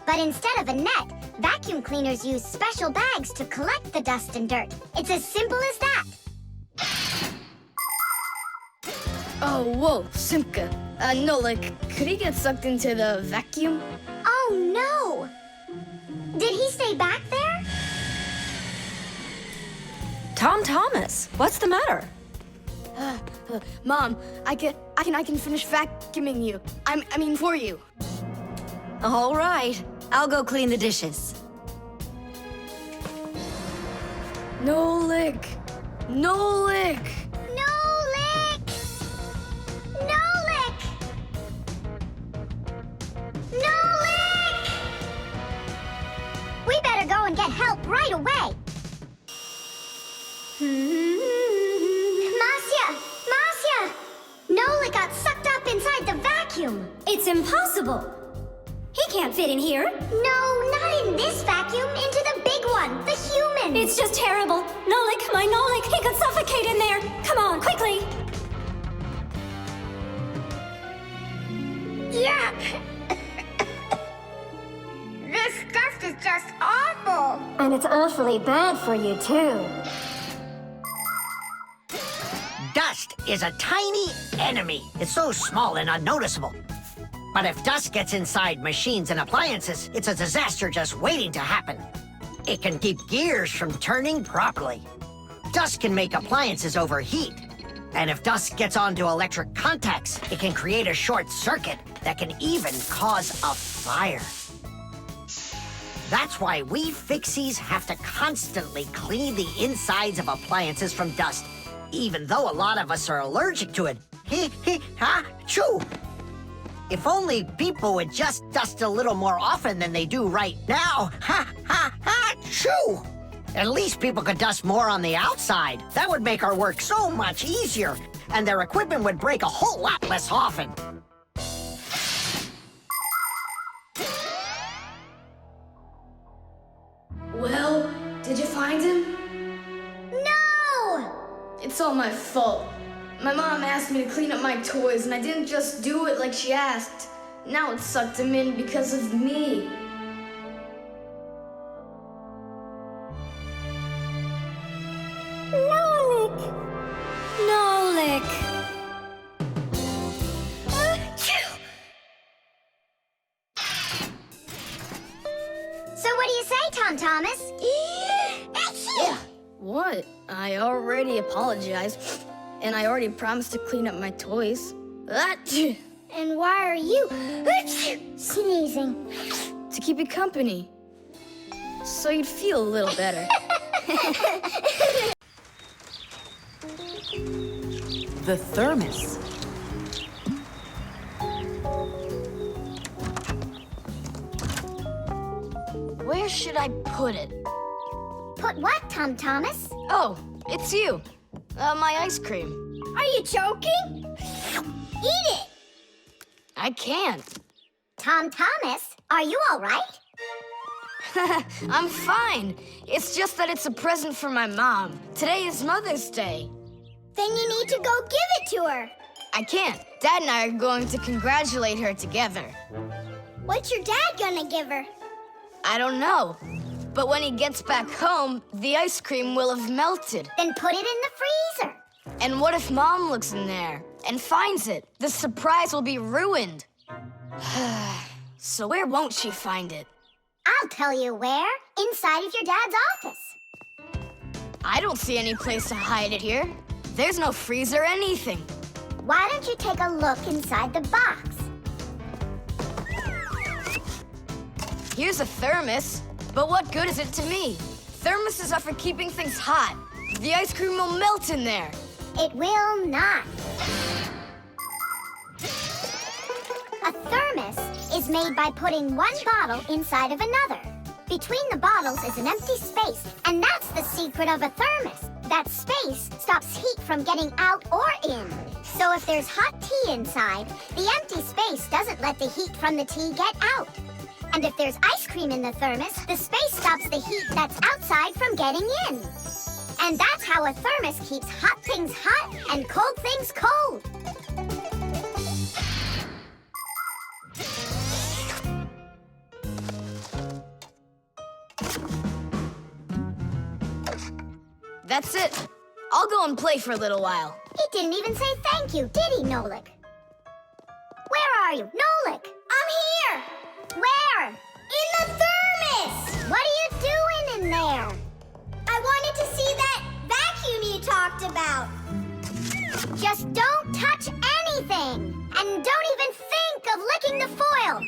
But instead of a net, vacuum cleaners use special bags to collect the dust and dirt. It's as simple as that. Oh, whoa, Simka. Nolik, could he get sucked into the vacuum? Oh, no! Did he stay back there? Tom Thomas, what's the matter? Mom, I can finish vacuuming you. I mean for you. All right, I'll go clean the dishes. Nolik! Nolik! Nolik! Nolik! Nolik! We better go and get help right away. Marcia! Nolik got sucked up inside the vacuum. It's impossible. He can't fit in here. No, not in this vacuum. Into the big one, the human. It's just terrible. Nolik, my Nolik, he could suffocate in there. Come on, quickly. Yuck! This dust is just awful. And it's awfully bad for you, too. Dust is a tiny enemy. It's so small and unnoticeable. But if dust gets inside machines and appliances, it's a disaster just waiting to happen. It can keep gears from turning properly. Dust can make appliances overheat. And if dust gets onto electric contacts, it can create a short circuit that can even cause a fire. That's why we Fixies have to constantly clean the insides of appliances from dust, even though a lot of us are allergic to it. Choo! If only people would just dust a little more often than they do right now. Choo! At least people could dust more on the outside. That would make our work so much easier, and their equipment would break a whole lot less often. Well, did you find him? No! It's all my fault. My mom asked me to clean up my toys, and I didn't just do it like she asked. Now it sucked him in because of me. Nolik! Nolik! So what do you say, Tom Thomas? What? I already apologized, and I already promised to clean up my toys. And why are you sneezing? To keep you company, so you'd feel a little better. The thermos. Where should I put it? Put what, Tom Thomas? Oh, it's you. My ice cream. Are you joking? Eat it! I can't. Tom Thomas, are you all right? I'm fine. It's just that it's a present for my mom. Today is Mother's Day. Then you need to go give it to her. I can't. Dad and I are going to congratulate her together. What's your dad gonna give her? I don't know. But when he gets back home, the ice cream will have melted. Then put it in the freezer. And what if Mom looks in there and finds it? The surprise will be ruined. So where won't she find it? I'll tell you where. Inside of your dad's office. I don't see any place to hide it here. There's no freezer or anything. Why don't you take a look inside the box? Here's a thermos, but what good is it to me? Thermoses are for keeping things hot. The ice cream will melt in there. it will not. A thermos is made by putting one bottle inside of another. Between the bottles is an empty space, and that's the secret of a thermos. That space stops heat from getting out or in. So if there's hot tea inside, the empty space doesn't let the heat from the tea get out. And if there's ice cream in the thermos, the space stops the heat that's outside from getting in. And that's how a thermos keeps hot things hot and cold things cold. That's it. I'll go and play for a little while. He didn't even say thank you, did he, Nolik? Where are you? Nolik! I'm here! Where? In the thermos! What are you doing in there? I wanted to see that vacuum you talked about. Just don't touch anything! And don't even think of licking the foil!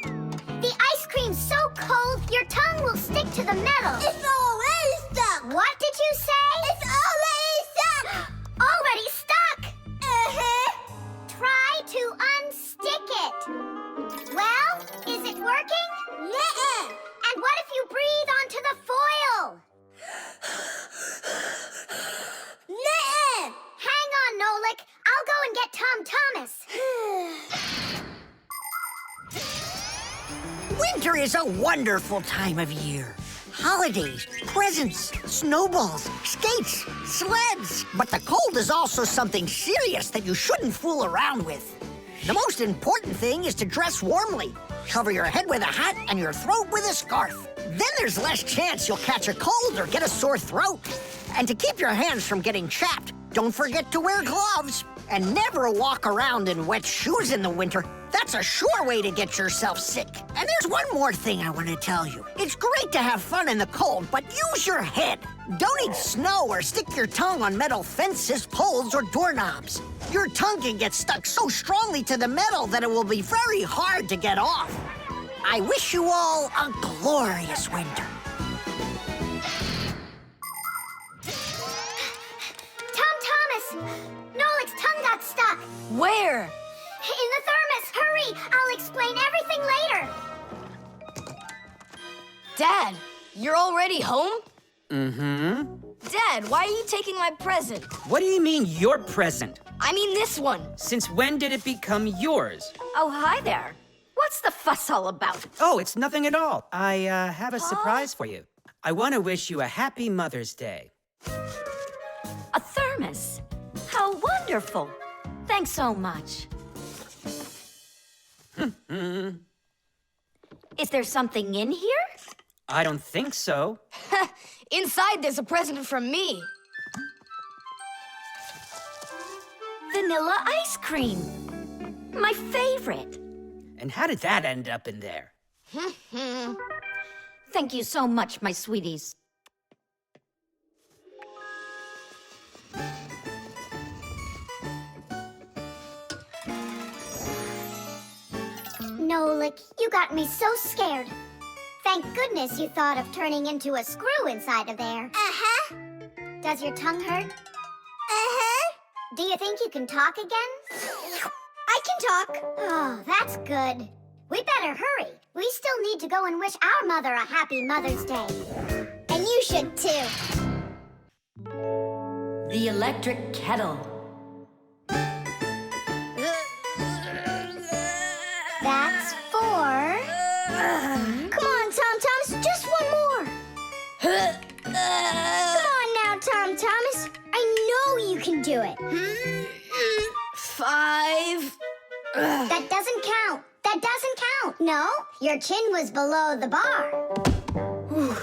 The ice cream's so cold, your tongue will stick to the metal. It's already stuck! What did you say? It's already stuck! Already stuck! Uh-huh. Try to unstick it. Well, is it working? Nuh-uh. And what if you breathe onto the foil? Nuh-uh. Hang on, Nolik. I'll go and get Tom Thomas. Winter is a wonderful time of year. Holidays, presents, snowballs, skates, sleds. But the cold is also something serious that you shouldn't fool around with. The most important thing is to dress warmly. Cover your head with a hat and your throat with a scarf. Then there's less chance you'll catch a cold or get a sore throat. And to keep your hands from getting chapped, don't forget to wear gloves. And never walk around in wet shoes in the winter. That's a sure way to get yourself sick. And there's one more thing I want to tell you. It's great to have fun in the cold, but use your head. Don't eat snow or stick your tongue on metal fences, poles, or doorknobs. Your tongue can get stuck so strongly to the metal that it will be very hard to get off. I wish you all a glorious winter. Nolik's tongue got stuck. Where? In the thermos. Hurry! I'll explain everything later. Dad, you're already home? Mm-hmm. Dad, why are you taking my present? What do you mean, your present? I mean this one. Since when did it become yours? Oh, hi there. What's the fuss all about? Oh, it's nothing at all. I have a surprise for you. I want to wish you a happy Mother's Day. A thermos. How wonderful. Thanks so much. Is there something in here? I don't think so. Inside there's a present from me. Vanilla ice cream. My favorite. And how did that end up in there? Thank you so much, my sweeties. Nolik, you got me so scared. Thank goodness you thought of turning into a screw inside of there. Uh-huh. Does your tongue hurt? Uh-huh. Do you think you can talk again? I can talk. Oh, that's good. We better hurry. We still need to go and wish our mother a happy Mother's Day. And you should too. The electric kettle. That's 4. Come on, Tom Thomas, just one more. Come on now, Tom Thomas. I know you can do it. 5. That doesn't count. That doesn't count. No, your chin was below the bar. Whew,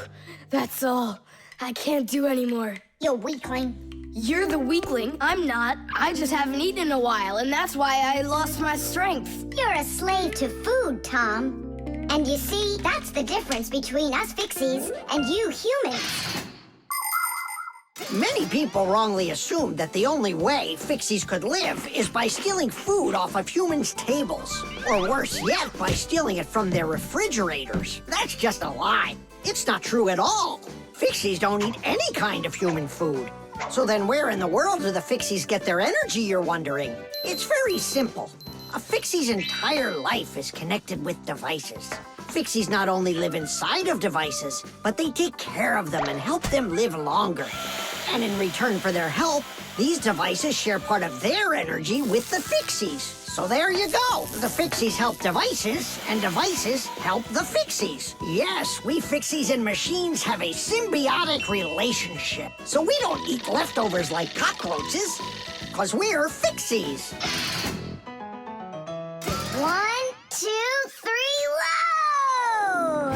that's all. I can't do anymore. You weakling. You're the weakling. I'm not. I just haven't eaten in a while, and that's why I lost my strength. You're a slave to food, Tom. And you see, that's the difference between us Fixies and you humans. Many people wrongly assume that the only way Fixies could live is by stealing food off of humans' tables. Or worse yet, by stealing it from their refrigerators. That's just a lie. It's not true at all. Fixies don't eat any kind of human food. So then where in the world do the Fixies get their energy, you're wondering? It's very simple. A Fixie's entire life is connected with devices. Fixies not only live inside of devices, but they take care of them and help them live longer. And in return for their help, these devices share part of their energy with the Fixies. So there you go. The Fixies help devices, and devices help the Fixies. Yes, we Fixies and machines have a symbiotic relationship. So we don't eat leftovers like cockroaches, because we're Fixies. 1, 2, 3, low!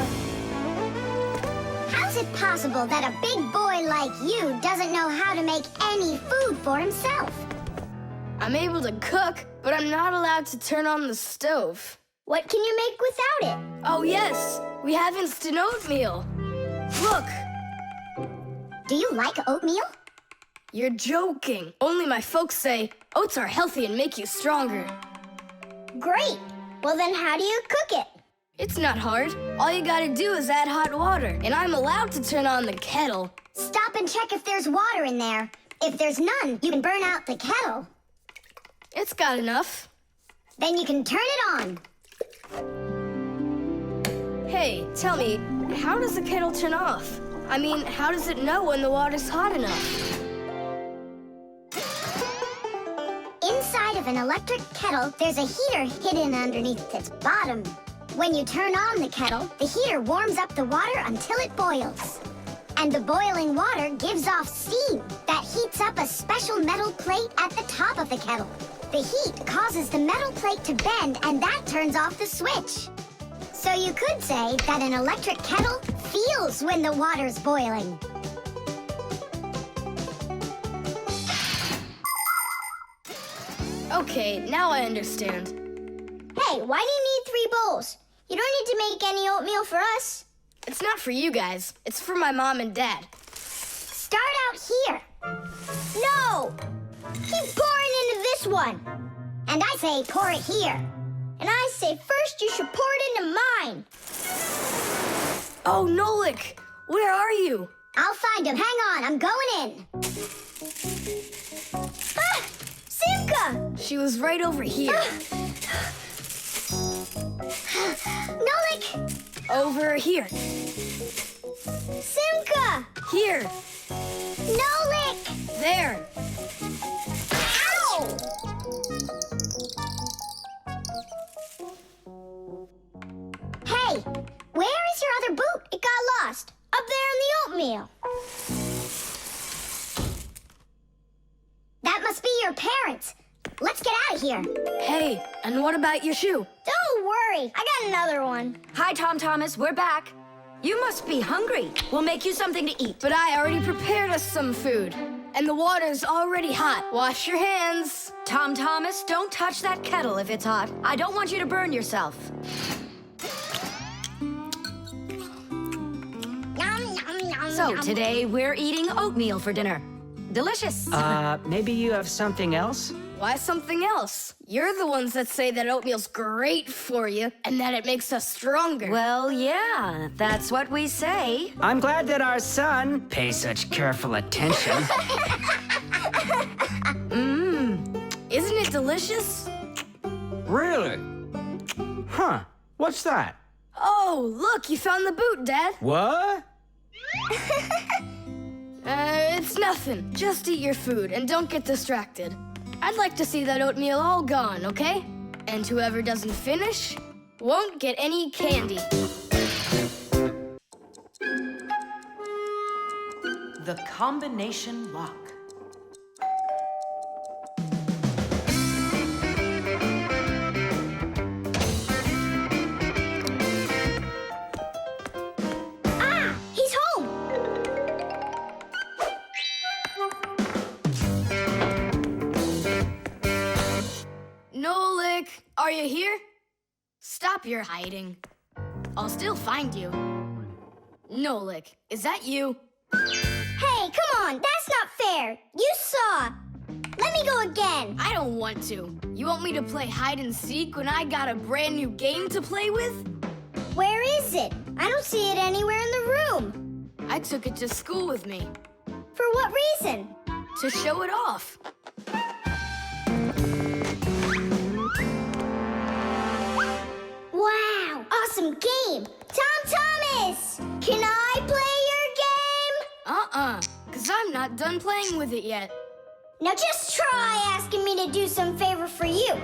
How's it possible that a big boy like you doesn't know how to make any food for himself? I'm able to cook, but I'm not allowed to turn on the stove. What can you make without it? Oh, yes. We have instant oatmeal. Look. Do you like oatmeal? You're joking. Only my folks say oats are healthy and make you stronger. Great. Well, then how do you cook it? It's not hard. All you gotta do is add hot water, and I'm allowed to turn on the kettle. Stop and check if there's water in there. If there's none, you can burn out the kettle. It's got enough. Then you can turn it on. Hey, tell me, how does the kettle turn off? I mean, how does it know when the water's hot enough? Inside of an electric kettle, there's a heater hidden underneath its bottom. When you turn on the kettle, the heater warms up the water until it boils. And the boiling water gives off steam that heats up a special metal plate at the top of the kettle. The heat causes the metal plate to bend, and that turns off the switch. So you could say that an electric kettle feels when the water's boiling. Okay, now I understand. Hey, why do you need 3 bowls? You don't need to make any oatmeal for us. It's not for you guys. It's for my mom and dad. Start out here. No! Keep pouring into this one. And I say pour it here. And I say first you should pour it into mine. Oh, Nolik! Where are you? I'll find him. Hang on, I'm going in. Ah! Simka! She was right over here. Nolik! Over here. Simka! Here. Nolik! There. Ow! Hey, where is your other boot? It got lost. Up there in the oatmeal. That must be your parents. Let's get out of here. Hey, and what about your shoe? Don't worry, I got another one. Hi, Tom Thomas. We're back. You must be hungry. We'll make you something to eat. But I already prepared us some food. And the water's already hot. Wash your hands. Tom Thomas, don't touch that kettle if it's hot. I don't want you to burn yourself. So today we're eating oatmeal for dinner. Delicious. Maybe you have something else? Why something else? You're the ones that say that oatmeal's great for you and that it makes us stronger. Well, yeah, that's what we say. I'm glad that our son pays such careful attention. Isn't it delicious? Really? Huh. What's that? Oh, look, you found the boot, Dad. What? It's nothing. Just eat your food and don't get distracted. I'd like to see that oatmeal all gone, okay? And whoever doesn't finish won't get any candy. The combination lock. Ah, he's home. Nolik, are you here? Stop your hiding. I'll still find you. Nolik, is that you? Hey, come on, that's not fair. You saw. Let me go again. I don't want to. You want me to play hide and seek when I got a brand new game to play with? Where is it? I don't see it anywhere in the room. I took it to school with me. For what reason? to show it off. Wow, awesome game! Tom Thomas! Can I play your game? 'Cause I'm not done playing with it yet. Now just try asking me to do some favor for you.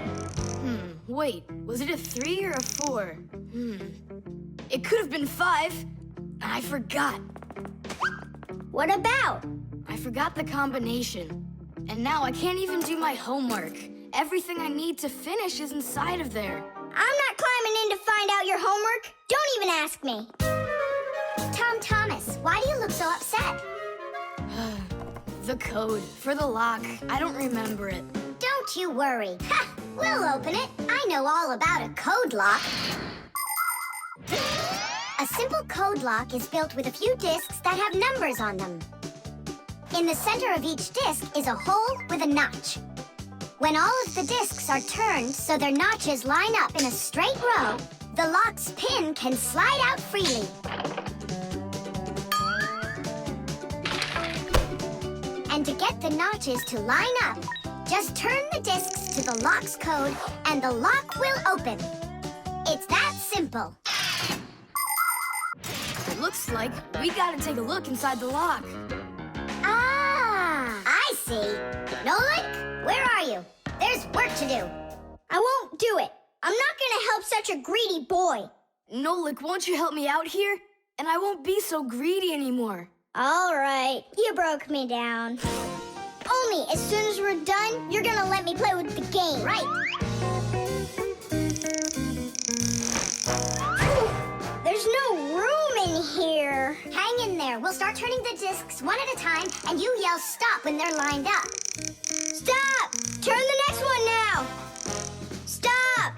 Wait, was it a 3 or a 4? It could have been 5. I forgot. What about? I forgot the combination. And now I can't even do my homework. Everything I need to finish is inside of there. I'm not climbing in to find out your homework. Don't even ask me. Tom Thomas, why do you look so upset? The code for the lock. I don't remember it. Don't you worry. Ha! We'll open it. I know all about a code lock. A simple code lock is built with a few discs that have numbers on them. In the center of each disc is a hole with a notch. When all of the discs are turned so their notches line up in a straight row, the lock's pin can slide out freely. And to get the notches to line up, just turn the discs to the lock's code and the lock will open. It's that simple. It looks like we gotta take a look inside the lock. Ah, I see. Nolik, where are you? There's work to do. I won't do it. I'm not gonna help such a greedy boy. Nolik, won't you help me out here? And I won't be so greedy anymore. All right, you broke me down. Only as soon as we're done, you're gonna let me play with the game, right? There's no room in here. Hang in there. We'll start turning the discs one at a time, and you yell stop when they're lined up. Stop! Turn the next one now. Stop!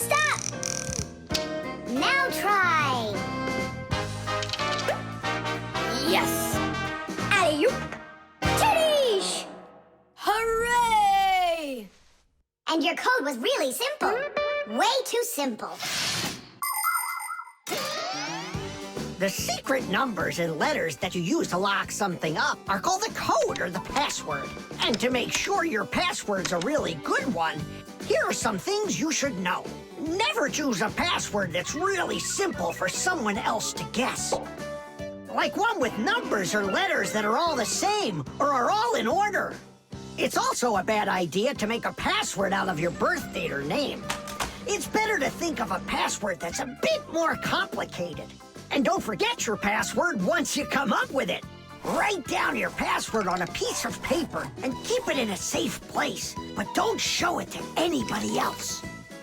Stop! Now try. Yes! Alley-oop! Titties! Hooray! And your code was really simple. Way too simple. The secret numbers and letters that you use to lock something up are called the code or the password. And to make sure your password's a really good one, here are some things you should know. Never choose a password that's really simple for someone else to guess. Like one with numbers or letters that are all the same or are all in order. It's also a bad idea to make a password out of your birth date or name. It's better to think of a password that's a bit more complicated. And don't forget your password once you come up with it. Write down your password on a piece of paper and keep it in a safe place, but don't show it to anybody else.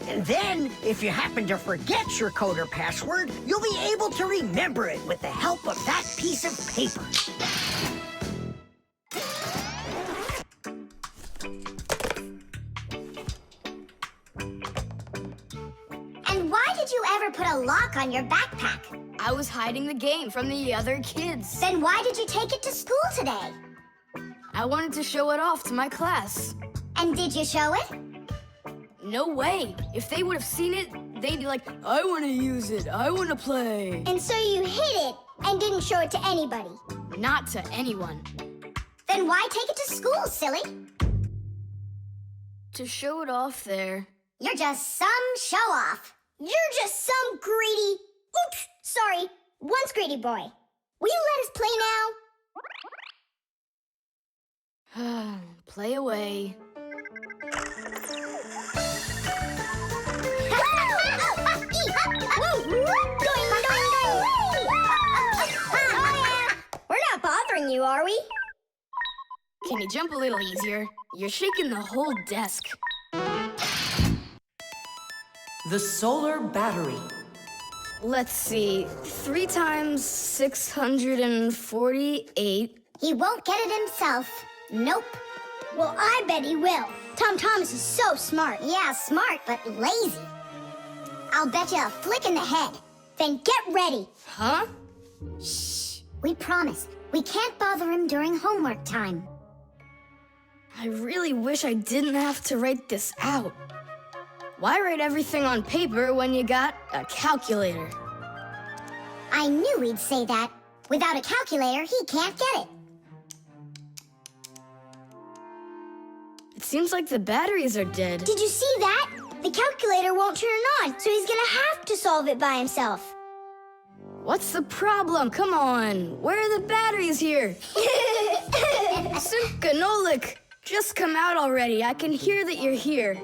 And then, if you happen to forget your code or password, you'll be able to remember it with the help of that piece of paper. And why did you ever put a lock on your backpack? I was hiding the game from the other kids. Then why did you take it to school today? I wanted to show it off to my class. And did you show it? No way. If they would have seen it, they'd be like, I want to use it. I want to play. And so you hid it and didn't show it to anybody? Not to anyone. Then why take it to school, silly? To show it off there. You're just some show-off. You're just some greedy... Oops, sorry. Once greedy boy. Will you let us play now? Play away. We're not bothering you, are we? Can you jump a little easier? You're shaking the whole desk. The solar battery. Let's see. 3 times 648. He won't get it himself. Nope. Well, I bet he will. Tom Thomas is so smart. Yeah, smart, but lazy. I'll bet you a flick in the head. Then get ready. Huh? Shh. We promise. We can't bother him during homework time. I really wish I didn't have to write this out. Why write everything on paper when you got a calculator? I knew he'd say that. Without a calculator, he can't get it. seems like the batteries are dead. Did you see that? The calculator won't turn on, so he's gonna have to solve it by himself. What's the problem? Come on. Where are the batteries here? Simka, Nolik, just come out already. I can hear that you're here.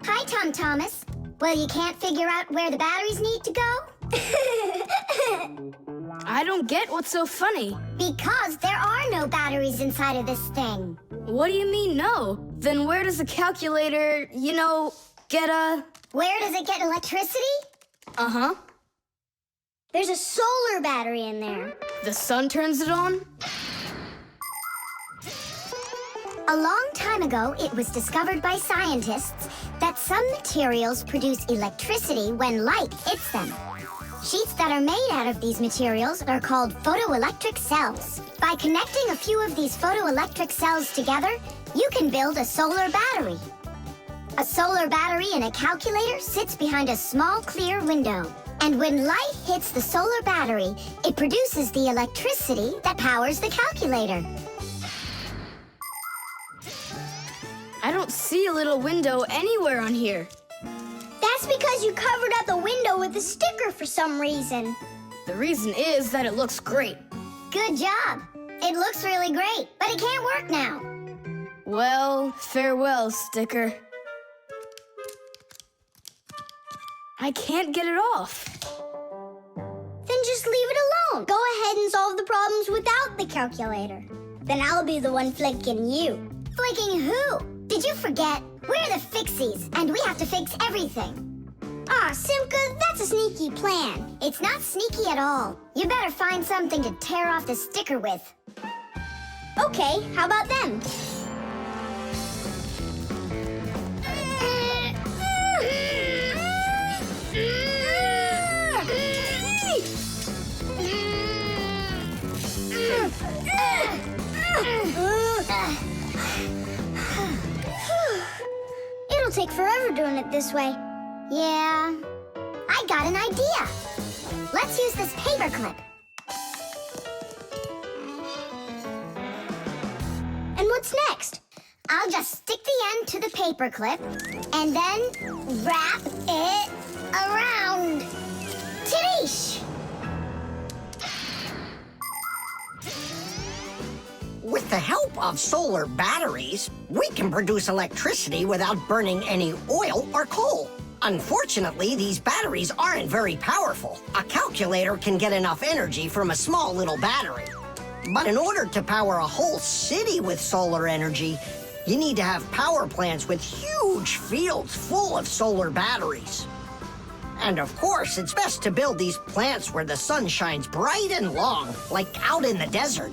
Hi, Tom Thomas. Well, you can't figure out where the batteries need to go? I don't get what's so funny. Because there are no batteries inside of this thing. What do you mean, no? Then where does the calculator, get a... Where does it get electricity? Uh-huh. There's a solar battery in there. The sun turns it on? A long time ago, it was discovered by scientists that some materials produce electricity when light hits them. Sheets that are made out of these materials are called photoelectric cells. By connecting a few of these photoelectric cells together, you can build a solar battery. A solar battery in a calculator sits behind a small clear window. And when light hits the solar battery, it produces the electricity that powers the calculator. I don't see a little window anywhere on here. That's because you covered up the window with a sticker for some reason. The reason is that it looks great. Good job. It looks really great, but it can't work now. Well, farewell, sticker. I can't get it off. Then just leave it alone. Go ahead and solve the problems without the calculator. Then I'll be the one flicking you. Flicking who? Did you forget? We're the Fixies, and we have to fix everything. Ah, Simka, that's a sneaky plan. It's not sneaky at all. You better find something to tear off the sticker with. Okay, how about them? It'll take forever doing it this way. Yeah, I got an idea. Let's use this paperclip. And what's next? I'll just stick the end to the paperclip and then wrap it around. Tidish! With the help of solar batteries, we can produce electricity without burning any oil or coal. Unfortunately, these batteries aren't very powerful. A calculator can get enough energy from a small little battery. But in order to power a whole city with solar energy, you need to have power plants with huge fields full of solar batteries. And of course, it's best to build these plants where the sun shines bright and long, like out in the desert.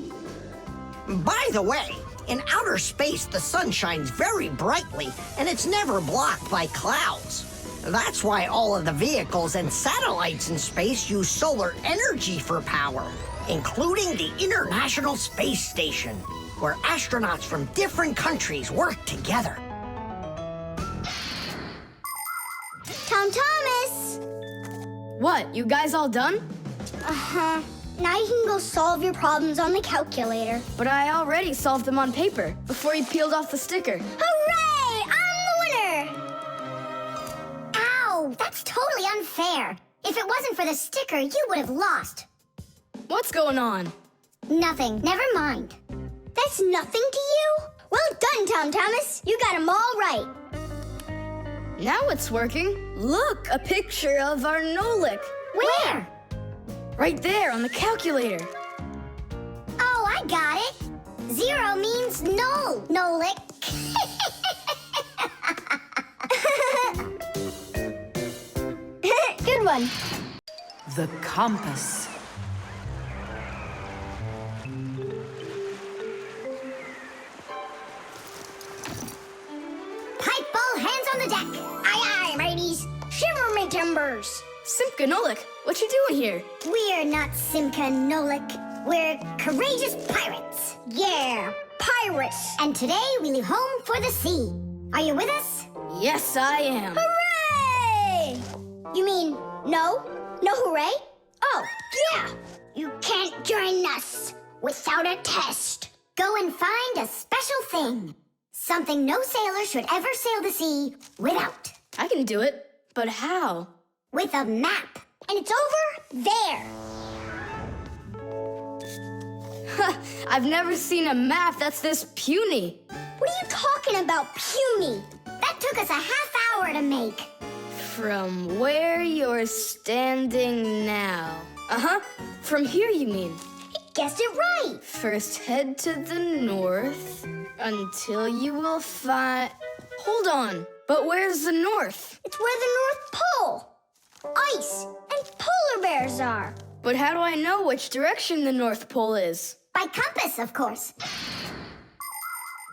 By the way, in outer space, the sun shines very brightly, and it's never blocked by clouds. That's why all of the vehicles and satellites in space use solar energy for power, including the International Space Station, where astronauts from different countries work together. Tom Thomas! What, you guys all done? Uh-huh. Now you can go solve your problems on the calculator. But I already solved them on paper before you peeled off the sticker. Hooray! I'm the winner! Ow, that's totally unfair. If it wasn't for the sticker, you would have lost. What's going on? Nothing. Never mind. That's nothing to you? Well done, Tom Thomas. You got them all right. Now it's working. Look, a picture of our Nolik. Where? Right there on the calculator. Oh, I got it. 0 means no, Nolik. Good one. The compass. Pipe ball, hands on the deck. Aye, aye, mateys. Shiver me timbers. Simka, Nolik, what you doing here? We're not Simka and Nolik. We're courageous pirates. Yeah, pirates. And today we leave home for the sea. Are you with us? Yes, I am. Hooray! You mean no? No hooray? Oh, yeah. You can't join us without a test. Go and find a special thing. Something no sailor should ever sail the sea without. I can do it, but how? With a map. And it's over there. I've never seen a map that's this puny. What are you talking about, puny? That took us a half hour to make. From where you're standing now. Uh-huh. From here, you mean? Guessed it right. First, head to the north until you will find... Hold on. But where's the north? It's where the North Pole. Ice and polar bears are. But how do I know which direction the North Pole is? By compass, of course.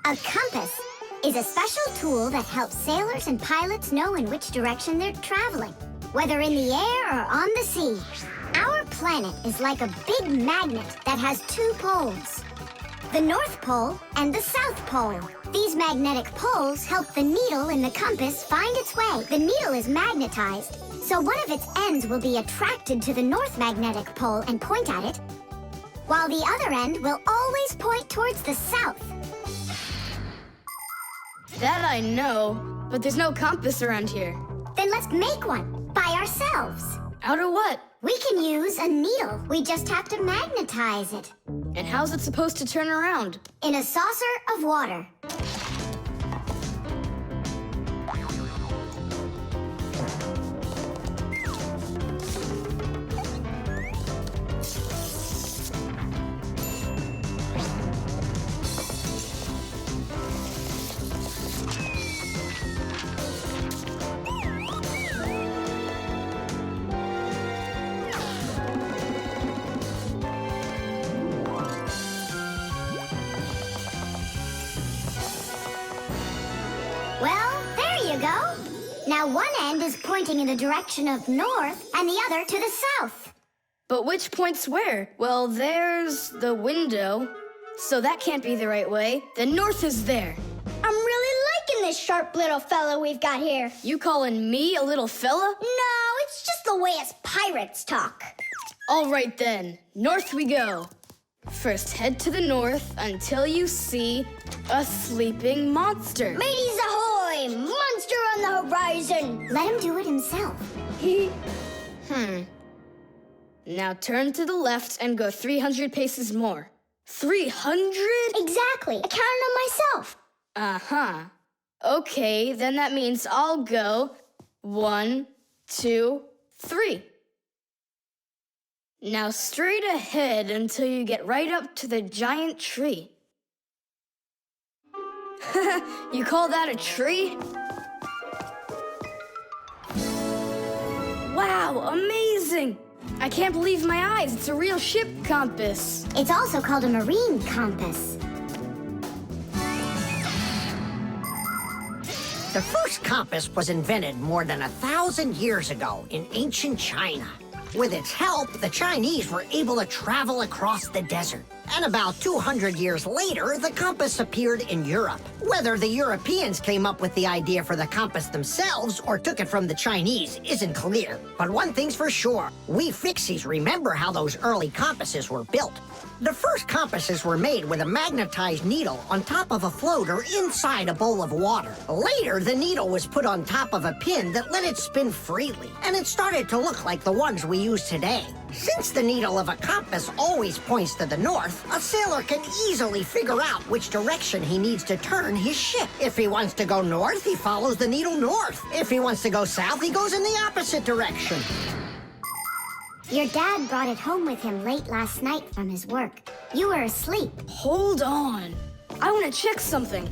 A compass is a special tool that helps sailors and pilots know in which direction they're traveling, whether in the air or on the sea. Our planet is like a big magnet that has two poles, the North Pole and the South Pole. These magnetic poles help the needle in the compass find its way. The needle is magnetized, so one of its ends will be attracted to the North Magnetic Pole and point at it, while the other end will always point towards the south. That I know, but there's no compass around here. Then let's make one by ourselves. Out of what? We can use a needle. We just have to magnetize it. And how's it supposed to turn around? In a saucer of water. Well, there you go. Now one end is pointing in the direction of north and the other to the south. But which points where? Well, there's the window, so that can't be the right way. The north is there. I'm really liking this sharp little fella we've got here. You calling me a little fella? No, it's just the way us pirates talk. All right then, north we go. First, head to the north until you see a sleeping monster. Mateys ahoy! Monster on the horizon! Let him do it himself. Now turn to the left and go 300 paces more. 300? Exactly. I counted on myself. Uh-huh. Okay, then that means I'll go 1, 2, 3. Now straight ahead until you get right up to the giant tree. You call that a tree? Wow, amazing! I can't believe my eyes. It's a real ship compass. It's also called a marine compass. The first compass was invented more than 1,000 years ago in ancient China. With its help, the Chinese were able to travel across the desert. And about 200 years later, the compass appeared in Europe. Whether the Europeans came up with the idea for the compass themselves or took it from the Chinese isn't clear. But one thing's for sure, we Fixies remember how those early compasses were built. The first compasses were made with a magnetized needle on top of a floater inside a bowl of water. Later, the needle was put on top of a pin that let it spin freely, and it started to look like the ones we use today. Since the needle of a compass always points to the north, a sailor can easily figure out which direction he needs to turn his ship. If he wants to go north, he follows the needle north. If he wants to go south, he goes in the opposite direction. Your dad brought it home with him late last night from his work. You were asleep. Hold on. I want to check something.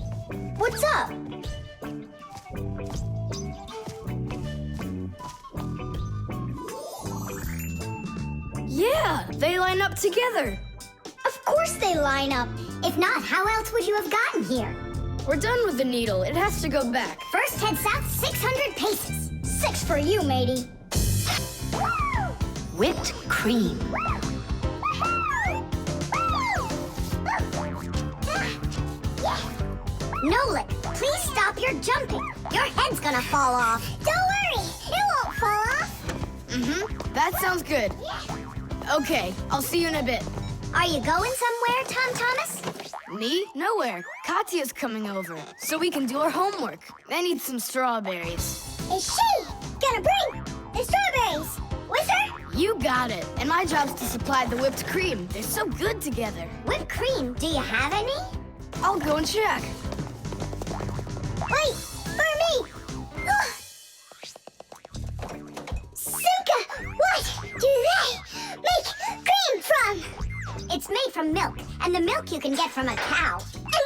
What's up? Yeah, they line up together. Of course they line up. If not, how else would you have gotten here? We're done with the needle. It has to go back. First, head south 600 paces. 6 for you, matey. Whipped cream. Nolik, please stop your jumping. Your head's gonna fall off. Don't worry, it won't fall off. That sounds good. Okay, I'll see you in a bit. Are you going somewhere, Tom Thomas? Me? Nowhere. Katya's coming over, so we can do our homework. I need some strawberries. Is she gonna bring the strawberries with her? You got it. And my job's to supply the whipped cream. They're so good together. Whipped cream, do you have any? I'll go and check. Wait, for me! Ugh. Simka, what do they make cream from? It's made from milk, and the milk you can get from a cow. And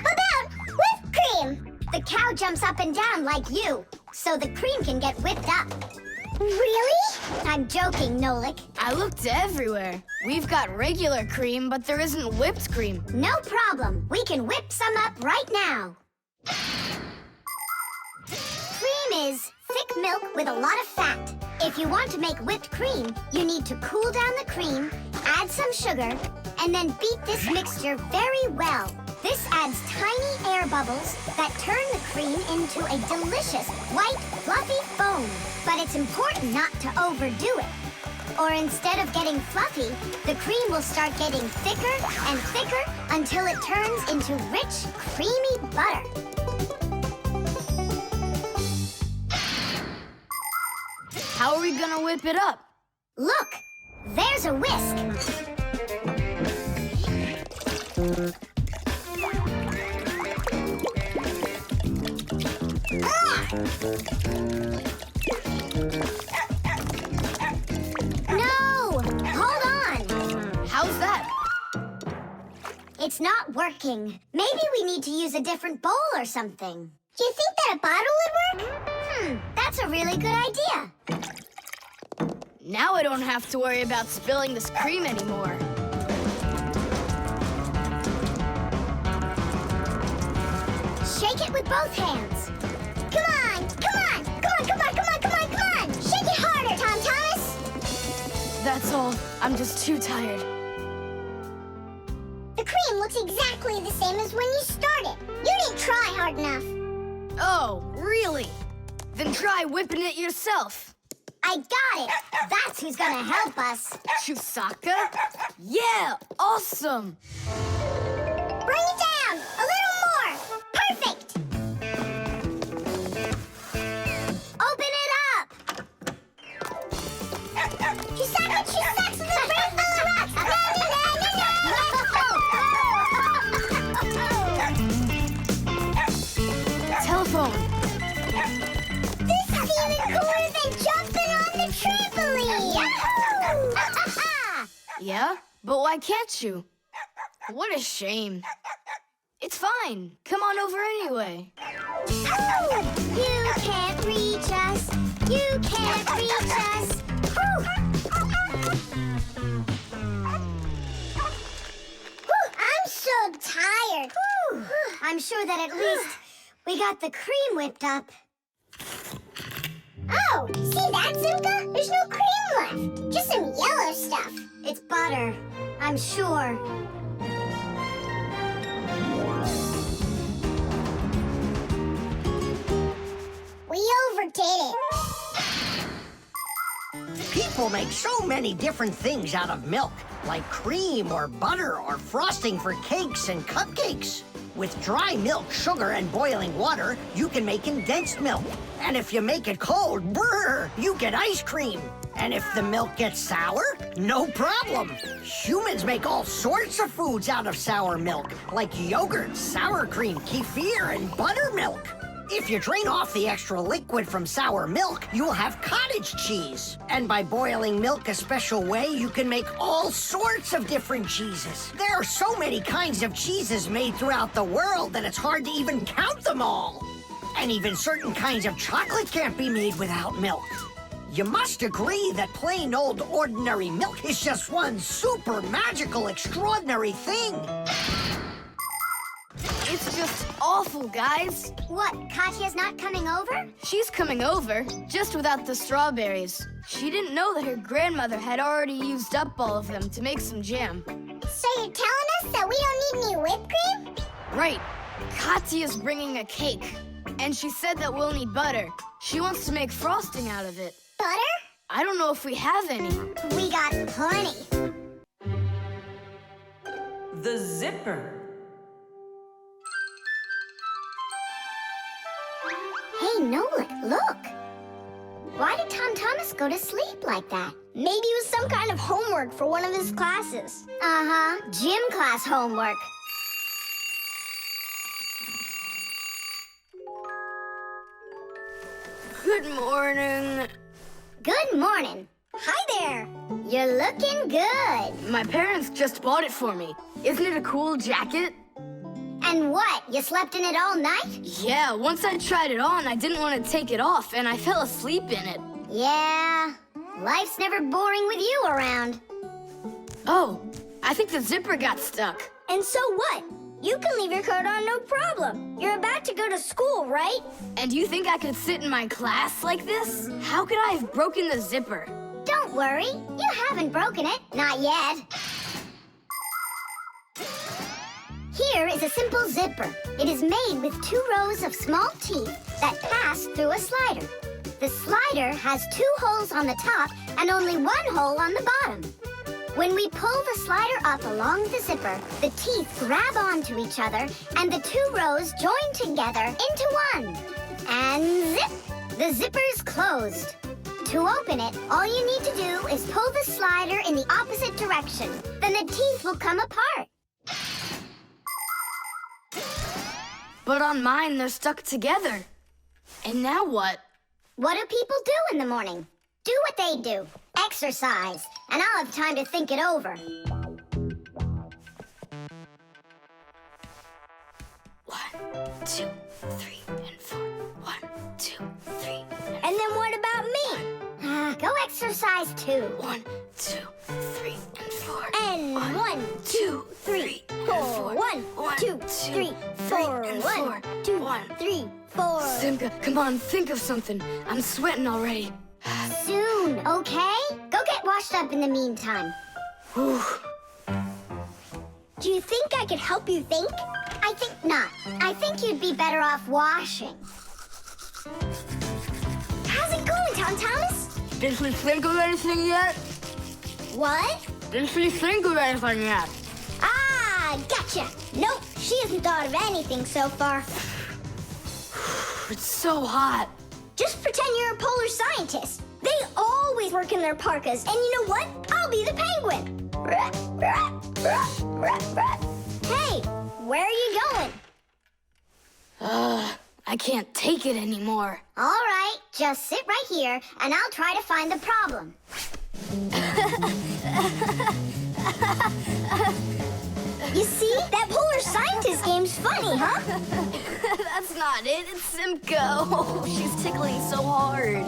what about whipped cream? The cow jumps up and down like you, so the cream can get whipped up. Really? I'm joking, Nolik. I looked everywhere. We've got regular cream, but there isn't whipped cream. No problem. We can whip some up right now. Cream is thick milk with a lot of fat. If you want to make whipped cream, you need to cool down the cream, add some sugar, and then beat this mixture very well. This adds tiny air bubbles that turn the cream into a delicious, white, fluffy foam. But it's important not to overdo it. Or instead of getting fluffy, the cream will start getting thicker and thicker until it turns into rich, creamy butter. How are we gonna whip it up? Look, there's a whisk. No! Hold on! How's that? It's not working. Maybe we need to use a different bowl or something. Do you think that a bottle would work? That's a really good idea. Now I don't have to worry about spilling this cream anymore. Shake it with both hands. Come on! Come on! Come on! Come on! Come on! Come on! Come on! Shake it harder, Tom Thomas! That's all. I'm just too tired. The cream looks exactly the same as when you started. You didn't try hard enough. Oh, really? Then try whipping it yourself. I got it. That's who's gonna help us. Chusaka? Yeah, awesome. Bring it down. A little more. Perfect. Open it up. Chusaka, Chusaka, the Telephone. This is even cooler than jumping on the trampoline! Yahoo! Yeah? But why can't you? What a shame. It's fine. Come on over anyway. You can't reach us. You can't reach us. Whew. I'm so tired. I'm sure that at least we got the cream whipped up. Oh, see that, Simka? There's no cream left. Just some yellow stuff. It's butter, I'm sure. We overdid it. People make so many different things out of milk, like cream or butter or frosting for cakes and cupcakes. With dry milk, sugar, and boiling water, you can make condensed milk. And if you make it cold, brr, you get ice cream. And if the milk gets sour, no problem. Humans make all sorts of foods out of sour milk, like yogurt, sour cream, kefir, and buttermilk. If you drain off the extra liquid from sour milk, you'll have cottage cheese. And by boiling milk a special way, you can make all sorts of different cheeses. There are so many kinds of cheeses made throughout the world that it's hard to even count them all. And even certain kinds of chocolate can't be made without milk. You must agree that plain old ordinary milk is just one super magical, extraordinary thing. It's just awful, guys. What, Katya's not coming over? She's coming over, just without the strawberries. She didn't know that her grandmother had already used up all of them to make some jam. So you're telling us that we don't need any whipped cream? Right. Katya's bringing a cake, and she said that we'll need butter. She wants to make frosting out of it. Butter? I don't know if we have any. We got plenty. The zipper. Nolik, look. Why did Tom Thomas go to sleep like that? Maybe it was some kind of homework for one of his classes. Uh-huh, gym class homework. Good morning. Good morning. Hi there. You're looking good. My parents just bought it for me. Isn't it a cool jacket? And what, you slept in it all night? Yeah, once I tried it on, I didn't want to take it off, and I fell asleep in it. Yeah, life's never boring with you around. Oh, I think the zipper got stuck. And so what? You can leave your coat on, no problem. You're about to go to school, right? And you think I could sit in my class like this? How could I have broken the zipper? Don't worry, you haven't broken it. Not yet. Here is a simple zipper. It is made with 2 rows of small teeth that pass through a slider. The slider has 2 holes on the top and only 1 hole on the bottom. When we pull the slider up along the zipper, the teeth grab onto each other and the 2 rows join together into one. And zip! The zipper's closed. To open it, all you need to do is pull the slider in the opposite direction. Then the teeth will come apart. But on mine, they're stuck together. And now what? What do people do in the morning? Do what they do. Exercise. And I'll have time to think it over. 1, 2, 3, and 4. 1, 2, 3. And then what about me? Go exercise too. 1, 2, 3, and 4. And 1, 2, 3, 4. 1, 2, 3, 4. 1, 2, 3, 4. Simka, come on, think of something. I'm sweating already. Soon, okay? Go get washed up in the meantime. Whew. Do you think I could help you think? I think not. I think you'd be better off washing. How's it going, Tom Thomas? Did she think of anything yet? What? Did she think of anything yet? Ah, gotcha. Nope, she hasn't thought of anything so far. It's so hot. Just pretend you're a polar scientist. They always work in their parkas, and you know what? I'll be the penguin. Hey, where are you going? I can't take it anymore. All right, just sit right here, and I'll try to find the problem. You see? That polar scientist game's funny, huh? That's not it. It's Simka. Oh, she's tickling so hard.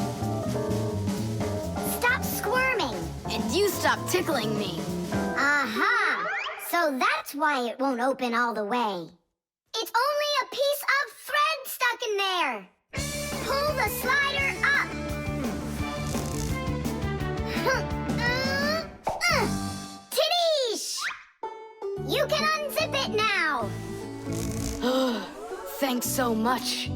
Stop squirming. And you stop tickling me. Aha! So that's why it won't open all the way. It's only a piece of thread stuck in there. Pull the slider up. Tadoosh! You can unzip it now. Thanks so much.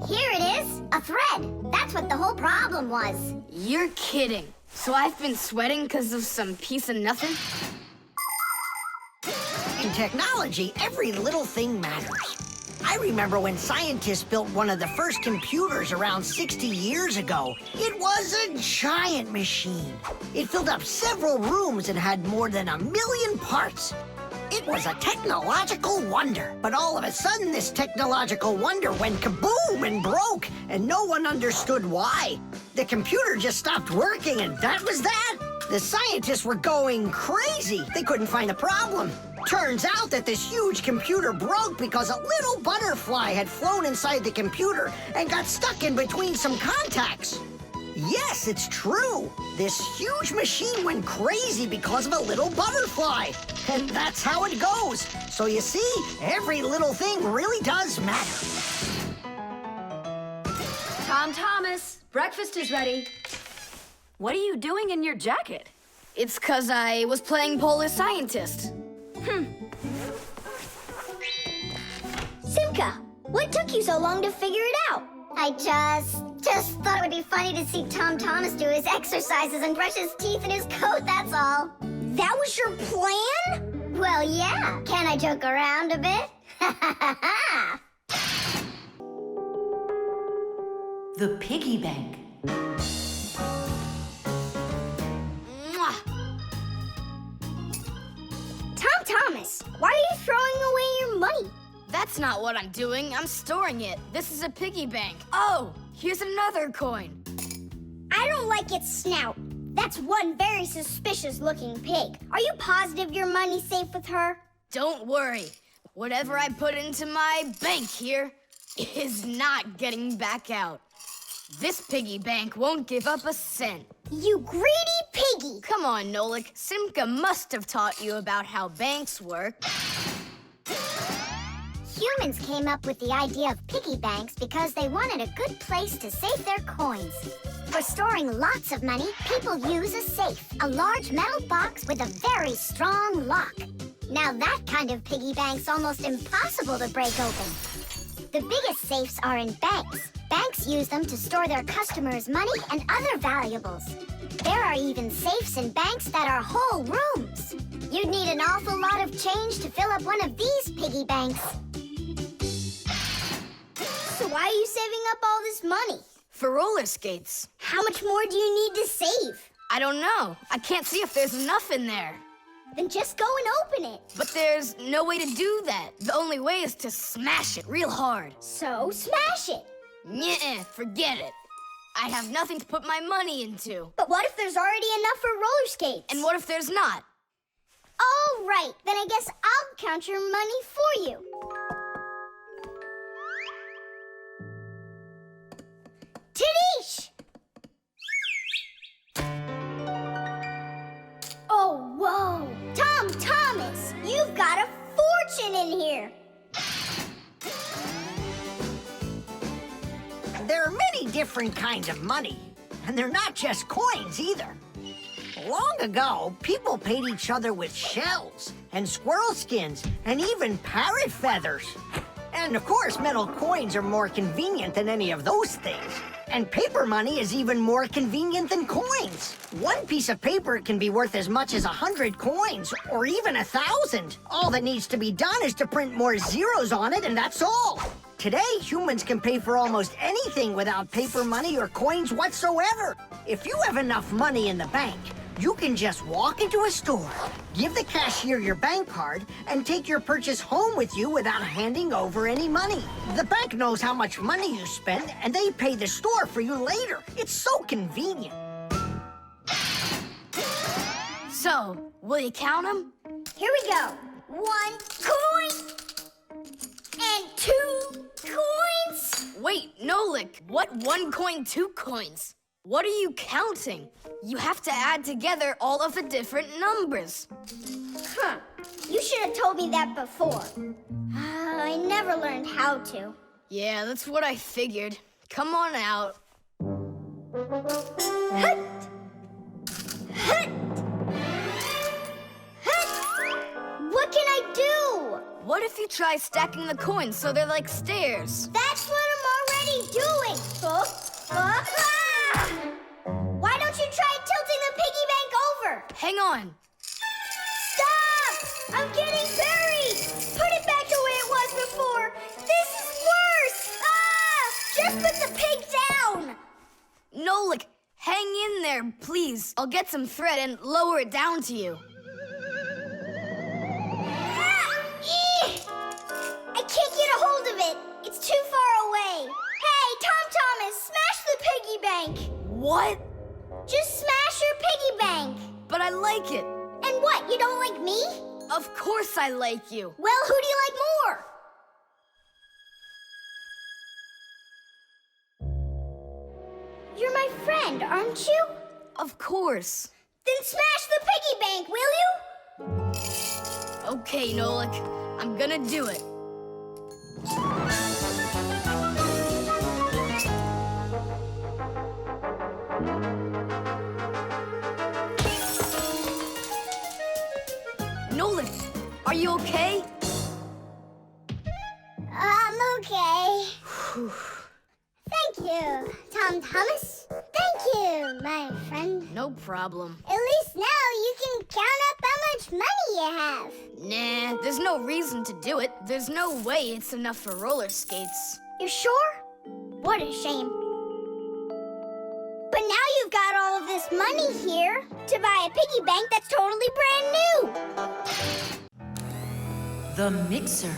Here it is, a thread. That's what the whole problem was. You're kidding. So I've been sweating because of some piece of nothing? In technology, every little thing matters. I remember when scientists built one of the first computers around 60 years ago. It was a giant machine. It filled up several rooms and had more than 1 million parts. It was a technological wonder. But all of a sudden, this technological wonder went kaboom and broke, and no one understood why. The computer just stopped working, and that was that. The scientists were going crazy. They couldn't find a problem. Turns out that this huge computer broke because a little butterfly had flown inside the computer and got stuck in between some contacts. Yes, it's true. This huge machine went crazy because of a little butterfly. And that's how it goes. So you see, every little thing really does matter. Tom Thomas, breakfast is ready. What are you doing in your jacket? It's 'cause I was playing Polar Scientist. Simka, what took you so long to figure it out? I just thought it would be funny to see Tom Thomas do his exercises and brush his teeth in his coat, that's all. That was your plan? Well, yeah. Can I joke around a bit? The piggy bank. Mwah! Tom Thomas, why are you throwing away your money? That's not what I'm doing. I'm storing it. This is a piggy bank. Oh, here's another coin. I don't like its snout. That's one very suspicious-looking pig. Are you positive your money's safe with her? Don't worry. Whatever I put into my bank here is not getting back out. This piggy bank won't give up a cent. You greedy piggy! Come on, Nolik. Simka must have taught you about how banks work. Humans came up with the idea of piggy banks because they wanted a good place to save their coins. For storing lots of money, people use a safe, a large metal box with a very strong lock. Now that kind of piggy bank's almost impossible to break open. The biggest safes are in banks. Banks use them to store their customers' money and other valuables. There are even safes in banks that are whole rooms. You'd need an awful lot of change to fill up one of these piggy banks. So why are you saving up all this money? For roller skates. How much more do you need to save? I don't know. I can't see if there's enough in there. Then just go and open it. But there's no way to do that. The only way is to smash it real hard. So smash it. Nuh-uh, forget it. I have nothing to put my money into. But what if there's already enough for roller skates? And what if there's not? All right, then I guess I'll count your money for you. Tadish! Oh, whoa! Tom Thomas, you've got a fortune in here. There are many different kinds of money, and they're not just coins either. Long ago, people paid each other with shells and squirrel skins and even parrot feathers. And of course, metal coins are more convenient than any of those things. And paper money is even more convenient than coins. One piece of paper can be worth as much as 100 coins, or even 1,000. All that needs to be done is to print more zeros on it, and that's all. Today, humans can pay for almost anything without paper money or coins whatsoever. If you have enough money in the bank, you can just walk into a store, give the cashier your bank card, and take your purchase home with you without handing over any money. The bank knows how much money you spend, and they pay the store for you later. It's so convenient. So, will you count them? Here we go. 1 coin and 2 coins. Wait, Nolik, what 1 coin, 2 coins? What are you counting? You have to add together all of the different numbers. Huh. You should have told me that before. I never learned how to. Yeah, that's what I figured. Come on out. Hut! Hut! Hut! What can I do? What if you try stacking the coins so they're like stairs? That's what I'm already doing. Ah! Why don't you try tilting the piggy bank over? Hang on. Stop! I'm getting buried! Put it back the way it was before! This is worse! Ah! Just put the pig down! Nolik, hang in there, please. I'll get some thread and lower it down to you. I can't get a hold of it. It's too far away. Hey, Tom Thomas, smash the piggy bank. What? Just smash your piggy bank. But I like it. And what, you don't like me? Of course I like you. Well, who do you like more? You're my friend, aren't you? Of course. Then smash the piggy bank, will you? Okay, Nolik. I'm gonna do it. Nolik, are you okay? I'm okay. Thank you, Tom Thomas. Thank you, my friend. No problem. At least now you can count up how much money you have. Nah, there's no reason to do it. There's no way it's enough for roller skates. You sure? What a shame. But now you've got all of this money here to buy a piggy bank that's totally brand new. The mixer.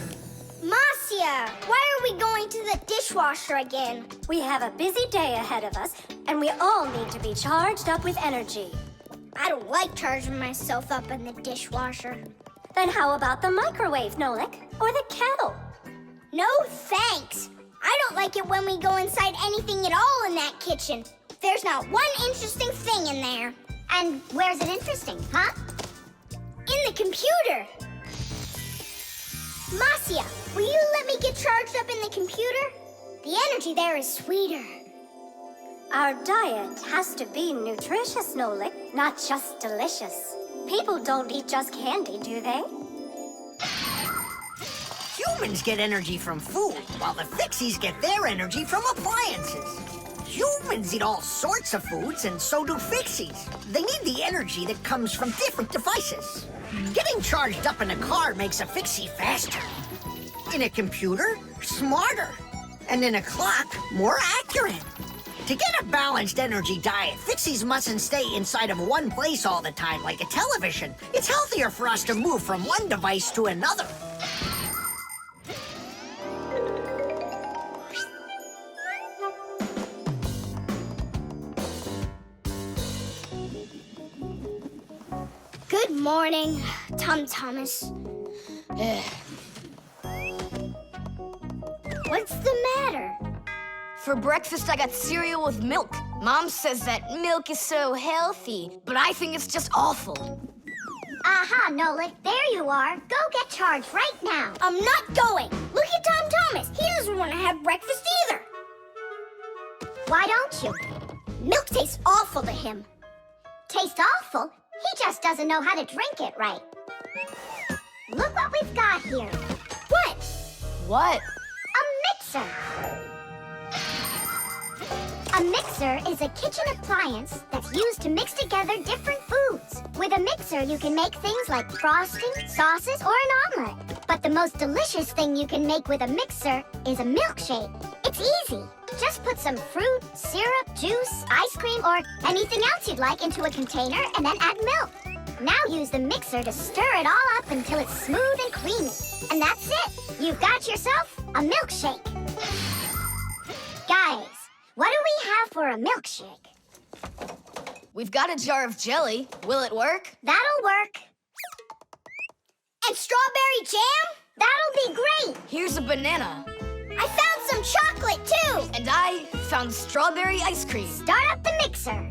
Marcia, why are we going to the dishwasher again? We have a busy day ahead of us, and we all need to be charged up with energy. I don't like charging myself up in the dishwasher. Then how about the microwave, Nolik? Or the kettle? No thanks. I don't like it when we go inside anything at all in that kitchen. There's not one interesting thing in there. And where's it interesting, huh? In the computer. Marcia, will you let me get charged up in the computer? The energy there is sweeter. Our diet has to be nutritious, Nolik, not just delicious. People don't eat just candy, do they? Humans get energy from food, while the Fixies get their energy from appliances. Humans eat all sorts of foods, and so do Fixies. They need the energy that comes from different devices. Getting charged up in a car makes a Fixie faster. In a computer, smarter. And in a clock, more accurate. To get a balanced energy diet, Fixies mustn't stay inside of one place all the time like a television. It's healthier for us to move from one device to another. Good morning, Tom Thomas. What's the matter? For breakfast, I got cereal with milk. Mom says that milk is so healthy, but I think it's just awful. Aha, Nolik, there you are. Go get charged right now. I'm not going. Look at Tom Thomas. He doesn't want to have breakfast either. Why don't you? Milk tastes awful to him. Taste awful? He just doesn't know how to drink it right. Look what we've got here. What? What? A mixer. A mixer is a kitchen appliance that's used to mix together different foods. With a mixer, you can make things like frosting, sauces, or an omelet. But the most delicious thing you can make with a mixer is a milkshake. It's easy. Just put some fruit, syrup, juice, ice cream, or anything else you'd like into a container and then add milk. Now use the mixer to stir it all up until it's smooth and creamy. And that's it. You've got yourself a milkshake. Guys, what do we have for a milkshake? We've got a jar of jelly. Will it work? That'll work. And strawberry jam? That'll be great. Here's a banana. I found some chocolate, too. And I found strawberry ice cream. Start up the mixer.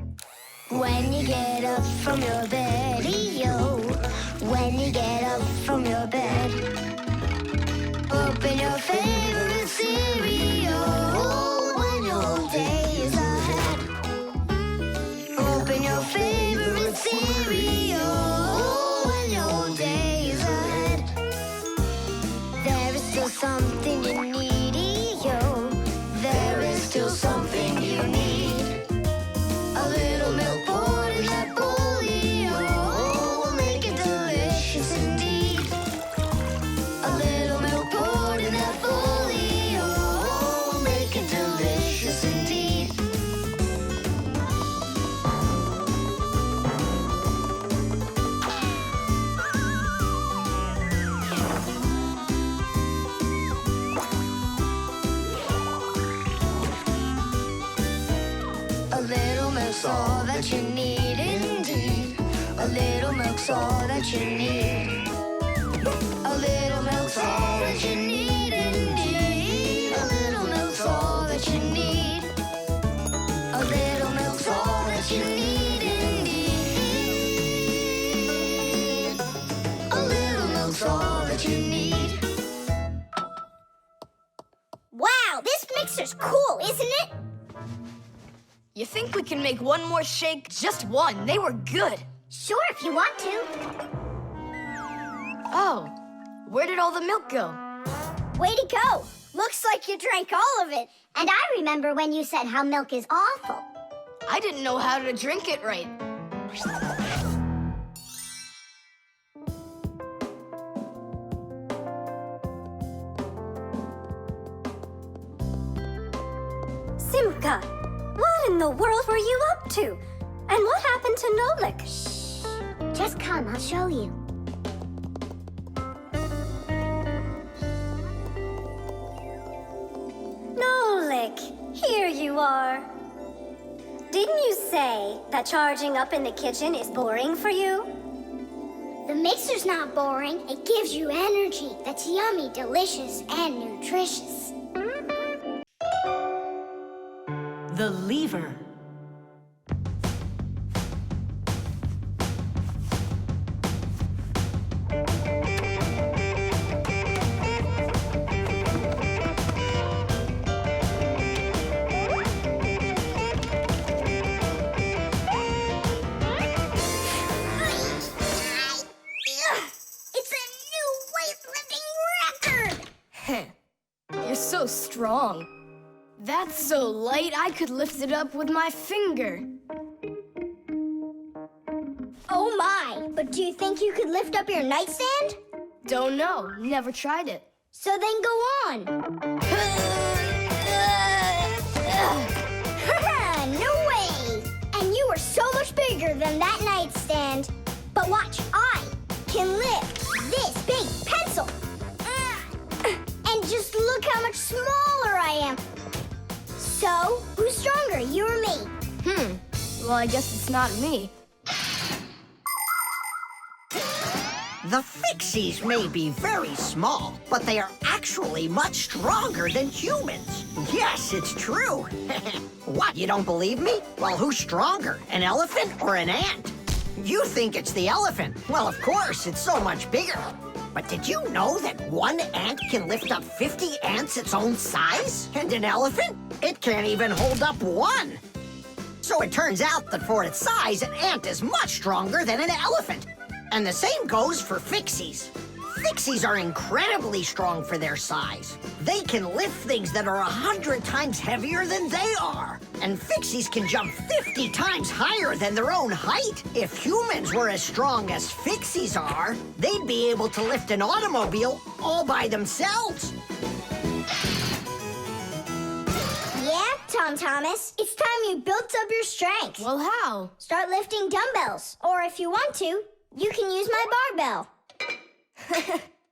When you get up from your bed, yo. When you get up from your bed, open your favorite cereal. When your day is ahead, open your favorite cereal. When your day is ahead, there is still something you need, yo. There is still something you need. A little milk poured in that bowl, yo, will make it delicious indeed. A little milk poured in that bowl, yo, will make it delicious indeed. A little milk's all that you need indeed. A little milk's all that you need. A little milk's all that you need indeed. A little milk's all that you need. A little milk's all that you need indeed. A little milk's all that you need. Wow, this mixer's cool, isn't it? You think we can make one more shake? Just one. They were good. Sure, if you want to. Oh, where did all the milk go? Way to go. Looks like you drank all of it. And I remember when you said how milk is awful. I didn't know how to drink it right. Simka, what in the world were you up to? And what happened to Nolik? Shh. Just come, I'll show you. Nolik, here you are. Didn't you say that charging up in the kitchen is boring for you? The mixer's not boring. It gives you energy that's yummy, delicious, and nutritious. The lever. It's a new weightlifting record! You're so strong. That's so light I could lift it up with my finger. Oh my! But do you think you could lift up your nightstand? Don't know. Never tried it. So then go on. No way! And you are so much bigger than that nightstand. But watch, I can lift this big pencil. And just look how much smaller I am. So, who's stronger, you or me? Well, I guess it's not me. The Fixies may be very small, but they are actually much stronger than humans. Yes, it's true. What, you don't believe me? Well, who's stronger, an elephant or an ant? You think it's the elephant. Well, of course, it's so much bigger. But did you know that one ant can lift up 50 ants its own size? And an elephant? It can't even hold up one. So it turns out that for its size, an ant is much stronger than an elephant. And the same goes for Fixies. Fixies are incredibly strong for their size. They can lift things that are 100 times heavier than they are. And Fixies can jump 50 times higher than their own height. If humans were as strong as Fixies are, they'd be able to lift an automobile all by themselves. Yeah, Tom Thomas. It's time you built up your strength. Well, how? Start lifting dumbbells. Or if you want to, you can use my barbell.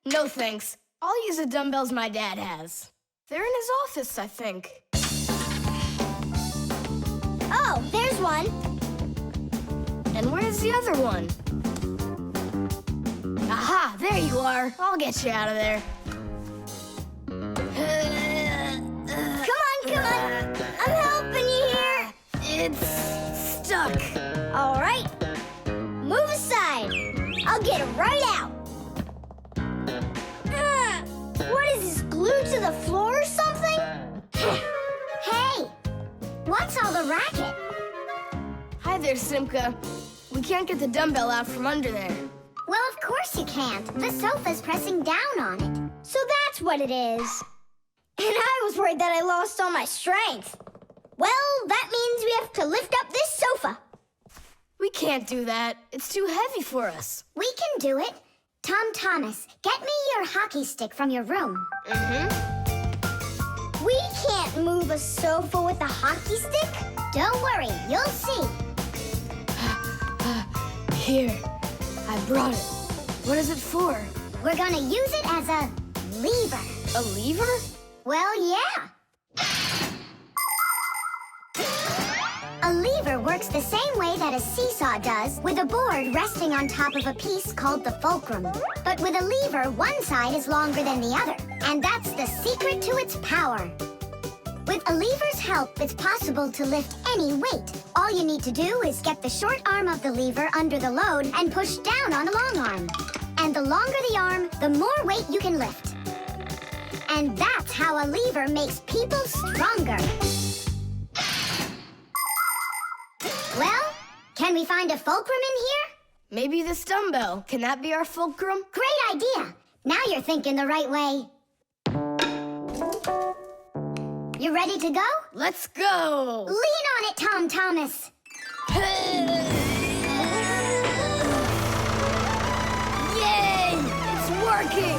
No thanks. I'll use the dumbbells my dad has. They're in his office, I think. Oh, there's one. And where's the other one? Aha, there you are. I'll get you out of there. Come on. I'm helping you here. It's stuck. All right. Move aside. I'll get it right out. What is this, glued to the floor or something? Hey, what's all the racket? Hi there, Simka. We can't get the dumbbell out from under there. Well, of course you can't. The sofa's pressing down on it. So that's what it is. And I was worried that I lost all my strength. Well, that means we have to lift up this sofa. We can't do that. It's too heavy for us. We can do it. Tom Thomas, get me your hockey stick from your room. We can't move a sofa with a hockey stick. Don't worry, you'll see. Here, I brought it. What is it for? We're gonna use it as a lever. A lever? Well, yeah. A lever works the same way that a seesaw does, with a board resting on top of a piece called the fulcrum. But with a lever, one side is longer than the other, and that's the secret to its power. With a lever's help, it's possible to lift any weight. All you need to do is get the short arm of the lever under the load and push down on the long arm. And the longer the arm, the more weight you can lift. And that's how a lever makes people stronger. Well, can we find a fulcrum in here? Maybe this dumbbell. Can that be our fulcrum? Great idea! Now you're thinking the right way. You ready to go? Let's go! Lean on it, Tom Thomas. Yay! It's working!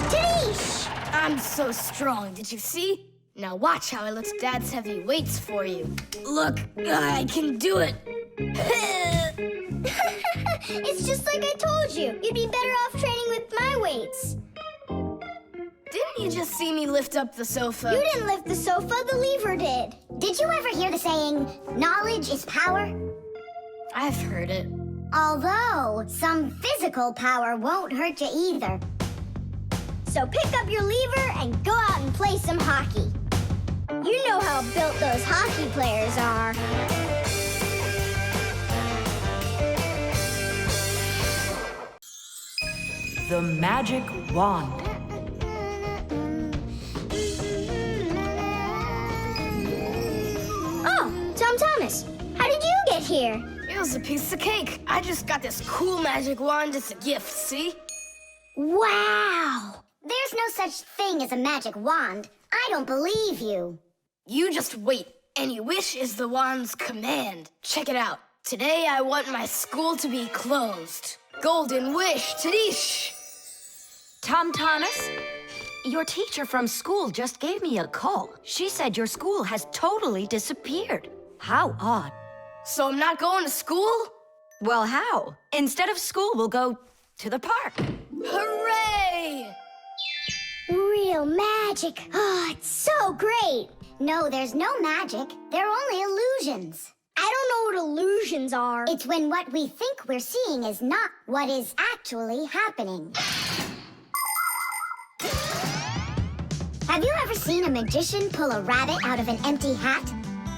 Tadish! I'm so strong, did you see? Now watch how I lift Dad's heavy weights for you. Look, I can do it. It's just like I told you. You'd be better off training with my weights. Didn't you just see me lift up the sofa? You didn't lift the sofa, the lever did. Did you ever hear the saying, knowledge is power? I've heard it. Although, some physical power won't hurt you either. So pick up your lever and go out and play some hockey. You know how built those hockey players are. The magic wand. Oh, Tom Thomas, how did you get here? It was a piece of cake. I just got this cool magic wand as a gift, see? Wow! There's no such thing as a magic wand. I don't believe you. You just wait. Any wish is the wand's command. Check it out. Today I want my school to be closed. Golden wish, Tadish! Tom Thomas, your teacher from school just gave me a call. She said your school has totally disappeared. How odd. So I'm not going to school? Well, how? Instead of school, we'll go to the park. Hooray! Real magic. Oh, it's so great. No, there's no magic. They're only illusions. I don't know what illusions are. It's when what we think we're seeing is not what is actually happening. Have you ever seen a magician pull a rabbit out of an empty hat?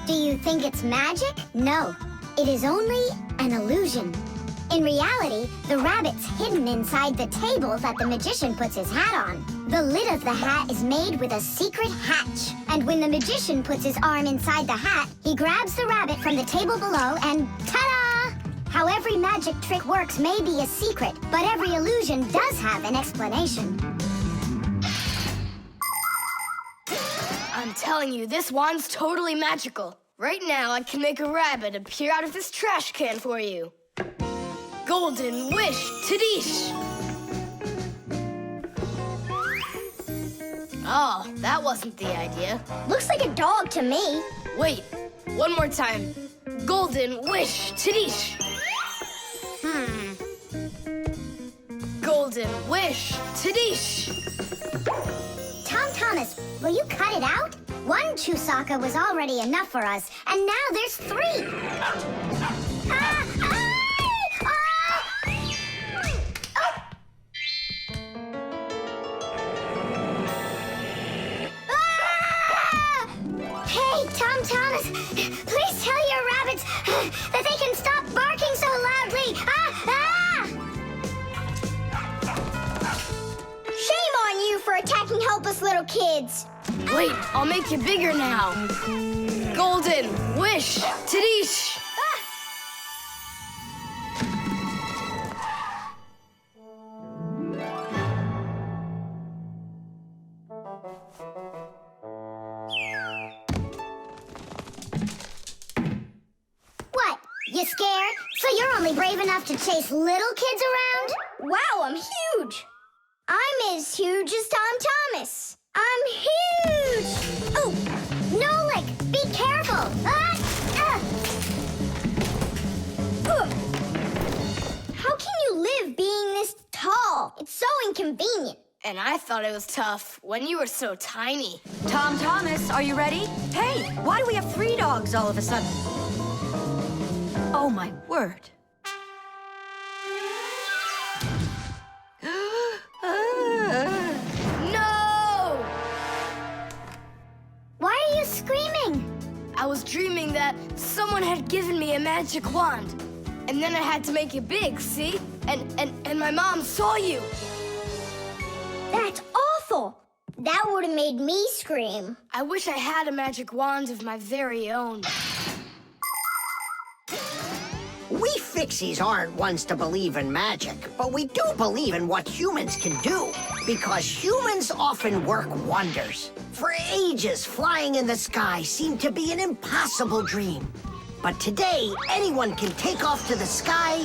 Do you think it's magic? No, it is only an illusion. In reality, the rabbit's hidden inside the table that the magician puts his hat on. The lid of the hat is made with a secret hatch. And when the magician puts his arm inside the hat, he grabs the rabbit from the table below and ta-da! How every magic trick works may be a secret, but every illusion does have an explanation. I'm telling you, this wand's totally magical. Right now, I can make a rabbit appear out of this trash can for you. Golden wish, Tadish! Oh, that wasn't the idea. Looks like a dog to me. Wait, one more time. Golden wish, Tadish! Golden wish, Tadish! Tom Thomas, will you cut it out? One Chusaka was already enough for us, and now there's 3. Hey, Tom Thomas, please tell your rabbits that they can stop barking so loudly. Shame on you for attacking helpless little kids. Wait, I'll make you bigger now. Golden wish, Tadish! What? You scared? So you're only brave enough to chase little kids around? Wow, I'm huge. I'm as huge as Tom Thomas. I'm huge! Oh, Nolik, be careful! How can you live being this tall? It's so inconvenient. And I thought it was tough when you were so tiny. Tom Thomas, are you ready? Hey, why do we have 3 dogs all of a sudden? Oh, my word. No! Why are you screaming? I was dreaming that someone had given me a magic wand. And then I had to make it big, see? And my mom saw you. That's awful. That would have made me scream. I wish I had a magic wand of my very own. We Fixies aren't ones to believe in magic, but we do believe in what humans can do, because humans often work wonders. For ages, flying in the sky seemed to be an impossible dream. But today, anyone can take off to the sky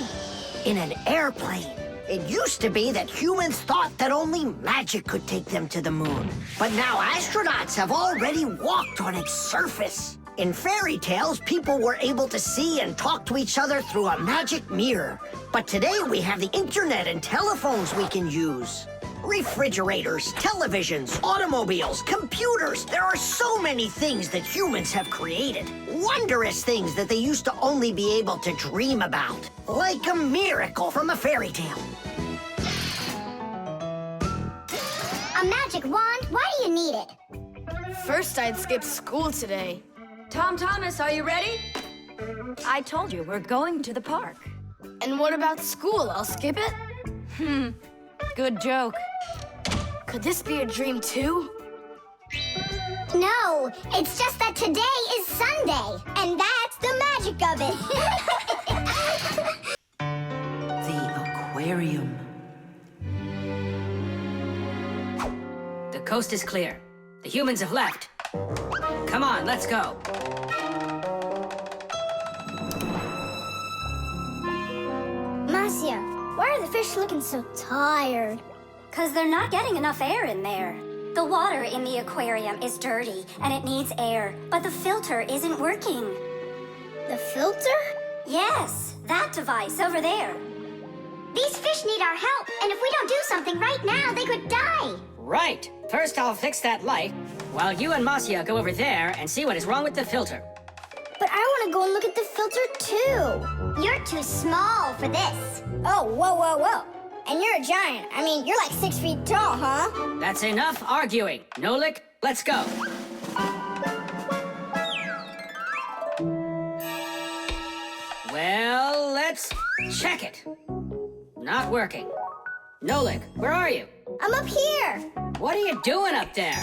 in an airplane. It used to be that humans thought that only magic could take them to the moon. But now astronauts have already walked on its surface. In fairy tales, people were able to see and talk to each other through a magic mirror. But today we have the internet and telephones we can use. Refrigerators, televisions, automobiles, computers. There are so many things that humans have created. Wondrous things that they used to only be able to dream about. Like a miracle from a fairy tale. A magic wand? Why do you need it? First, I'd skip school today. Tom Thomas, are you ready? I told you, we're going to the park. And what about school? I'll skip it? Good joke. Could this be a dream too? No, it's just that today is Sunday, and that's the magic of it. The aquarium. The coast is clear. The humans have left. Come on, let's go. Marcia, why are the fish looking so tired? 'Cause they're not getting enough air in there. The water in the aquarium is dirty and it needs air, but the filter isn't working. The filter? Yes, that device over there. These fish need our help, and if we don't do something right now, they could die. Right. First, I'll fix that light, while you and Marcia go over there and see what is wrong with the filter. But I want to go and look at the filter too. You're too small for this. Oh, whoa, whoa, whoa. And you're a giant. I mean, you're like 6 feet tall, huh? That's enough arguing. Nolik, let's go. Well, let's check it. Not working. Nolik, where are you? I'm up here. What are you doing up there?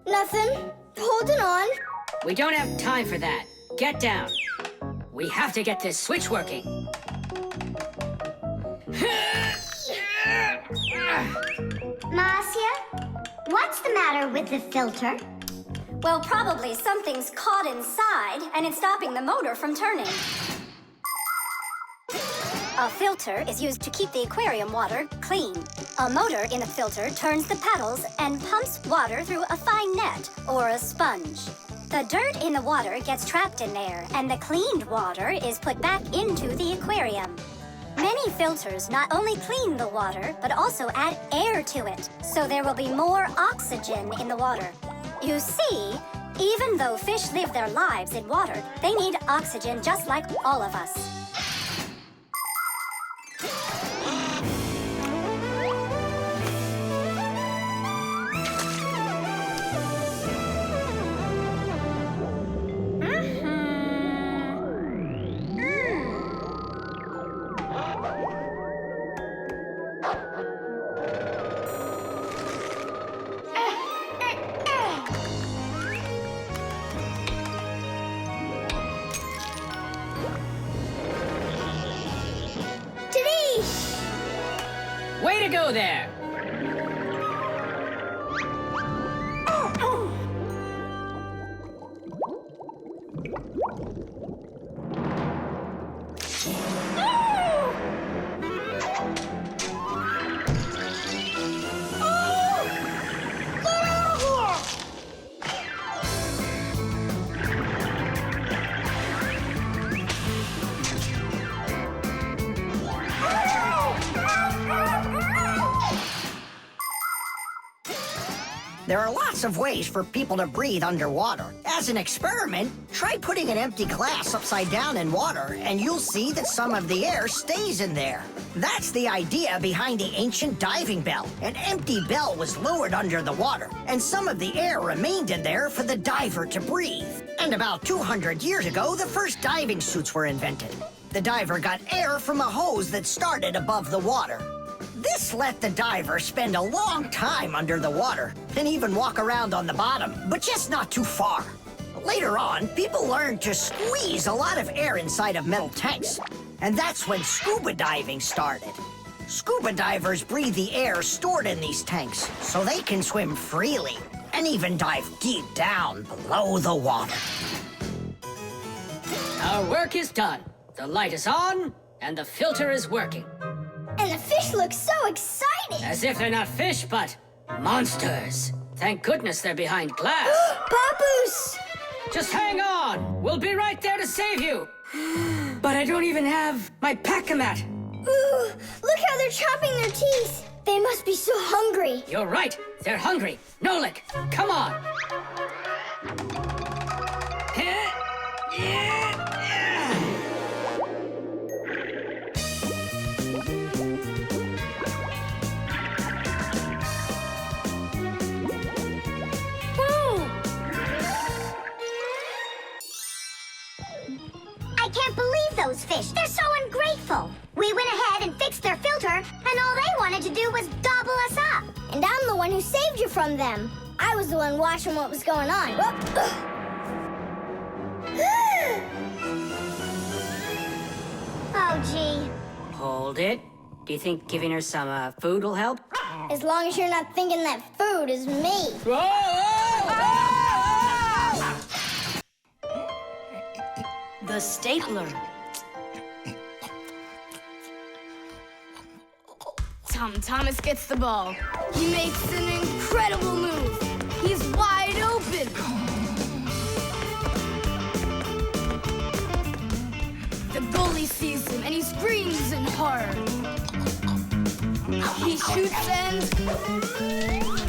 Nothing. Holding on. We don't have time for that. Get down. We have to get this switch working. Marcia, what's the matter with the filter? Well, probably something's caught inside and it's stopping the motor from turning. A filter is used to keep the aquarium water clean. A motor in the filter turns the paddles and pumps water through a fine net or a sponge. The dirt in the water gets trapped in there, and the cleaned water is put back into the aquarium. Many filters not only clean the water, but also add air to it, so there will be more oxygen in the water. You see, even though fish live their lives in water, they need oxygen just like all of us. Way to go there! There are lots of ways for people to breathe underwater. As an experiment, try putting an empty glass upside down in water, and you'll see that some of the air stays in there. That's the idea behind the ancient diving bell. An empty bell was lowered under the water, and some of the air remained in there for the diver to breathe. And about 200 years ago, the first diving suits were invented. The diver got air from a hose that started above the water. This let the diver spend a long time under the water and even walk around on the bottom, but just not too far. Later on, people learned to squeeze a lot of air inside of metal tanks. And that's when scuba diving started. Scuba divers breathe the air stored in these tanks, so they can swim freely and even dive deep down below the water. Our work is done. The light is on, and the filter is working. And the fish look so excited. As if they're not fish, but monsters. Thank goodness they're behind glass. Papoose! Just hang on. We'll be right there to save you. But I don't even have my pack-a-mat. Ooh, look how they're chopping their teeth. They must be so hungry. You're right. They're hungry. Nolik, come on. I can't believe those fish. They're so ungrateful. We went ahead and fixed their filter, and all they wanted to do was gobble us up. And I'm the one who saved you from them. I was the one watching what was going on. Oh, gee. Hold it. Do you think giving her some food will help? As long as you're not thinking that food is me. The stapler. Tom Thomas gets the ball. He makes an incredible move. He's wide open. The goalie sees him and he screams in horror. He shoots and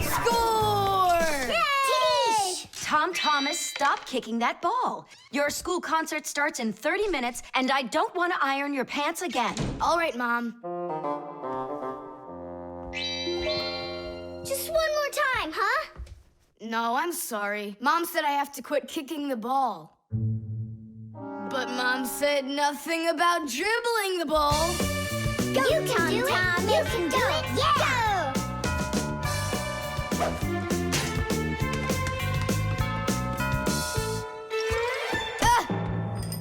score! Yay! Tom Thomas, stop kicking that ball. Your school concert starts in 30 minutes, and I don't want to iron your pants again. All right, Mom. Just one more time, huh? No, I'm sorry. Mom said I have to quit kicking the ball. But Mom said nothing about dribbling the ball. Go, you can do it. You can do it. Yeah!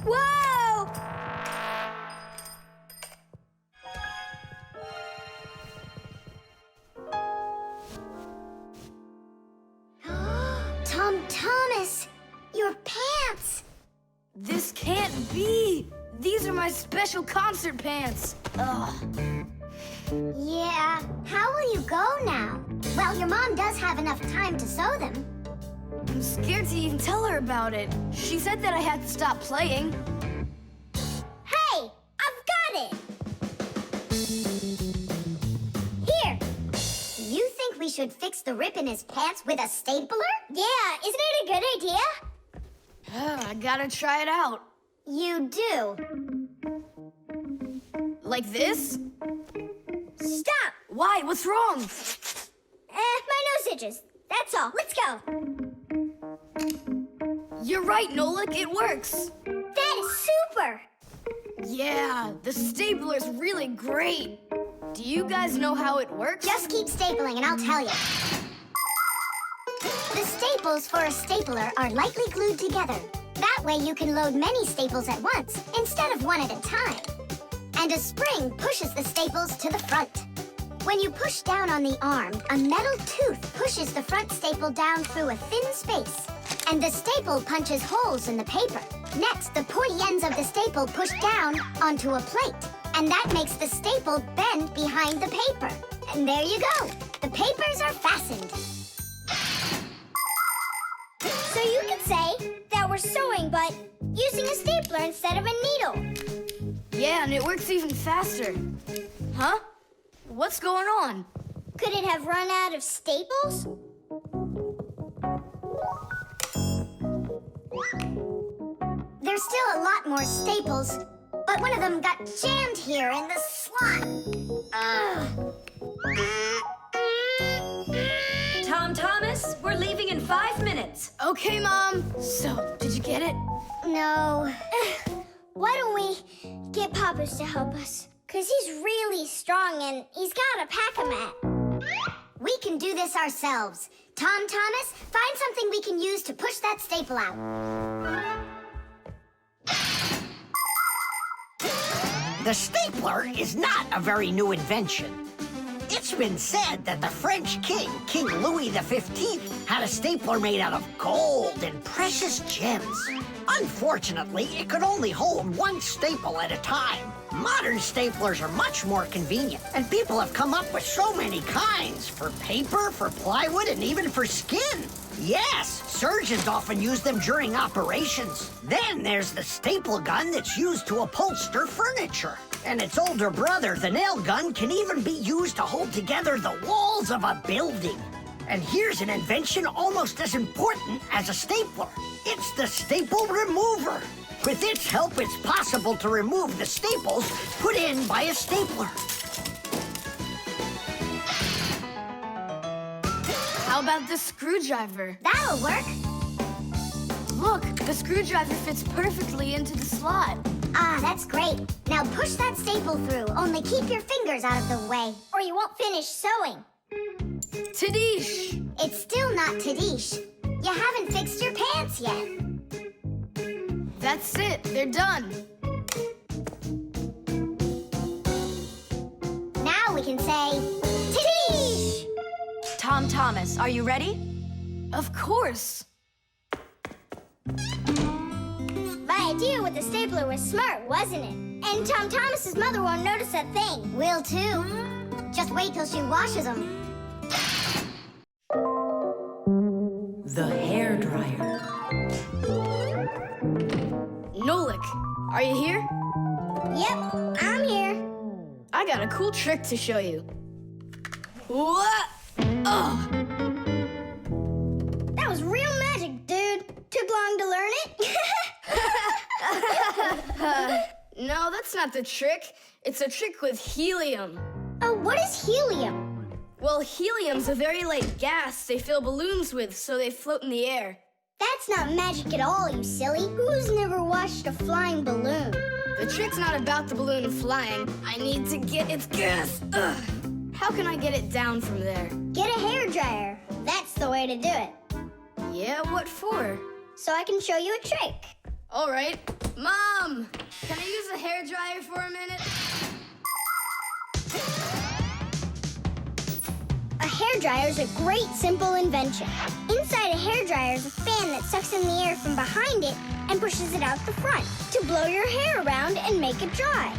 Whoa! Tom Thomas, your pants. This can't be. These are my special concert pants. Ugh. Yeah, how will you go now? Well, your mom does have enough time to sew them. I'm scared to even tell her about it. She said that I had to stop playing. Hey, I've got it! Here. You think we should fix the rip in his pants with a stapler? Yeah, isn't it a good idea? I gotta try it out. You do. Like this? Stop! Why? What's wrong? My nose itches. That's all. Let's go. You're right, Nolik. It works. That is super! Yeah, the stapler's really great. Do you guys know how it works? Just keep stapling and I'll tell you. The staples for a stapler are lightly glued together. That way you can load many staples at once instead of one at a time. And a spring pushes the staples to the front. When you push down on the arm, a metal tooth pushes the front staple down through a thin space. And the staple punches holes in the paper. Next, the pointy ends of the staple push down onto a plate. And that makes the staple bend behind the paper. And there you go. The papers are fastened. So you could say that we're sewing, but using a stapler instead of a needle. Yeah, and it works even faster. Huh? What's going on? Could it have run out of staples? There's still a lot more staples, but one of them got jammed here in the slot. Tom Thomas, we're leaving in 5 minutes. Okay, Mom. So, did you get it? No. Why don't we get Papa's to help us? Because he's really strong and he's got a pack-a-mat. We can do this ourselves. Tom Thomas, find something we can use to push that staple out. The stapler is not a very new invention. It's been said that the French king, King Louis XV, had a stapler made out of gold and precious gems. Unfortunately, it could only hold one staple at a time. Modern staplers are much more convenient, and people have come up with so many kinds for paper, for plywood, and even for skin. Yes, surgeons often use them during operations. Then there's the staple gun that's used to upholster furniture. And its older brother, the nail gun, can even be used to hold together the walls of a building. And here's an invention almost as important as a stapler. It's the staple remover. With its help, it's possible to remove the staples put in by a stapler. How about the screwdriver? That'll work. Look, the screwdriver fits perfectly into the slot. Ah, that's great. Now push that staple through, only keep your fingers out of the way, or you won't finish sewing. Tadish! It's still not Tadish. You haven't fixed your pants yet. That's it, they're done. Now we can say, Tadish! Tom Thomas, are you ready? Of course. My idea with the stapler was smart, wasn't it? And Tom Thomas's mother won't notice a thing. Will too. Just wait till she washes them. The hairdryer. Nolik, are you here? Yep, I'm here. I got a cool trick to show you. What? Oh! That was real magic, dude. Took long to learn it? No, that's not the trick. It's a trick with helium. Oh, what is helium? Well, helium's a very light gas they fill balloons with so they float in the air. That's not magic at all, you silly. Who's never watched a flying balloon? The trick's not about the balloon flying. I need to get its gas. Ugh. How can I get it down from there? Get a hairdryer. That's the way to do it. Yeah, what for? So I can show you a trick. All right. Mom, can I use the hairdryer for a minute? A hairdryer is a great, simple invention. Inside a hairdryer is a fan that sucks in the air from behind it and pushes it out the front to blow your hair around and make it dry.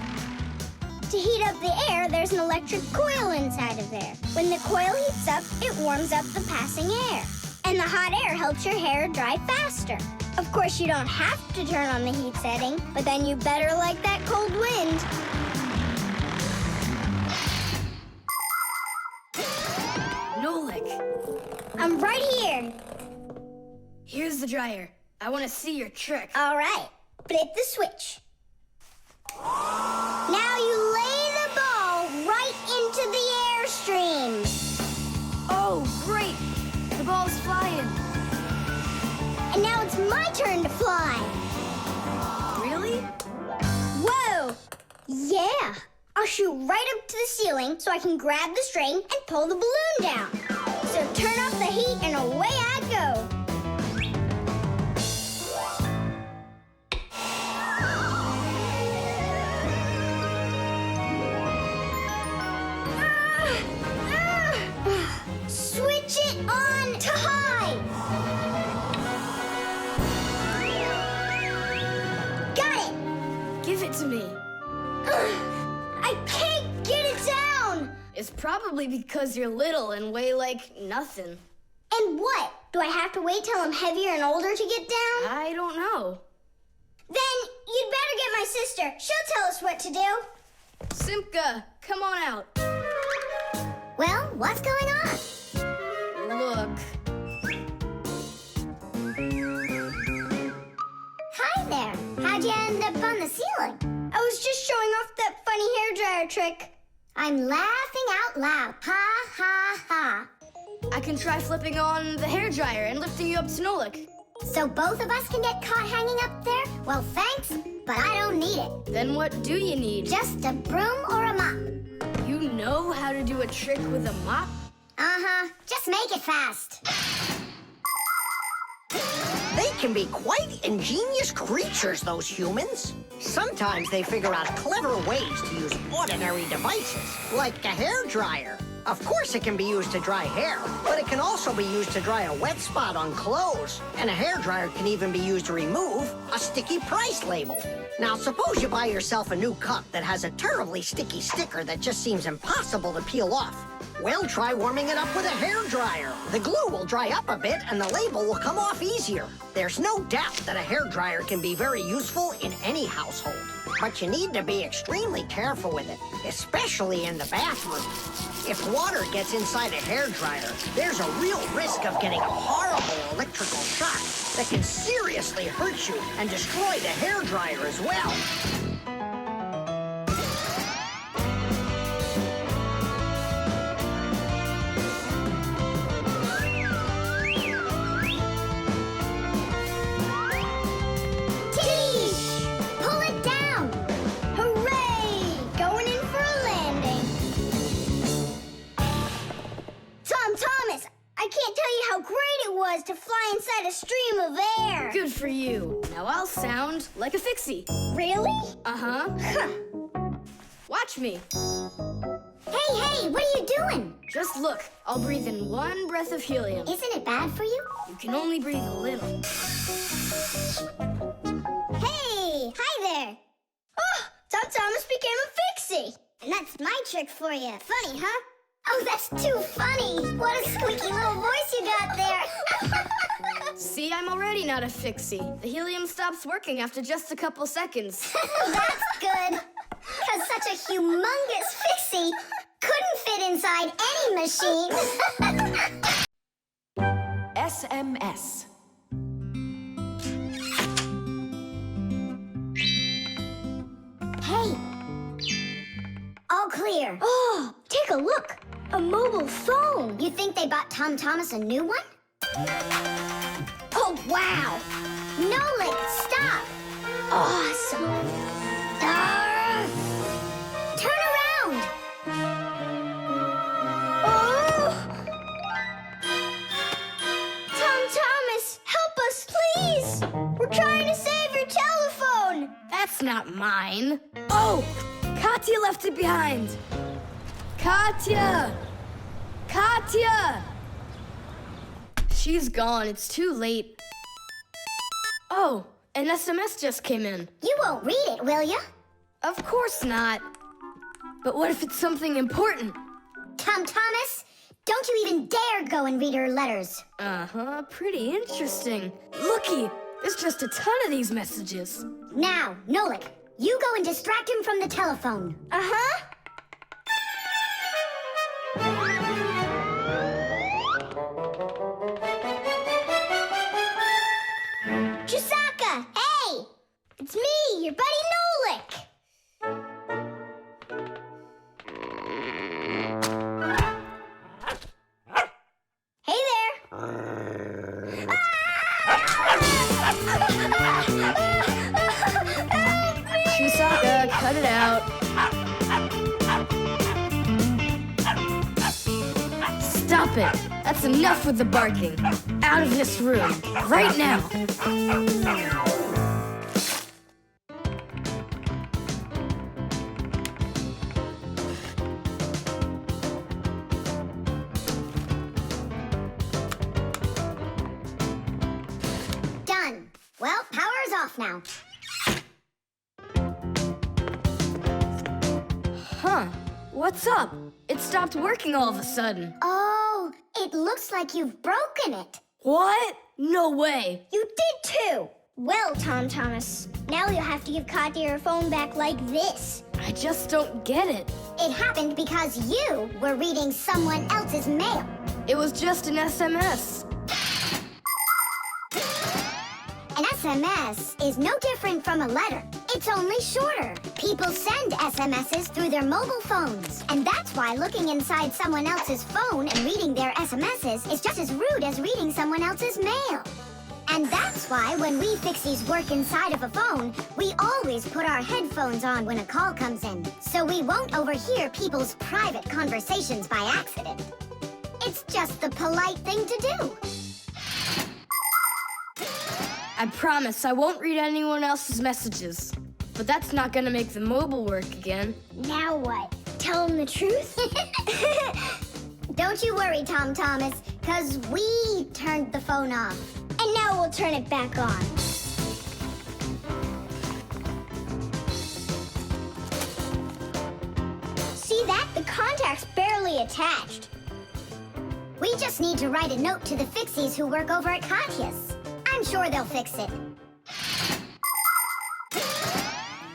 To heat up the air, there's an electric coil inside of there. When the coil heats up, it warms up the passing air. And the hot air helps your hair dry faster. Of course, you don't have to turn on the heat setting, but then you better like that cold wind. Nolik, I'm right here. here's the dryer. I want to see your trick. All right, flip the switch. Now you lay the ball right into the airstream. Oh, great! The ball's flying. And now it's my turn to fly. Really? Whoa! Yeah! I'll shoot right up to the ceiling so I can grab the string and pull the balloon down. So turn off the heat and away I go. Switch it on to high. Got it. Give it to me. I can't get it down. It's probably because you're little and weigh like nothing. And what? Do I have to wait till I'm heavier and older to get down? I don't know. Then you'd better get my sister. She'll tell us what to do. Simka, come on out. Well, what's going on? Look. Hi there. How'd you end up on the ceiling? I was just showing off that funny hairdryer trick. I'm laughing out loud. Ha, ha, ha. I can try flipping on the hairdryer and lifting you up to Nolik. So both of us can get caught hanging up there? Well, thanks, but I don't need it. Then what do you need? Just a broom or a mop. You know how to do a trick with a mop? Uh-huh. Just make it fast. They can be quite ingenious creatures, those humans. Sometimes they figure out clever ways to use ordinary devices, like a hairdryer. Of course it can be used to dry hair, but it can also be used to dry a wet spot on clothes. And a hairdryer can even be used to remove a sticky price label. Now, suppose you buy yourself a new cup that has a terribly sticky sticker that just seems impossible to peel off. Well, try warming it up with a hairdryer. The glue will dry up a bit and the label will come off easier. There's no doubt that a hairdryer can be very useful in any household. But you need to be extremely careful with it, especially in the bathroom. If water gets inside a hairdryer, there's a real risk of getting a horrible electrical shock that can seriously hurt you and destroy the hairdryer as well. Pull it down! Hooray! Going in for a landing. Tom Thomas, I can't tell you how great it was to fly inside a stream of air. Good for you. Now I'll sound like a Fixie. Really? Uh-huh. Watch me. Hey, what are you doing? Just look. I'll breathe in one breath of helium. Isn't it bad for you? You can only breathe a little. Hey, hi there. Oh, Tom Thomas became a Fixie. And that's my trick for you. Funny, huh? Oh, that's too funny. What a squeaky little voice you got there. See, I'm already not a Fixie. The helium stops working after just a couple seconds. That's good. Because such a humongous Fixie couldn't fit inside any machine. SMS. Hey. All clear. Oh, take a look. A mobile phone. You think they bought Tom Thomas a new one? Oh, wow. Nolik, stop. Awesome. Turn around. Oh. Tom Thomas, help us, please. We're trying to save your telephone. That's not mine. Oh, Katya left it behind. Katya! Katya! She's gone. It's too late. Oh, an SMS just came in. You won't read it, will you? Of course not. But what if it's something important? Tom Thomas, don't you even dare go and read her letters. Uh-huh, pretty interesting. Looky, there's just a ton of these messages. Now, Nolik, you go and distract him from the telephone. Uh-huh. Chusaka, hey! It's me, your buddy Nolik. Hey there. Chusaka, cut it out. Stop it. That's enough with the barking. Out of this room. Right now. Done. Well, power's off now. Huh. What's up? It stopped working all of a sudden. Oh, it looks like you've broken it. What? No way. You did too. Well, Tom Thomas, now you'll have to give Katya her phone back like this. I just don't get it. It happened because you were reading someone else's mail. It was just an SMS. An SMS is no different from a letter. It's only shorter. People send SMSs through their mobile phones. And that's why looking inside someone else's phone and reading their SMSs is just as rude as reading someone else's mail. And that's why when we Fixies work inside of a phone, we always put our headphones on when a call comes in, so we won't overhear people's private conversations by accident. It's just the polite thing to do. I promise I won't read anyone else's messages. But that's not gonna make the mobile work again. Now what? Tell him the truth? Don't you worry, Tom Thomas, because we turned the phone off. And now we'll turn it back on. See that? The contact's barely attached. We just need to write a note to the Fixies who work over at Katya's. I'm sure they'll fix it.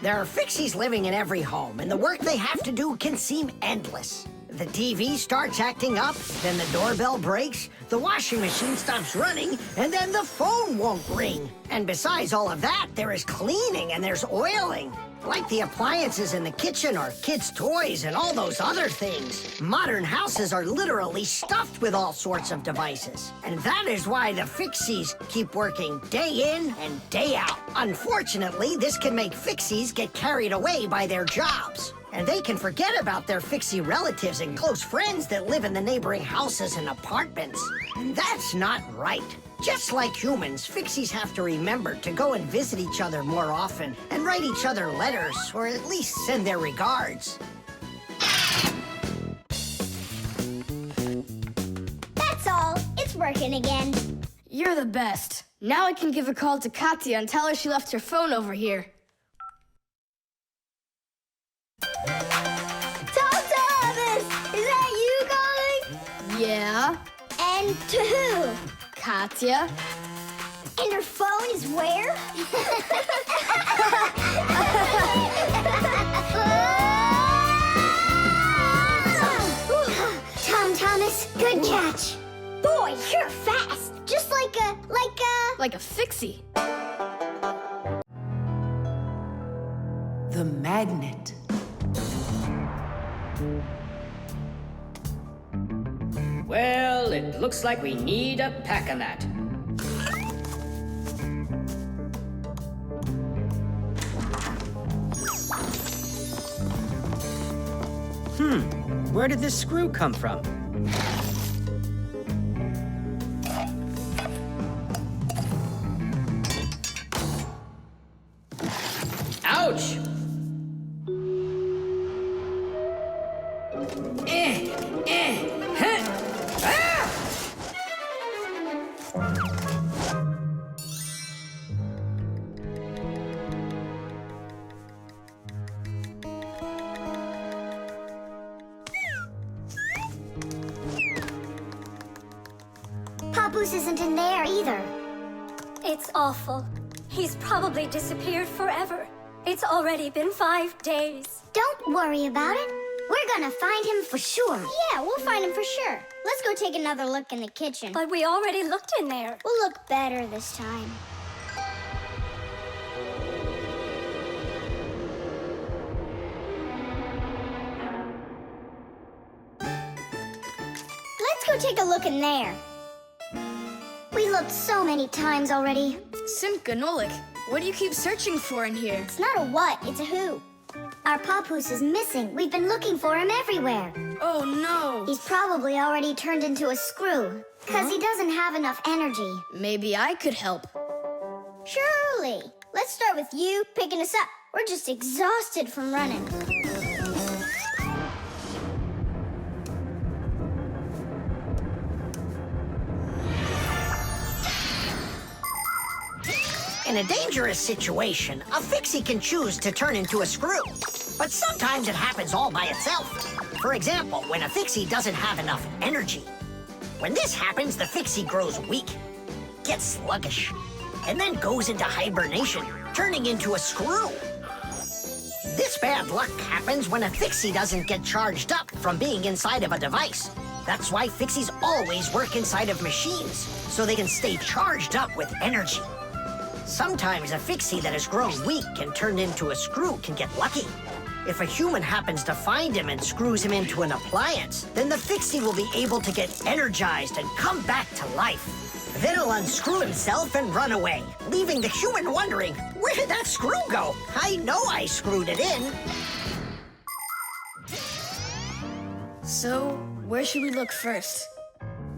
There are Fixies living in every home, and the work they have to do can seem endless. The TV starts acting up, then the doorbell breaks, the washing machine stops running, and then the phone won't ring. And besides all of that, there is cleaning and there's oiling. Like the appliances in the kitchen or kids' toys and all those other things. Modern houses are literally stuffed with all sorts of devices. And that is why the Fixies keep working day in and day out. Unfortunately, this can make Fixies get carried away by their jobs. And they can forget about their Fixie relatives and close friends that live in the neighboring houses and apartments. And that's not right. Just like humans, Fixies have to remember to go and visit each other more often and write each other letters, or at least send their regards. That's all. It's working again. You're the best. Now I can give a call to Katya and tell her she left her phone over here. Tom Thomas! Is that you calling? Yeah? And to who? Katya? And her phone is where? Tom Thomas, good catch. Boy, you're fast. Just like a... Like a Fixie. The magnet. Well, it looks like we need a pack-a-mat. Where did this screw come from? Ouch! Papoose isn't in there either. It's awful. He's probably disappeared forever. It's already been 5 days. Don't worry about it. We're gonna find him for sure. Yeah, we'll find him for sure. Let's go take another look in the kitchen. But we already looked in there. We'll look better this time. Let's go take a look in there. We looked so many times already. Simka, Nolik, what do you keep searching for in here? It's not a what, it's a who. Our Papoose is missing. We've been looking for him everywhere. Oh, no. He's probably already turned into a screw, because he doesn't have enough energy. Maybe I could help. Surely. Let's start with you picking us up. We're just exhausted from running. In a dangerous situation, a Fixie can choose to turn into a screw. But sometimes it happens all by itself. For example, when a Fixie doesn't have enough energy. When this happens, the Fixie grows weak, gets sluggish, and then goes into hibernation, turning into a screw. This bad luck happens when a Fixie doesn't get charged up from being inside of a device. That's why Fixies always work inside of machines, so they can stay charged up with energy. Sometimes a Fixie that has grown weak and turned into a screw can get lucky. If a human happens to find him and screws him into an appliance, then the Fixie will be able to get energized and come back to life. Then he'll unscrew himself and run away, leaving the human wondering, where did that screw go? I know I screwed it in. So, where should we look first?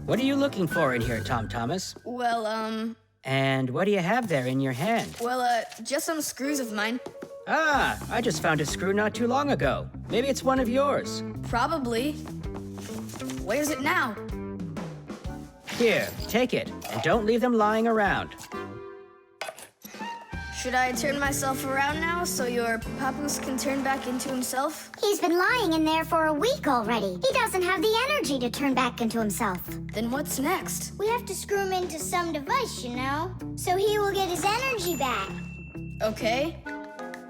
What are you looking for in here, Tom Thomas? Well, And what do you have there in your hand? Well, just some screws of mine. Ah, I just found a screw not too long ago. Maybe it's one of yours. Probably. Where's it now? Here, take it, and don't leave them lying around. Should I turn myself around now so your papoose can turn back into himself? He's been lying in there for a week already. He doesn't have the energy to turn back into himself. Then what's next? We have to screw him into some device, you know? So he will get his energy back. Okay.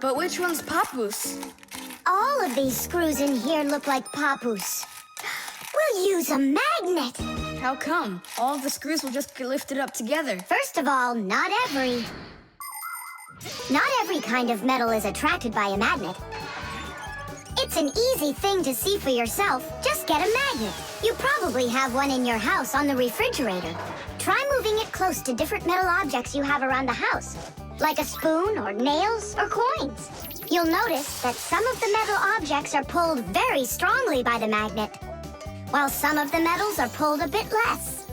But which one's papoose? All of these screws in here look like papoose. We'll use a magnet. How come? All of the screws will just get lifted up together. First of all, not every kind of metal is attracted by a magnet. It's an easy thing to see for yourself. Just get a magnet. You probably have one in your house on the refrigerator. Try moving it close to different metal objects you have around the house, like a spoon or nails or coins. You'll notice that some of the metal objects are pulled very strongly by the magnet, while some of the metals are pulled a bit less.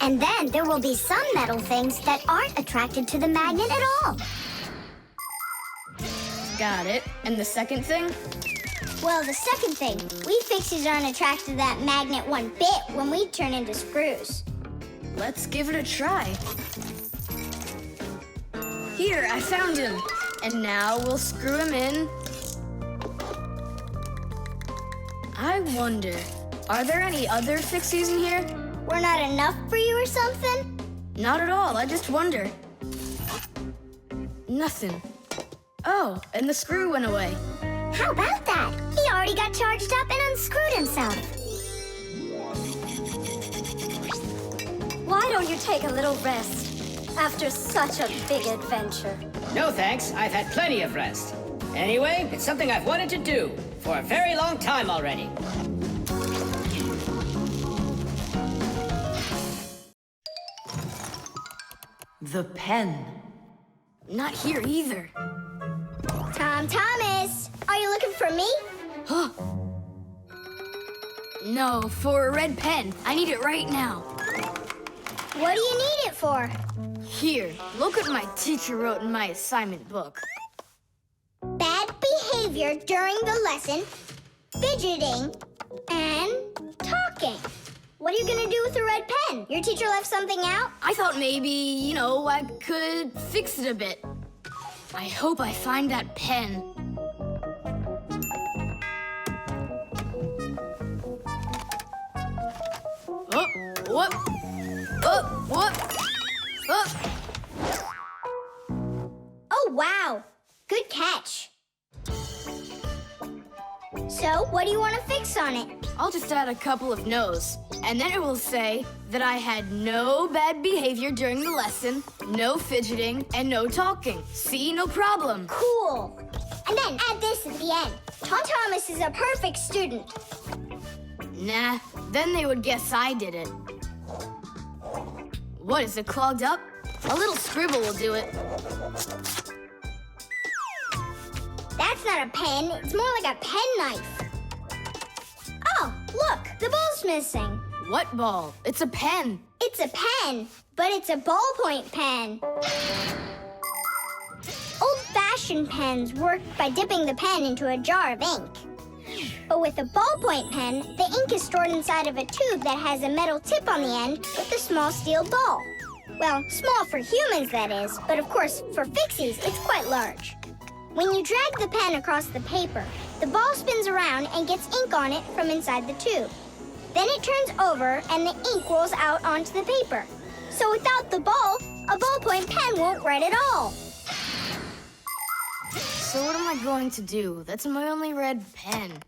And then there will be some metal things that aren't attracted to the magnet at all. Got it. And the second thing? Well, the second thing, we Fixies aren't attracted to that magnet one bit when we turn into screws. Let's give it a try. Here, I found him. And now we'll screw him in. I wonder, are there any other Fixies in here? We're not enough for you or something? Not at all, I just wonder. Nothing. Oh, and the screw went away. How about that? He already got charged up and unscrewed himself. Why don't you take a little rest after such a big adventure? No thanks, I've had plenty of rest. Anyway, it's something I've wanted to do for a very long time already. The pen. Not here either. Tom Thomas, are you looking for me? Huh. No, for a red pen. I need it right now. What do you need it for? Here, look what my teacher wrote in my assignment book. Bad behavior during the lesson, fidgeting, and talking. What are you gonna do with a red pen? Your teacher left something out? I thought maybe, I could fix it a bit. I hope I find that pen. Oh, whoop. Oh, whoop. Oh. Oh, wow. Good catch. So, what do you want to fix on it? I'll just add a couple of no's, and then it will say that I had no bad behavior during the lesson, no fidgeting, and no talking. See, no problem. Cool. And then add this at the end. Tom Thomas is a perfect student. Nah, then they would guess I did it. What, is it clogged up? A little scribble will do it. That's not a pen, it's more like a penknife. Oh, look, the ball's missing. What ball? It's a pen. It's a pen, but it's a ballpoint pen. Old-fashioned pens work by dipping the pen into a jar of ink. But with a ballpoint pen, the ink is stored inside of a tube that has a metal tip on the end with a small steel ball. Well, small for humans, that is, but of course, for Fixies, it's quite large. When you drag the pen across the paper, the ball spins around and gets ink on it from inside the tube. Then it turns over and the ink rolls out onto the paper. So without the ball, a ballpoint pen won't write at all. So what am I going to do? That's my only red pen.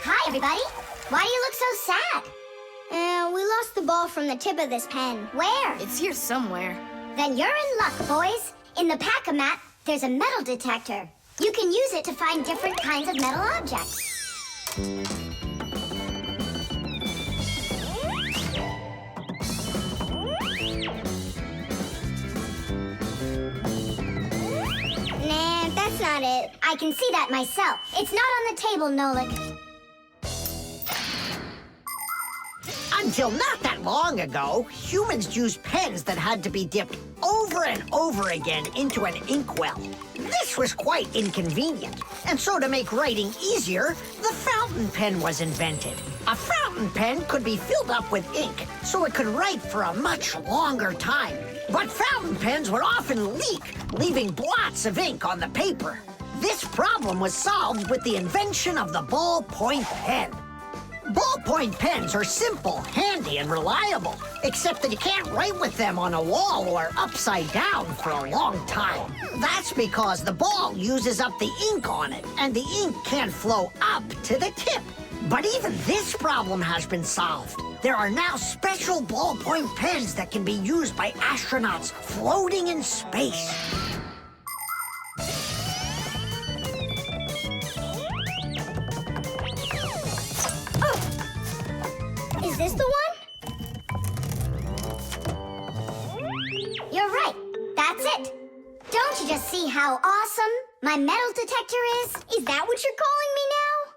Hi, everybody. Why do you look so sad? We lost the ball from the tip of this pen. Where? It's here somewhere. Then you're in luck, boys. In the pack-a-mat, there's a metal detector. You can use it to find different kinds of metal objects. Nah, that's not it. I can see that myself. It's not on the table, Nolik. Until not that long ago, humans used pens that had to be dipped over and over again into an inkwell. This was quite inconvenient, and so to make writing easier, the fountain pen was invented. A fountain pen could be filled up with ink, so it could write for a much longer time. But fountain pens would often leak, leaving blots of ink on the paper. This problem was solved with the invention of the ballpoint pen. Ballpoint pens are simple, handy, and reliable, except that you can't write with them on a wall or upside down for a long time. That's because the ball uses up the ink on it, and the ink can't flow up to the tip. But even this problem has been solved. There are now special ballpoint pens that can be used by astronauts floating in space. Is this the one? You're right. That's it. Don't you just see how awesome my metal detector is? Is that what you're calling me now?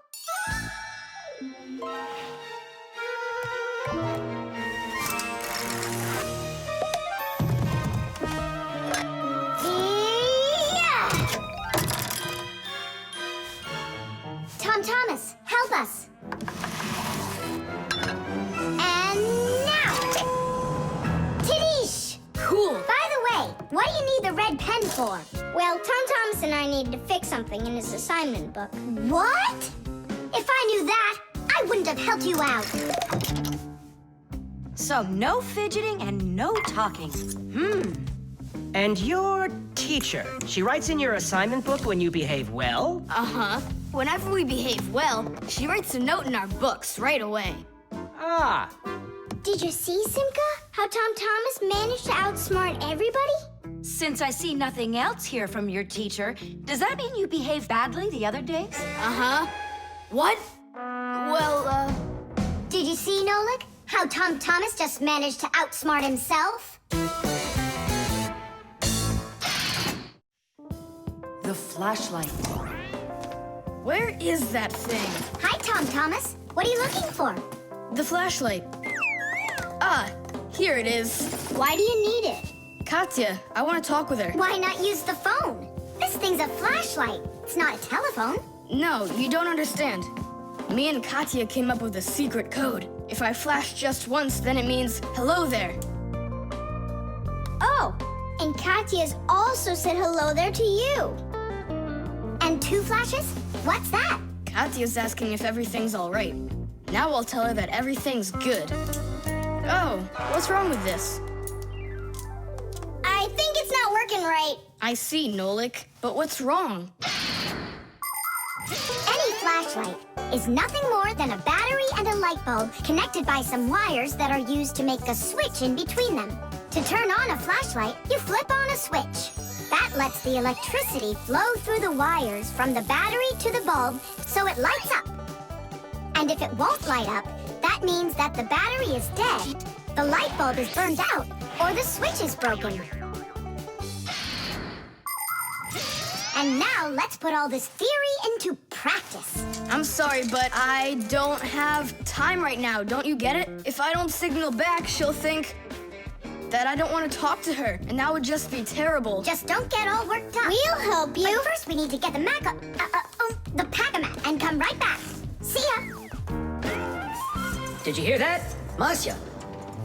Yeah! Tom Thomas, help us. And now! Tidish! Cool. By the way, what do you need the red pen for? Well, Tom Thomas and I need to fix something in his assignment book. What? If I knew that, I wouldn't have helped you out. So no fidgeting and no talking. And your teacher, she writes in your assignment book when you behave well? Uh-huh. Whenever we behave well, she writes a note in our books right away. Ah, Did you see, Simka? How Tom Thomas managed to outsmart everybody? Since I see nothing else here from your teacher, does that mean you behaved badly the other days? Uh-huh. What? Well, Did you see, Nolik? How Tom Thomas just managed to outsmart himself? The flashlight. where is that thing? Hi, Tom Thomas. What are you looking for? The flashlight. Ah, here it is. Why do you need it? Katya, I want to talk with her. Why not use the phone? This thing's a flashlight. It's not a telephone. No, you don't understand. Me and Katya came up with a secret code. If I flash just once, then it means hello there. Oh, and Katya's also said hello there to you. And 2 flashes? What's that? Katya's asking if everything's all right. Now I'll tell her that everything's good. Oh, what's wrong with this? I think it's not working right. I see, Nolik, but what's wrong? Any flashlight is nothing more than a battery and a light bulb connected by some wires that are used to make a switch in between them. To turn on a flashlight, you flip on a switch. That lets the electricity flow through the wires from the battery to the bulb so it lights up. And if it won't light up, that means that the battery is dead, the light bulb is burned out, or the switch is broken. And now let's put all this theory into practice. I'm sorry, but I don't have time right now. Don't you get it? If I don't signal back, she'll think that I don't want to talk to her, and that would just be terrible. Just don't get all worked up. We'll help you. But first, we need to get the the pack-a-mat and come right back. See ya. Did you hear that? Masya,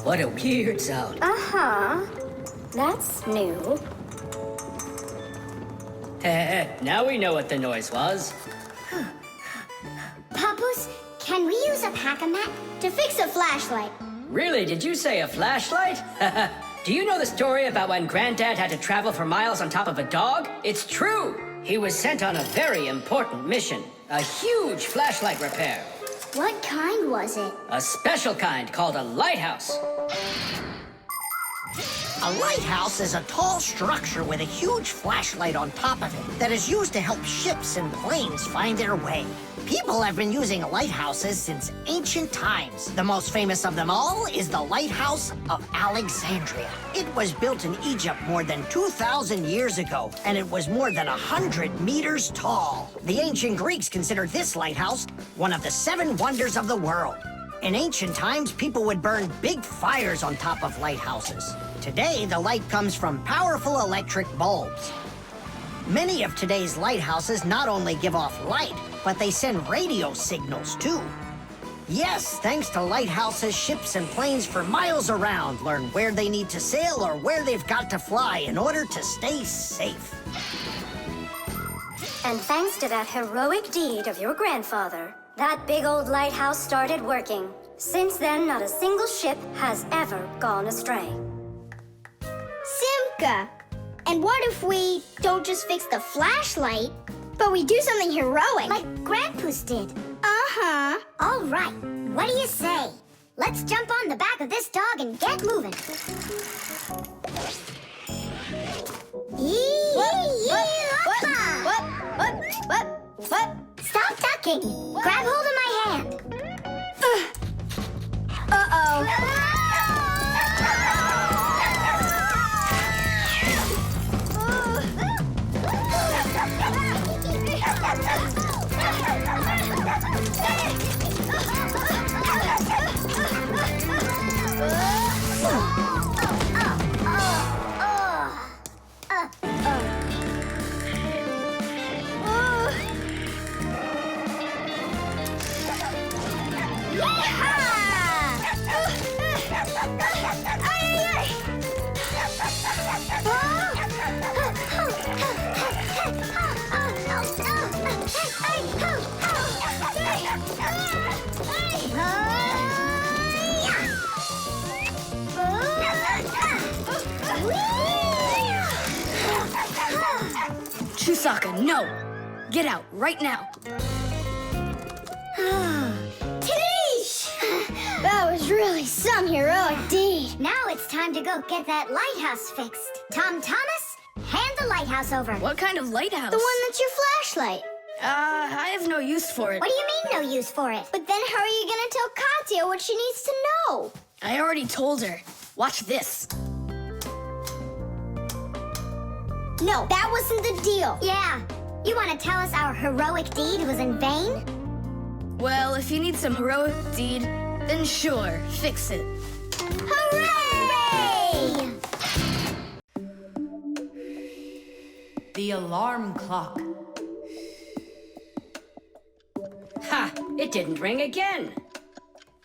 what a weird sound. Uh-huh. That's new. Now we know what the noise was. Papoose, can we use a pack-a-mat to fix a flashlight? Really, did you say a flashlight? Do you know the story about when Granddad had to travel for miles on top of a dog? It's true! He was sent on a very important mission. A huge flashlight repair. What kind was it? A special kind called a lighthouse. A lighthouse is a tall structure with a huge flashlight on top of it that is used to help ships and planes find their way. People have been using lighthouses since ancient times. The most famous of them all is the Lighthouse of Alexandria. It was built in Egypt more than 2,000 years ago, and it was more than 100 meters tall. The ancient Greeks considered this lighthouse one of the 7 wonders of the world. In ancient times, people would burn big fires on top of lighthouses. Today, the light comes from powerful electric bulbs. Many of today's lighthouses not only give off light, but they send radio signals too. Yes, thanks to lighthouses, ships and planes for miles around learn where they need to sail or where they've got to fly in order to stay safe. And thanks to that heroic deed of your grandfather, that big old lighthouse started working. Since then, not a single ship has ever gone astray. Simka, and what if we don't just fix the flashlight, but we do something heroic? Like Grandpa's did. Uh-huh. All right, what do you say? Let's jump on the back of this dog and get moving. What? Stop ducking. Grab hold of my hand. Chusaka, no! Get out right now. Tish! That was really some heroic deed. Now it's time to go get that lighthouse fixed. Tom Thomas, hand the lighthouse over. What kind of lighthouse? The one that's your flashlight. I have no use for it. What do you mean, no use for it? But then how are you gonna tell Katya what she needs to know? I already told her. Watch this. No, that wasn't the deal. Yeah. You want to tell us our heroic deed was in vain? Well, if you need some heroic deed, then sure, fix it. Hooray! The alarm clock. Ha! It didn't ring again.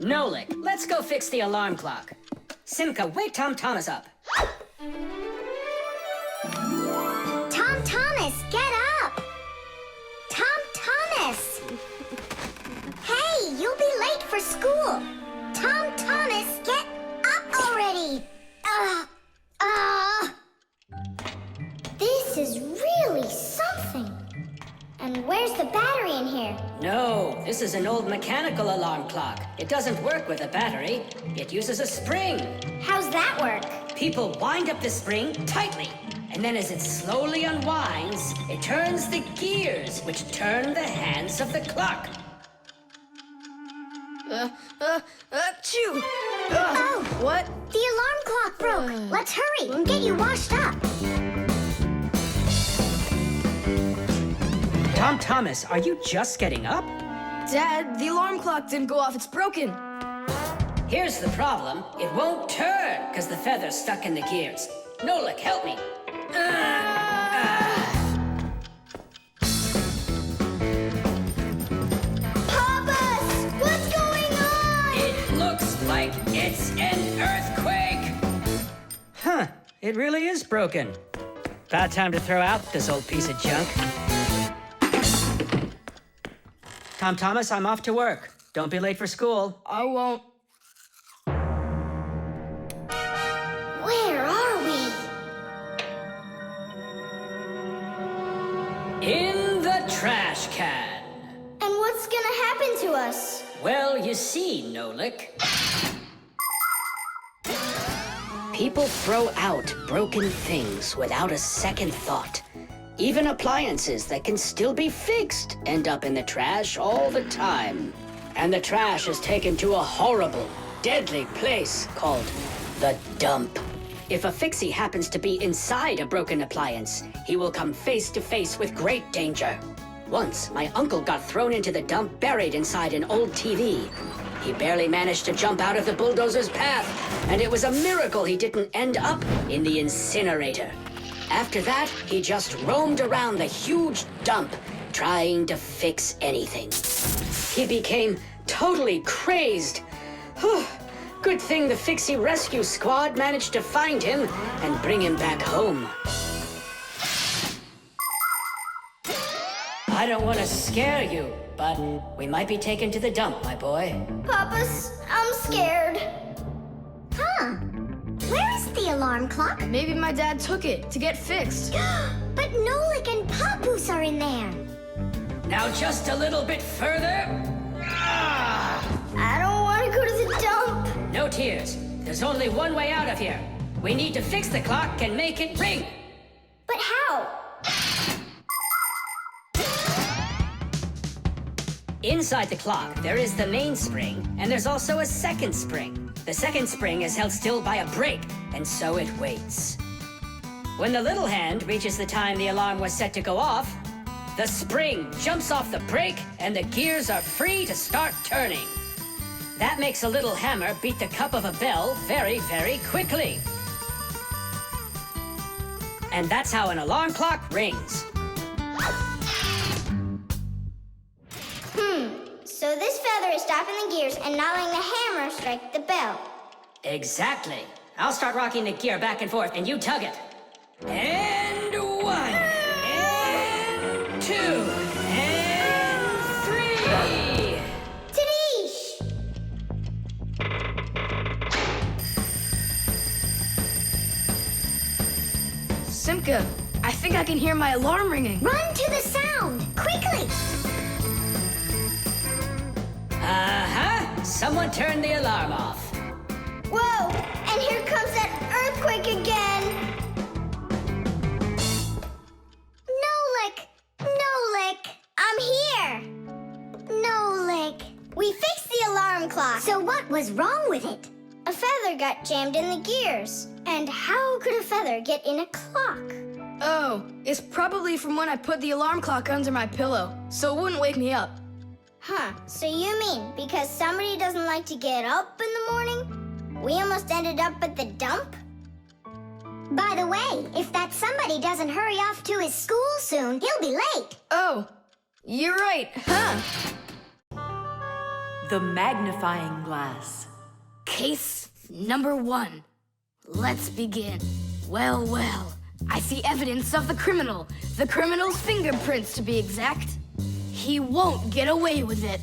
Nolik, let's go fix the alarm clock. Simka, wake Tom Thomas up. Tom Thomas, get up! Tom Thomas! Hey, you'll be late for school. Tom Thomas, get up already! This is really something. And where's the battery in here? No, this is an old mechanical alarm clock. It doesn't work with a battery. It uses a spring. How's that work? People wind up the spring tightly, and then as it slowly unwinds, it turns the gears, which turn the hands of the clock. Achoo! Oh! What? The alarm clock broke. Let's hurry and get you washed up. Tom Thomas, are you just getting up? Dad, the alarm clock didn't go off. It's broken. Here's the problem. It won't turn because the feather's stuck in the gears. Nolik, help me. Papas! What's going on? It looks like it's an earthquake. Huh, it really is broken. About time to throw out this old piece of junk. Tom Thomas, I'm off to work. Don't be late for school. I won't. Where are we? In the trash can. And what's gonna happen to us? Well, you see, Nolik. People throw out broken things without a second thought. Even appliances that can still be fixed end up in the trash all the time. And the trash is taken to a horrible, deadly place called the dump. If a Fixie happens to be inside a broken appliance, he will come face to face with great danger. Once, my uncle got thrown into the dump buried inside an old TV. He barely managed to jump out of the bulldozer's path, and it was a miracle he didn't end up in the incinerator. After that, he just roamed around the huge dump, trying to fix anything. He became totally crazed. Good thing the Fixie rescue squad managed to find him and bring him back home. I don't want to scare you, but we might be taken to the dump, my boy. Papa's, I'm scared. Huh? Where is the alarm clock? Maybe my dad took it to get fixed. But Nolik and Papoose are in there. Now just a little bit further. I don't want to go to the dump. No tears. There's only one way out of here. We need to fix the clock and make it ring. But how? Inside the clock, there is the main spring, and there's also a second spring. The second spring is held still by a brake, and so it waits. When the little hand reaches the time the alarm was set to go off, the spring jumps off the brake, and the gears are free to start turning. That makes a little hammer beat the cup of a bell very, very quickly. And that's how an alarm clock rings. So this feather is stopping the gears and not letting the hammer strike the bell. Exactly. I'll start rocking the gear back and forth, and you tug it. And 1, and 2, and 3. Tadish! Simka, I think I can hear my alarm ringing. Run to the sound, quickly! Someone turned the alarm off. Whoa! And here comes that earthquake again! Nolik! I'm here! Nolik! We fixed the alarm clock. So what was wrong with it? A feather got jammed in the gears. And how could a feather get in a clock? Oh, it's probably from when I put the alarm clock under my pillow, so it wouldn't wake me up. Huh, so you mean because somebody doesn't like to get up in the morning? We almost ended up at the dump? By the way, if that somebody doesn't hurry off to his school soon, he'll be late. Oh, you're right, huh? The magnifying glass. Case number 1. Let's begin. Well, I see evidence of the criminal. The criminal's fingerprints, to be exact. He won't get away with it.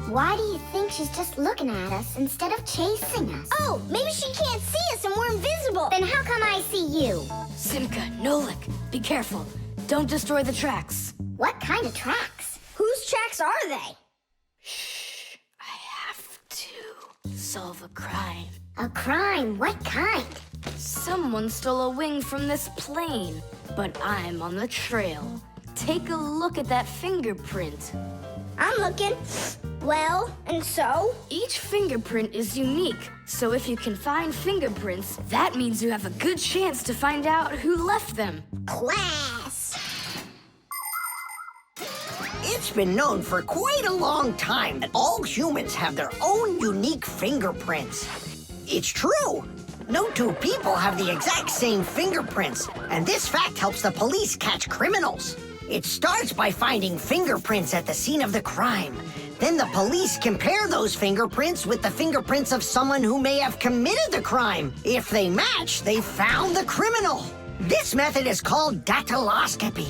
Why do you think she's just looking at us instead of chasing us? Oh, maybe she can't see us and we're invisible. Then how come I see you? Simka, Nolik, be careful. Don't destroy the tracks. What kind of tracks? Whose tracks are they? Shh, I have to solve a crime. A crime? What kind? Someone stole a wing from this plane, but I'm on the trail. Take a look at that fingerprint. I'm looking. Well, and so? Each fingerprint is unique, so if you can find fingerprints, that means you have a good chance to find out who left them. Class! It's been known for quite a long time that all humans have their own unique fingerprints. It's true. No two people have the exact same fingerprints, and this fact helps the police catch criminals. It starts by finding fingerprints at the scene of the crime. Then the police compare those fingerprints with the fingerprints of someone who may have committed the crime. If they match, they found the criminal. This method is called dactyloscopy.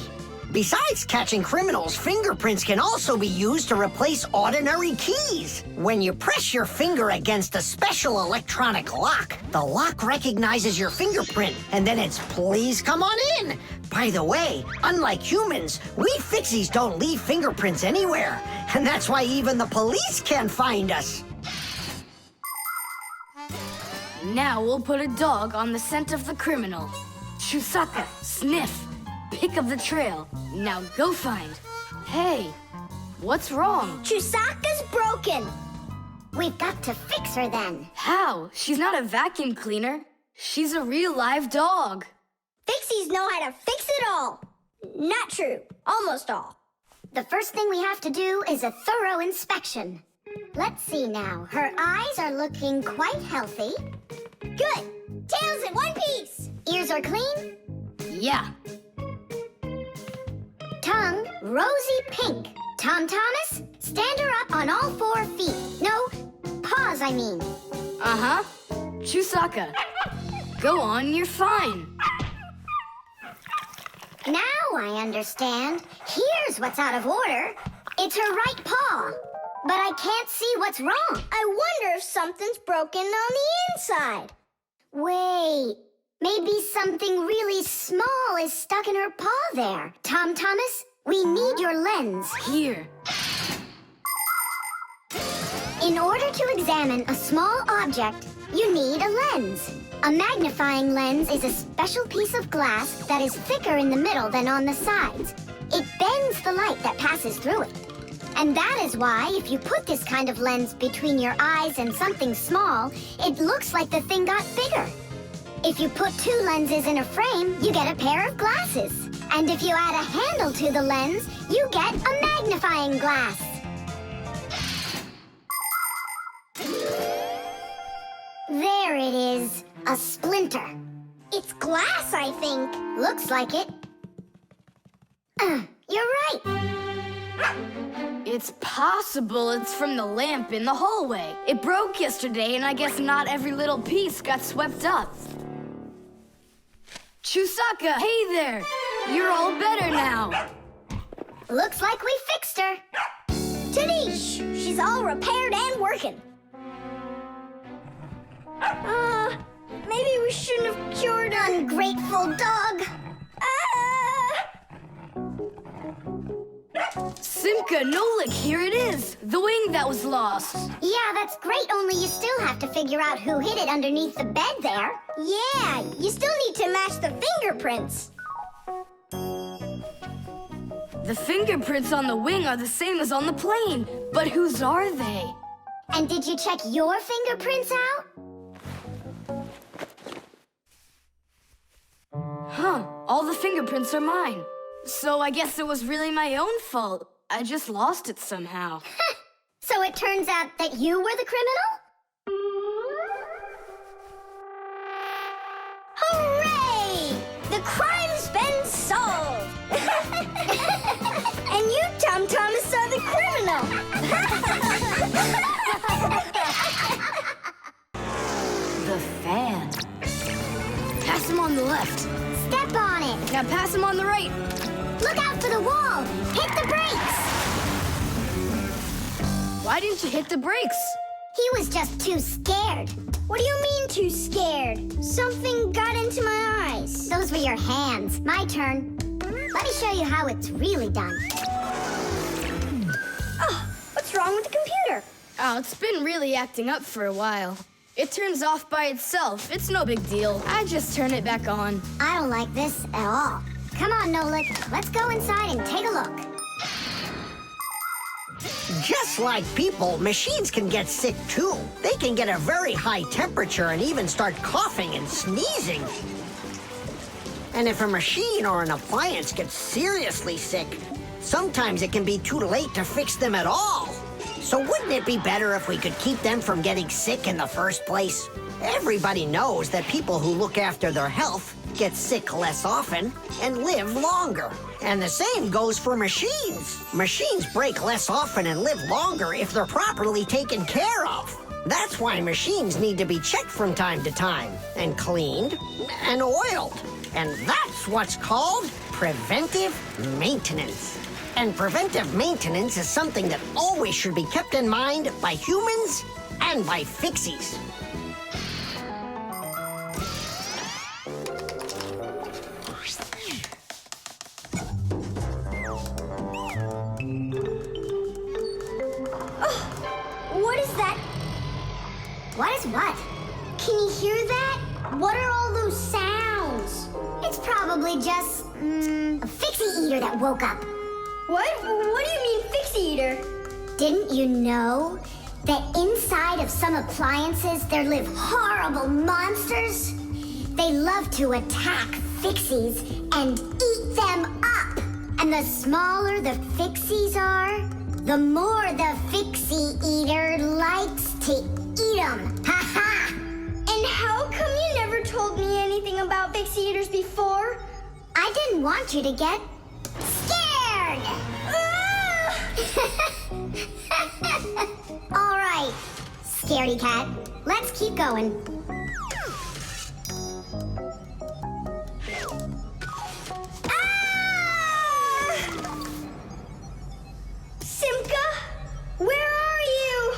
Besides catching criminals, fingerprints can also be used to replace ordinary keys. When you press your finger against a special electronic lock, the lock recognizes your fingerprint, and then it's please come on in. By the way, unlike humans, we Fixies don't leave fingerprints anywhere, and that's why even the police can't find us. Now we'll put a dog on the scent of the criminal. Chusaka, sniff. Pick up the trail. Now go find. Hey, what's wrong? Chusaka's broken. We've got to fix her then. How? She's not a vacuum cleaner. She's a real live dog. Fix Fixies know how to fix it all. Not true. Almost all. The first thing we have to do is a thorough inspection. Let's see now. Her eyes are looking quite healthy. Good. Tails in one piece. Ears are clean. Yeah. Tongue, rosy pink. Tom Thomas, stand her up on all 4 feet. No, paws, I mean. Uh-huh. Chusaka. Go on, you're fine. Now I understand. Here's what's out of order. It's her right paw. But I can't see what's wrong. I wonder if something's broken on the inside. Wait, maybe something really small is stuck in her paw there. Tom Thomas, we need your lens. Here. In order to examine a small object, you need a lens. A magnifying lens is a special piece of glass that is thicker in the middle than on the sides. It bends the light that passes through it. And that is why, if you put this kind of lens between your eyes and something small, it looks like the thing got bigger. If you put 2 lenses in a frame, you get a pair of glasses. And if you add a handle to the lens, you get a magnifying glass. There it is, a splinter. It's glass, I think. Looks like it. You're right. It's possible it's from the lamp in the hallway. It broke yesterday, and I guess not every little piece got swept up. Chusaka, hey there! You're all better now. Looks like we fixed her. Tadish! She's all repaired and working. Maybe we shouldn't have cured her. Ungrateful dog. Simka, Nolik, here it is. The wing that was lost. Yeah, that's great, only you still have to figure out who hid it underneath the bed there. Yeah, you still need to match the fingerprints. The fingerprints on the wing are the same as on the plane. But whose are they? And did you check your fingerprints out? Huh, all the fingerprints are mine. So I guess it was really my own fault. I just lost it somehow. So it turns out that you were the criminal? Hooray! The crime's been solved! And you, Tom Thomas, are the criminal! The fan. Pass him on the left. Step on it! Now pass him on the right. Look out for the wall! Hit the brakes! Why didn't you hit the brakes? He was just too scared. What do you mean too scared? Something got into my eyes. Those were your hands. My turn. Let me show you how it's really done. Oh, what's wrong with the computer? Oh, it's been really acting up for a while. It turns off by itself. It's no big deal. I just turn it back on. I don't like this at all. Come on, Nolik. Let's go inside and take a look. Just like people, machines can get sick too. They can get a very high temperature and even start coughing and sneezing. And if a machine or an appliance gets seriously sick, sometimes it can be too late to fix them at all. So wouldn't it be better if we could keep them from getting sick in the first place? Everybody knows that people who look after their health get sick less often and live longer. And the same goes for machines. Machines break less often and live longer if they're properly taken care of. That's why machines need to be checked from time to time and cleaned and oiled. And that's what's called preventive maintenance. And preventive maintenance is something that always should be kept in mind by humans and by Fixies. What is that? What is what? Can you hear that? What are all those sounds? It's probably just, a Fixie eater that woke up. What? What do you mean, Fixie eater? Didn't you know that inside of some appliances there live horrible monsters? They love to attack Fixies and eat them up. And the smaller the Fixies are, the more the Fixie eater likes to eat them. Ha ha! And how come you never told me anything about Fixie eaters before? I didn't want you to get scared. All right, scaredy cat, let's keep going. Simka, where are you?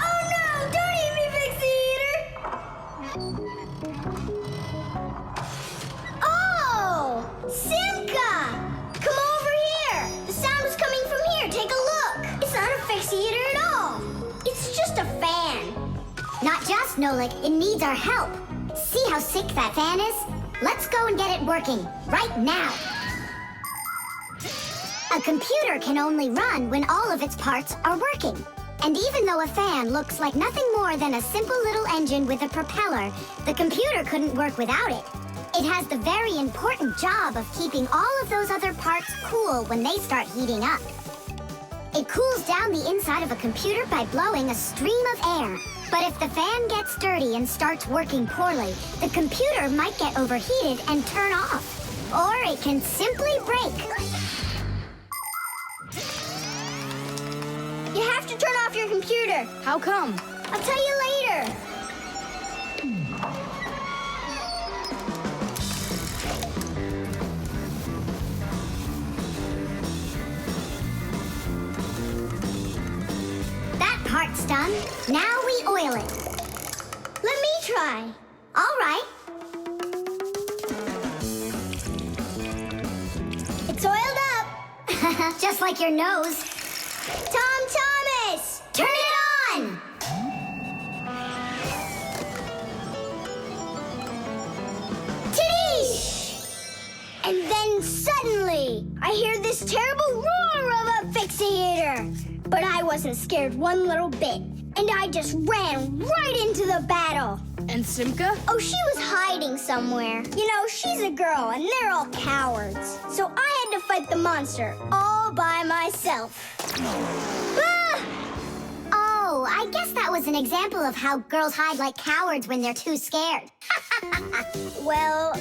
Oh no, don't eat me, Fixie Eater! Oh, Simka! Come over here! The sound was coming from here. Take a look. It's not a Fixie Eater at all. It's just a fan. Not just, Nolik, it needs our help. See how sick that fan is? Let's go and get it working, right now. A computer can only run when all of its parts are working. And even though a fan looks like nothing more than a simple little engine with a propeller, the computer couldn't work without it. It has the very important job of keeping all of those other parts cool when they start heating up. It cools down the inside of a computer by blowing a stream of air. But if the fan gets dirty and starts working poorly, the computer might get overheated and turn off. Or it can simply break. You have to turn off your computer. How come? I'll tell you later. That part's done. Now we oil it. Let me try. All right. It's oiled up. Just like your nose. Tom Thomas! Turn it on! Tidish! And then suddenly, I hear this terrible roar of a Fixie Eater. But I wasn't scared one little bit. And I just ran right into the battle. And Simka? Oh, she was hiding somewhere. You know, she's a girl and they're all cowards. So I had to fight the monster all by myself. Ah! Oh, I guess that was an example of how girls hide like cowards when they're too scared. Well,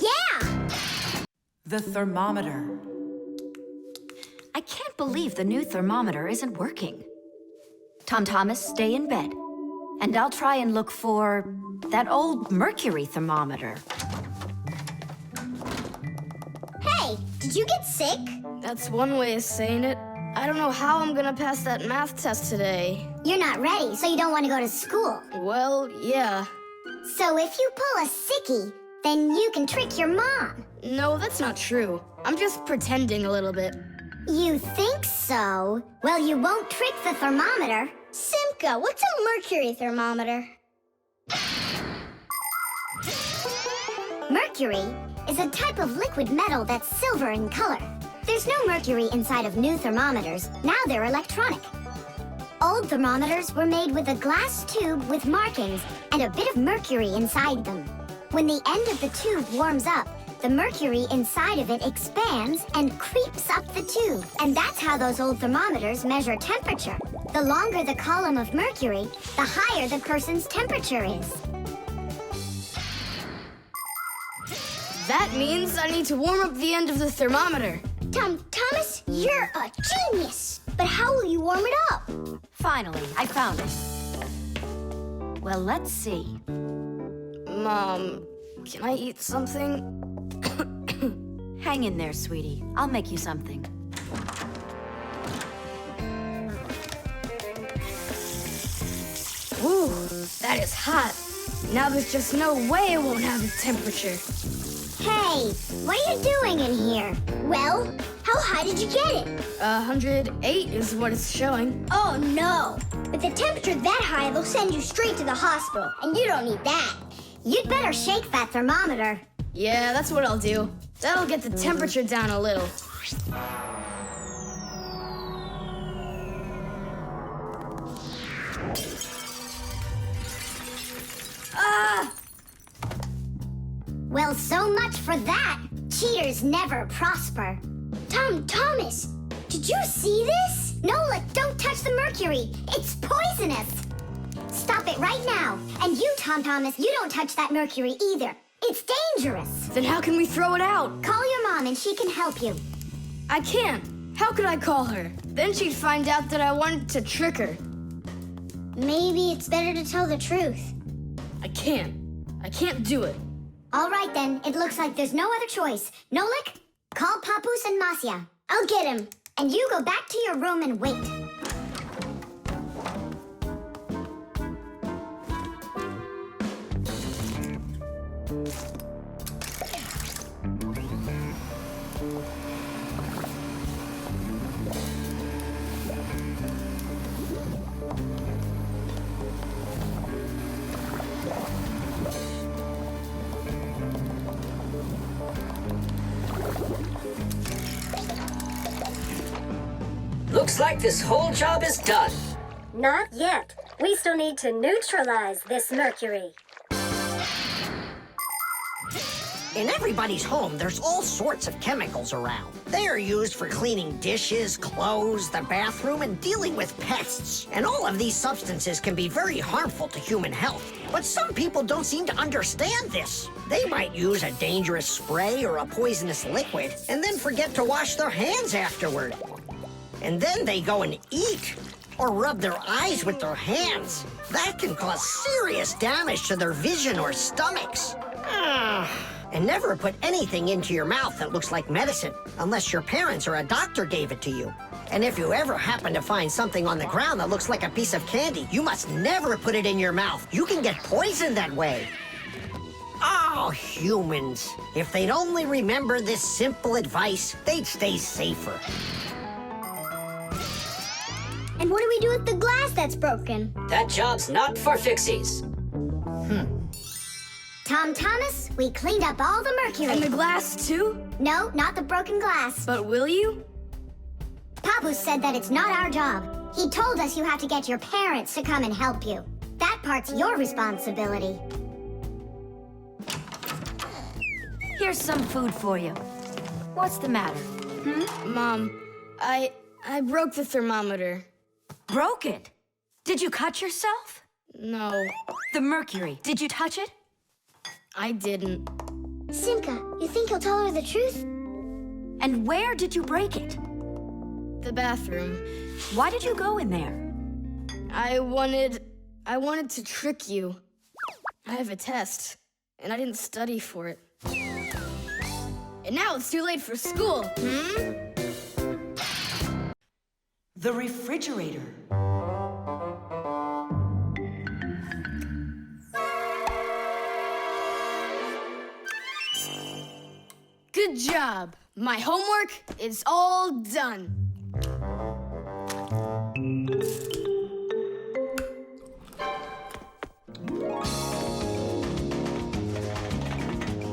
yeah. The thermometer. I can't believe the new thermometer isn't working. Tom Thomas, stay in bed. And I'll try and look for that old mercury thermometer. Hey, did you get sick? That's one way of saying it. I don't know how I'm gonna pass that math test today. You're not ready, so you don't want to go to school. Well, yeah. So if you pull a sickie, then you can trick your mom. No, that's not true. I'm just pretending a little bit. You think so? Well, you won't trick the thermometer. Simka, what's a mercury thermometer? Mercury is a type of liquid metal that's silver in color. There's no mercury inside of new thermometers. Now they're electronic. Old thermometers were made with a glass tube with markings and a bit of mercury inside them. When the end of the tube warms up, the mercury inside of it expands and creeps up the tube. And that's how those old thermometers measure temperature. The longer the column of mercury, the higher the person's temperature is. That means I need to warm up the end of the thermometer. Thomas, you're a genius. But how will you warm it up? Finally, I found it. Well, let's see. Mom, can I eat something? Hang in there, sweetie. I'll make you something. Ooh, that is hot. Now there's just no way it won't have a temperature. Hey, what are you doing in here? Well, how high did you get it? 108 is what it's showing. Oh no! With a temperature that high, they'll send you straight to the hospital, and you don't need that. you'd better shake that thermometer. Yeah, that's what I'll do. That'll get the temperature down a little. Ah! Well, so much for that. Cheaters never prosper. Thomas, did you see this? Nolik, don't touch the mercury. It's poisonous. Stop it right now. And you, Thomas, you don't touch that mercury either. It's dangerous. Then how can we throw it out? Call your mom and she can help you. I can't. How could I call her? Then she'd find out that I wanted to trick her. Maybe it's better to tell the truth. I can't. I can't do it. All right then, it looks like there's no other choice. Nolik, call Papoose and Masya. I'll get him. And you go back to your room and wait. Looks like this whole job is done. Not yet. We still need to neutralize this mercury. In everybody's home, there's all sorts of chemicals around. They are used for cleaning dishes, clothes, the bathroom, and dealing with pests. And all of these substances can be very harmful to human health. But some people don't seem to understand this. They might use a dangerous spray or a poisonous liquid and then forget to wash their hands afterward. And then they go and eat or rub their eyes with their hands. That can cause serious damage to their vision or stomachs. And never put anything into your mouth that looks like medicine, unless your parents or a doctor gave it to you. And if you ever happen to find something on the ground that looks like a piece of candy, you must never put it in your mouth. You can get poisoned that way. Oh, humans. If they'd only remember this simple advice, they'd stay safer. And what do we do with the glass that's broken? That job's not for Fixies. Thomas, we cleaned up all the mercury. And the glass, too? No, not the broken glass. But will you? Papoose said that it's not our job. He told us you have to get your parents to come and help you. That part's your responsibility. Here's some food for you. What's the matter? Mom, I broke the thermometer. Broke it? Did you cut yourself? No, The mercury, did you touch it? I didn't. Simka, you think he'll tell her the truth? And where did you break it? The bathroom. Why did you go in there? I wanted to trick you. I have a test, and I didn't study for it. And now it's too late for school, The refrigerator. Good job. My homework is all done.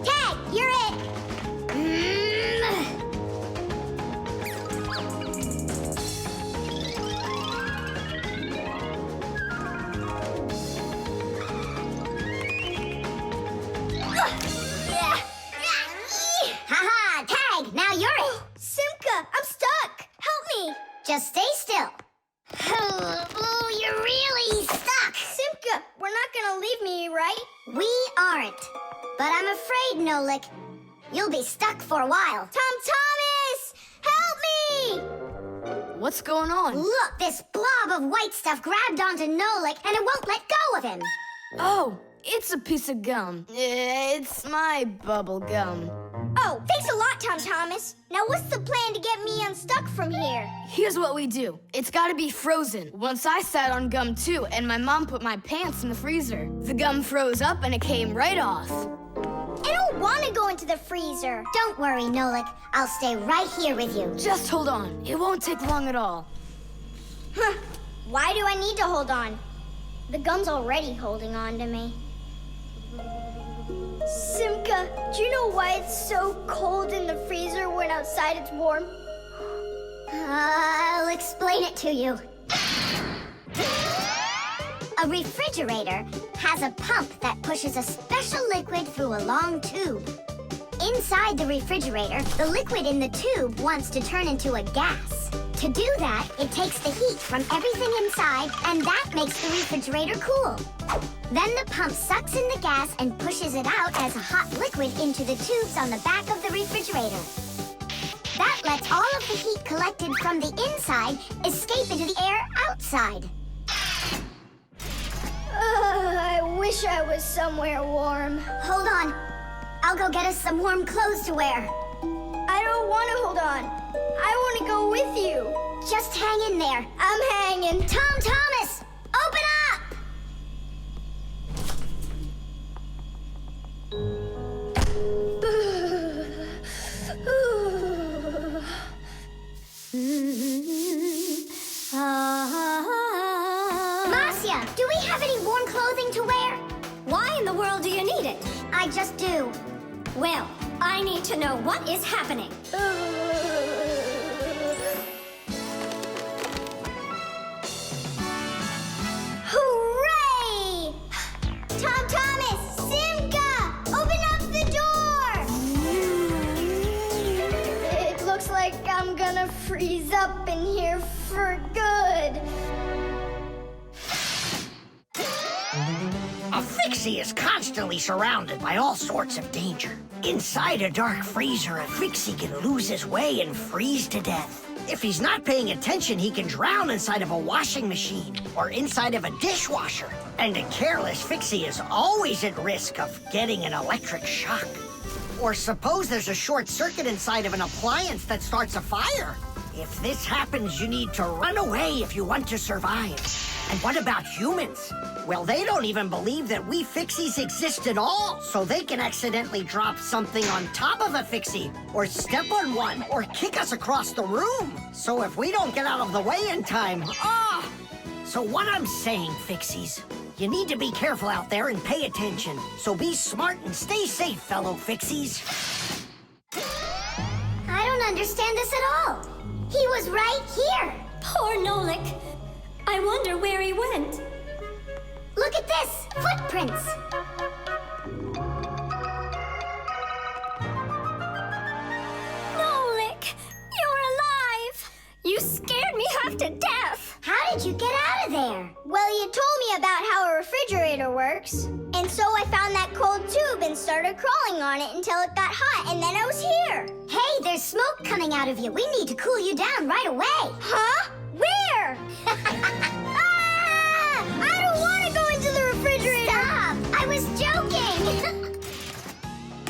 Tag, you're it! Haha, Tag, now you're it! Simka, I'm stuck! Help me! Just stay still. Oh, you're really stuck! Simka, we're not gonna leave me, right? We aren't. But I'm afraid, Nolik, you'll be stuck for a while. Thomas! Help me! What's going on? Look, this blob of white stuff grabbed onto Nolik and it won't let go of him. Oh, it's a piece of gum. It's my bubble gum. Oh, thanks a lot, Thomas. Now what's the plan to get me unstuck from here? Here's what we do. It's gotta be frozen. Once I sat on gum too, and my mom put my pants in the freezer. The gum froze up and it came right off. I don't want to go into the freezer. Don't worry, Nolik. I'll stay right here with you. Just hold on. It won't take long at all. Huh. Why do I need to hold on? The gum's already holding on to me. Simka, do you know why it's so cold in the freezer when outside it's warm? I'll explain it to you. A refrigerator has a pump that pushes a special liquid through a long tube. Inside the refrigerator, the liquid in the tube wants to turn into a gas. To do that, it takes the heat from everything inside, and that makes the refrigerator cool. Then the pump sucks in the gas and pushes it out as a hot liquid into the tubes on the back of the refrigerator. That lets all of the heat collected from the inside escape into the air outside. I wish I was somewhere warm. Hold on. I'll go get us some warm clothes to wear. I don't want to hold on. I want to go with you. Just hang in there. I'm hanging. Tom Thomas, open up! Marcia, do we have any warm clothing to wear? Why in the world do you need it? I just do. Well, I need to know what is happening. Hooray! Tom Thomas, Simka, open up the door! It looks like I'm gonna freeze up in here for good. A Fixie is constantly surrounded by all sorts of danger. Inside a dark freezer, a Fixie can lose his way and freeze to death. If he's not paying attention, he can drown inside of a washing machine or inside of a dishwasher. And a careless Fixie is always at risk of getting an electric shock. Or suppose there's a short circuit inside of an appliance that starts a fire. If this happens, you need to run away if you want to survive. And what about humans? Well, they don't even believe that we Fixies exist at all, so they can accidentally drop something on top of a Fixie, or step on one, or kick us across the room. So if we don't get out of the way in time, So what I'm saying, Fixies, you need to be careful out there and pay attention. So be smart and stay safe, fellow Fixies. I don't understand this at all. He was right here. Poor Nolik. I wonder where he went. Look at this, footprints. Nolik, you're alive. You scared me half to death. How did you get out of there? Well, you told me about how a refrigerator works. And so I found that cold tube and started crawling on it until it got hot, and then I was here. Hey, there's smoke coming out of you. We need to cool you down right away. Huh? Where? I don't want to go into the refrigerator. Stop! I was joking.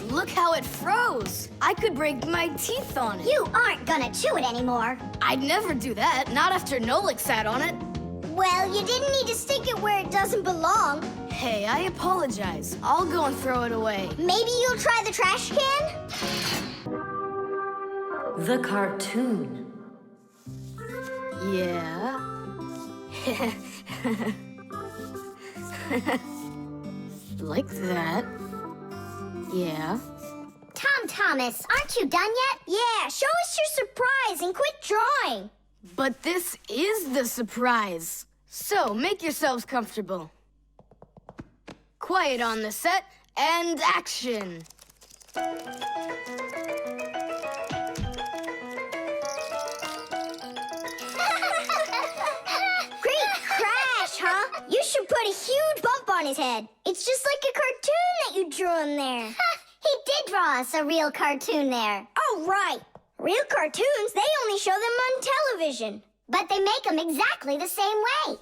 Look how it froze. I could break my teeth on it. You aren't gonna chew it anymore. I'd never do that, not after Nolik sat on it. Well, you didn't need to stick it where it doesn't belong. Hey, I apologize. I'll go and throw it away. Maybe you'll try the trash can? The cartoon. Yeah. Like that. Yeah. Tom Thomas, aren't you done yet? Yeah, show us your surprise and quit drawing. But this is the surprise. So make yourselves comfortable. Quiet on the set and action. Great crash, huh? You should put a huge bump on his head. It's just like a cartoon that you drew in there. He did draw us a real cartoon there. Oh, right. Real cartoons, they only show them on television. But they make them exactly the same way.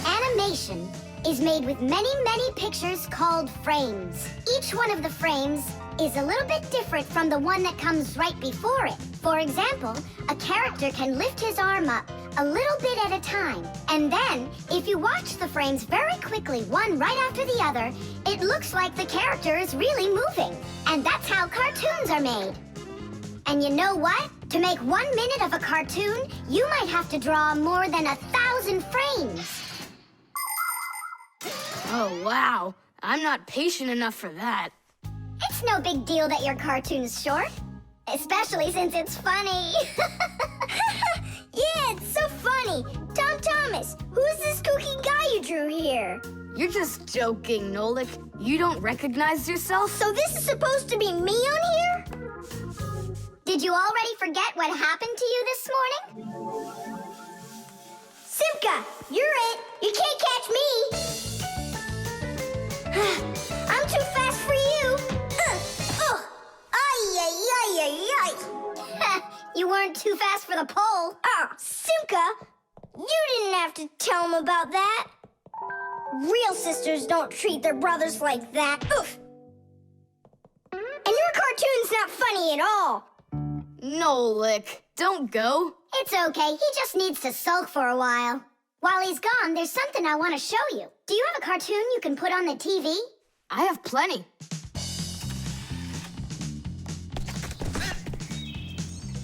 Animation is made with many, many pictures called frames. Each one of the frames is a little bit different from the one that comes right before it. For example, a character can lift his arm up a little bit at a time. And then, if you watch the frames very quickly, one right after the other, it looks like the character is really moving. And that's how cartoons are made. And you know what? To make 1 minute of a cartoon, you might have to draw more than 1,000 frames. Oh, wow. I'm not patient enough for that. It's no big deal that your cartoon's short. Especially since it's funny. Yeah, it's so funny. Tom Thomas, who's this kooky guy you drew here? You're just joking, Nolik. You don't recognize yourself? So this is supposed to be me on here? Did you already forget what happened to you this morning? Simka, you're it. You can't catch me. I'm too fast for you. You weren't too fast for the pole. Simka, you didn't have to tell him about that. Real sisters don't treat their brothers like that. Oof. And your cartoon's not funny at all. Nolik, don't go. It's okay. He just needs to sulk for a while. While he's gone, there's something I want to show you. Do you have a cartoon you can put on the TV? I have plenty.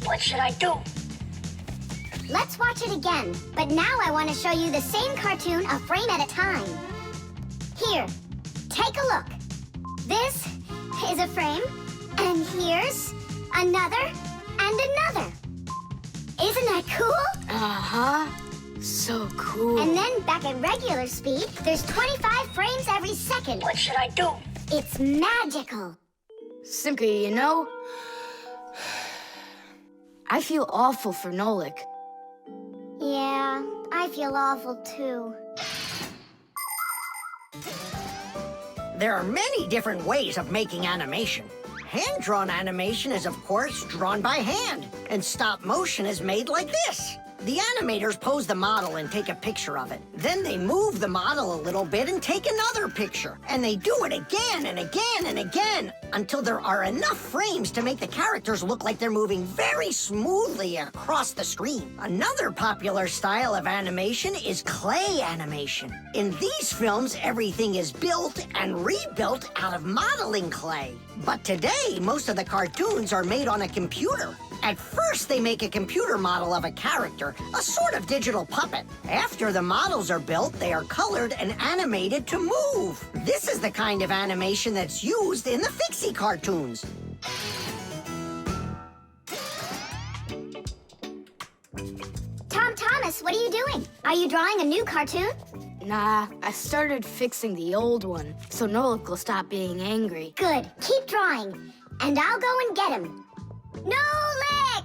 What should I do? Let's watch it again. But now I want to show you the same cartoon a frame at a time. Here, take a look. This is a frame, and here's another and another. Isn't that cool? Uh-huh. So cool. And then back at regular speed, there's 25 frames every second. What should I do? It's magical. Simka, you know, I feel awful for Nolik. Yeah, I feel awful too. There are many different ways of making animation. Hand-drawn animation is, of course, drawn by hand, and stop motion is made like this. The animators pose the model and take a picture of it. Then they move the model a little bit and take another picture. And they do it again and again and again until there are enough frames to make the characters look like they're moving very smoothly across the screen. Another popular style of animation is clay animation. In these films, everything is built and rebuilt out of modeling clay. But today, most of the cartoons are made on a computer. At first, they make a computer model of a character, a sort of digital puppet. After the models are built, they are colored and animated to move. This is the kind of animation that's used in the Fixie cartoons. Tom Thomas, what are you doing? Are you drawing a new cartoon? Nah, I started fixing the old one, so Nolik will stop being angry. Good. Keep drawing, and I'll go and get him. Nolik!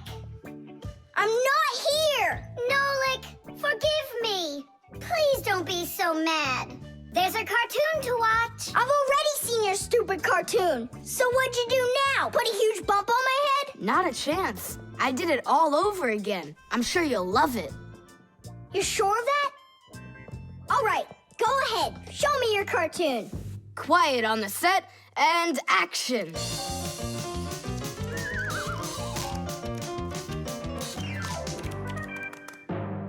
I'm not here! Nolik, forgive me. Please don't be so mad. There's a cartoon to watch. I've already seen your stupid cartoon. So what'd you do now? Put a huge bump on my head? Not a chance. I did it all over again. I'm sure you'll love it. You're sure of that? All right, go ahead. Show me your cartoon. Quiet on the set, and action.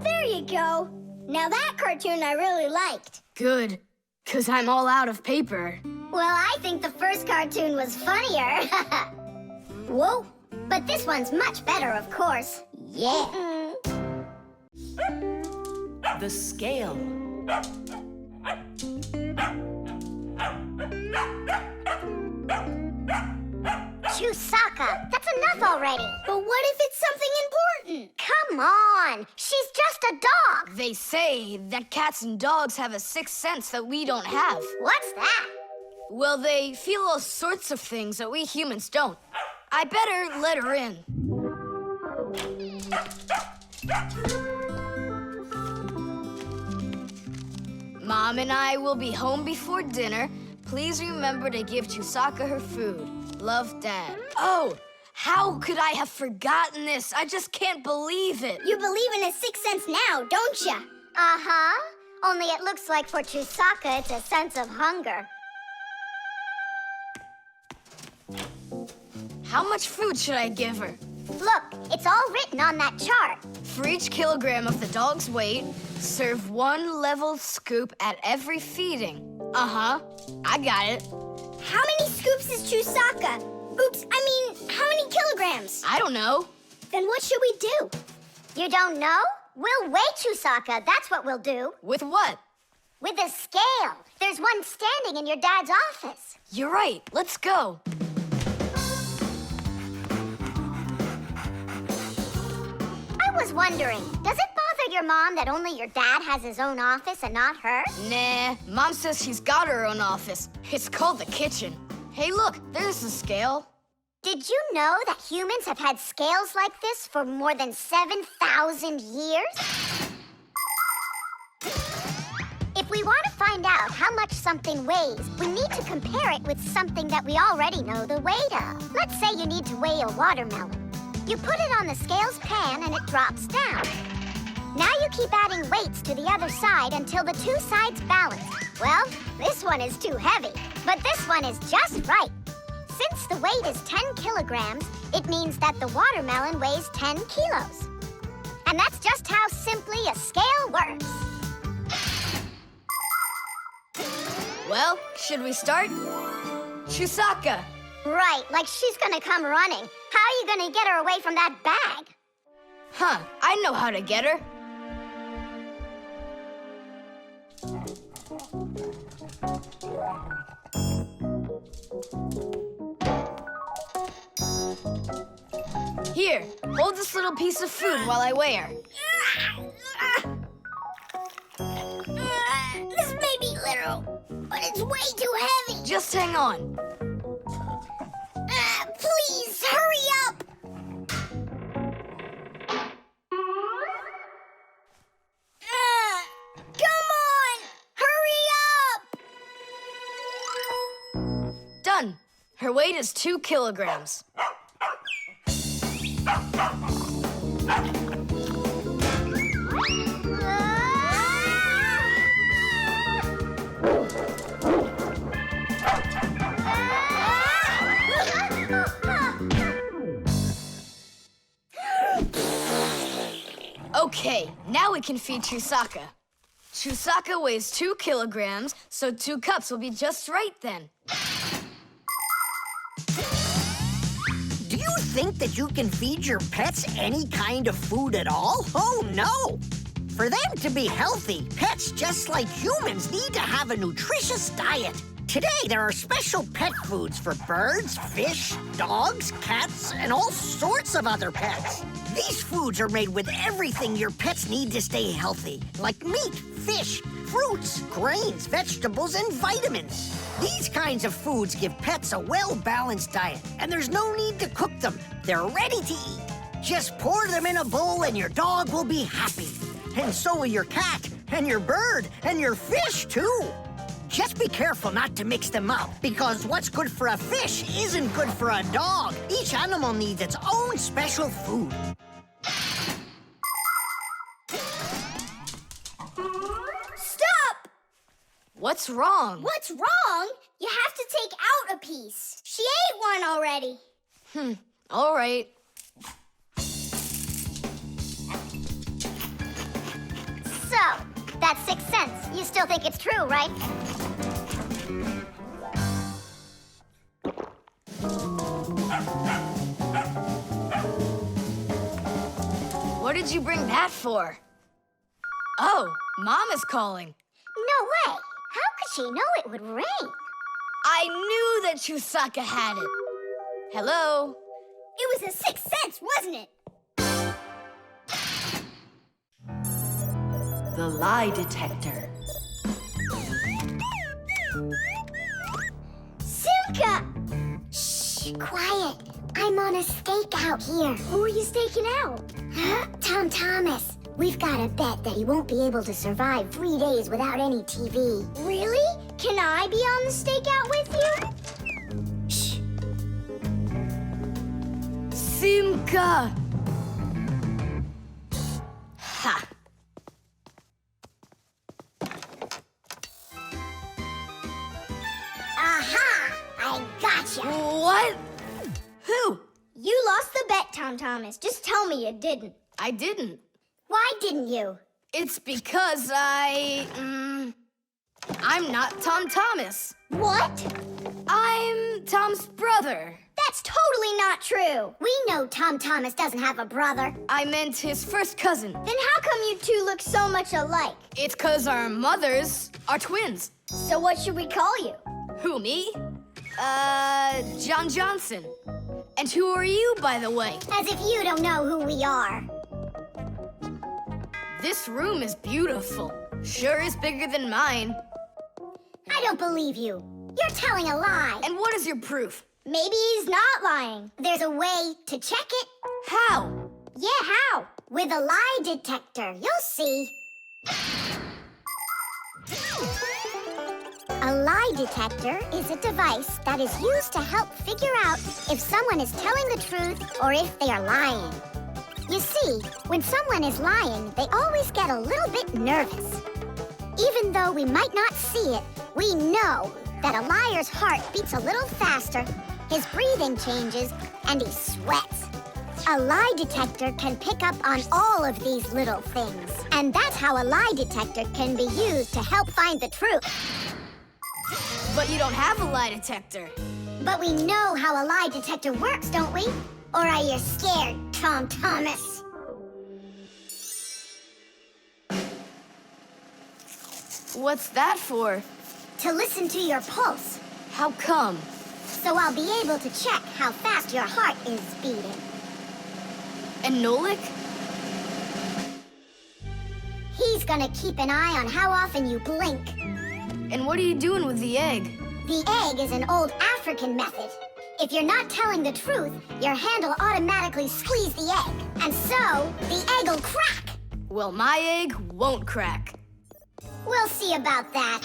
There you go. Now that cartoon I really liked. Good, 'cause I'm all out of paper. Well, I think the first cartoon was funnier. Whoa, but this one's much better, of course. Yeah. The scale. Chusaka, that's enough already. But what if it's something important? Come on, she's just a dog. They say that cats and dogs have a sixth sense that we don't have. What's that? Well, they feel all sorts of things that we humans don't. I better let her in. Mom and I will be home before dinner. Please remember to give Chusaka her food. Love, Dad. Oh, how could I have forgotten this? I just can't believe it. You believe in a sixth sense now, don't ya? Uh-huh. Only it looks like for Chusaka, it's a sense of hunger. How much food should I give her? Look, it's all written on that chart. For each kilogram of the dog's weight, serve 1 level scoop at every feeding. Uh-huh, I got it. How many scoops is Chusaka? Oops, I mean, how many kilograms? I don't know. Then what should we do? You don't know? We'll weigh Chusaka, that's what we'll do. With what? With a scale. There's one standing in your dad's office. You're right. Let's go. I was wondering, does it bother your mom that only your dad has his own office and not her? Nah, Mom says she's got her own office. It's called the kitchen. Hey, look, there's the scale. Did you know that humans have had scales like this for more than 7,000 years? If we want to find out how much something weighs, we need to compare it with something that we already know the weight of. Let's say you need to weigh a watermelon. You put it on the scale's pan and it drops down. Now you keep adding weights to the other side until the two sides balance. Well, this one is too heavy, but this one is just right. Since the weight is 10 kilograms, it means that the watermelon weighs 10 kilos. And that's just how simply a scale works. Well, should we start? Chusaka. Right, like she's gonna come running. How are you gonna get her away from that bag? Huh, I know how to get her. Here, hold this little piece of food while I weigh her. This may be literal, but it's way too heavy. Just hang on. Please, hurry up! Come on! Hurry up! Done. Her weight is 2 kilograms. Okay, now we can feed Chusaka. Chusaka weighs 2 kilograms, so 2 cups will be just right then. Do you think that you can feed your pets any kind of food at all? Oh, no! For them to be healthy, pets just like humans need to have a nutritious diet. Today, there are special pet foods for birds, fish, dogs, cats, and all sorts of other pets. These foods are made with everything your pets need to stay healthy, like meat, fish, fruits, grains, vegetables, and vitamins. These kinds of foods give pets a well-balanced diet, and there's no need to cook them. They're ready to eat. Just pour them in a bowl and your dog will be happy. And so will your cat, and your bird, and your fish, too. Just be careful not to mix them up, because what's good for a fish isn't good for a dog. Each animal needs its own special food. Stop! What's wrong? What's wrong? You have to take out a piece. She ate one already. All right. So, that's 6 cents. You still think it's true, right? What did you bring that for? Oh, Mom is calling. No way. How could she know it would rain? I knew that Chusaka had it. Hello? It was a 6 cents, wasn't it? The lie detector. Simka! Shh, quiet. I'm on a stakeout here. Who are you staking out? Tom Thomas. We've got a bet that he won't be able to survive 3 days without any TV. Really? Can I be on the stakeout with you? Shh. Simka! Ha! Aha! I gotcha. What? Who? You lost the bet, Tom Thomas. Just tell me you didn't. I didn't. Why didn't you? It's because I'm not Tom Thomas. What? I'm Tom's brother. That's totally not true. We know Tom Thomas doesn't have a brother. I meant his first cousin. Then how come you two look so much alike? It's 'cause our mothers are twins. So what should we call you? Who, me? John Johnson. And who are you, by the way? As if you don't know who we are. This room is beautiful. Sure is bigger than mine. I don't believe you. You're telling a lie. And what is your proof? Maybe he's not lying. There's a way to check it. How? Yeah, how? With a lie detector. You'll see. A lie detector is a device that is used to help figure out if someone is telling the truth or if they are lying. You see, when someone is lying, they always get a little bit nervous. Even though we might not see it, we know that a liar's heart beats a little faster, his breathing changes, and he sweats. A lie detector can pick up on all of these little things. And that's how a lie detector can be used to help find the truth. But you don't have a lie detector. But we know how a lie detector works, don't we? Or are you scared, Tom Thomas? What's that for? To listen to your pulse. How come? So I'll be able to check how fast your heart is beating. And Nolik? He's gonna keep an eye on how often you blink. And what are you doing with the egg? The egg is an old African method. If you're not telling the truth, your hand will automatically squeeze the egg. And so, the egg will crack. Well, my egg won't crack. We'll see about that.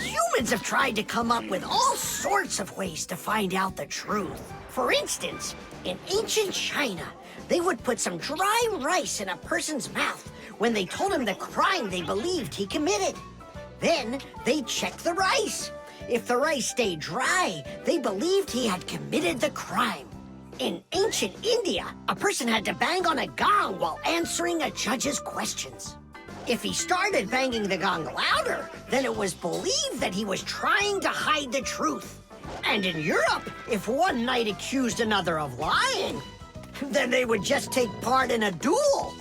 Humans have tried to come up with all sorts of ways to find out the truth. For instance, in ancient China, they would put some dry rice in a person's mouth when they told him the crime they believed he committed. Then they'd check the rice. If the rice stayed dry, they believed he had committed the crime. In ancient India, a person had to bang on a gong while answering a judge's questions. If he started banging the gong louder, then it was believed that he was trying to hide the truth. And in Europe, if one knight accused another of lying, then they would just take part in a duel.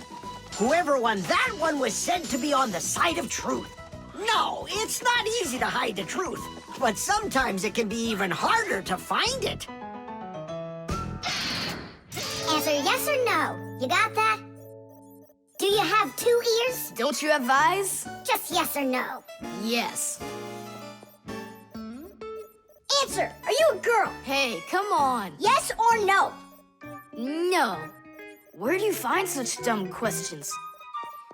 Whoever won that one was said to be on the side of truth. No, it's not easy to hide the truth, but sometimes it can be even harder to find it. Answer yes or no. You got that? Do you have 2 ears? Don't you have eyes? Just yes or no. Yes. Answer. Are you a girl? Hey, come on. Yes or no? No. Where do you find such dumb questions?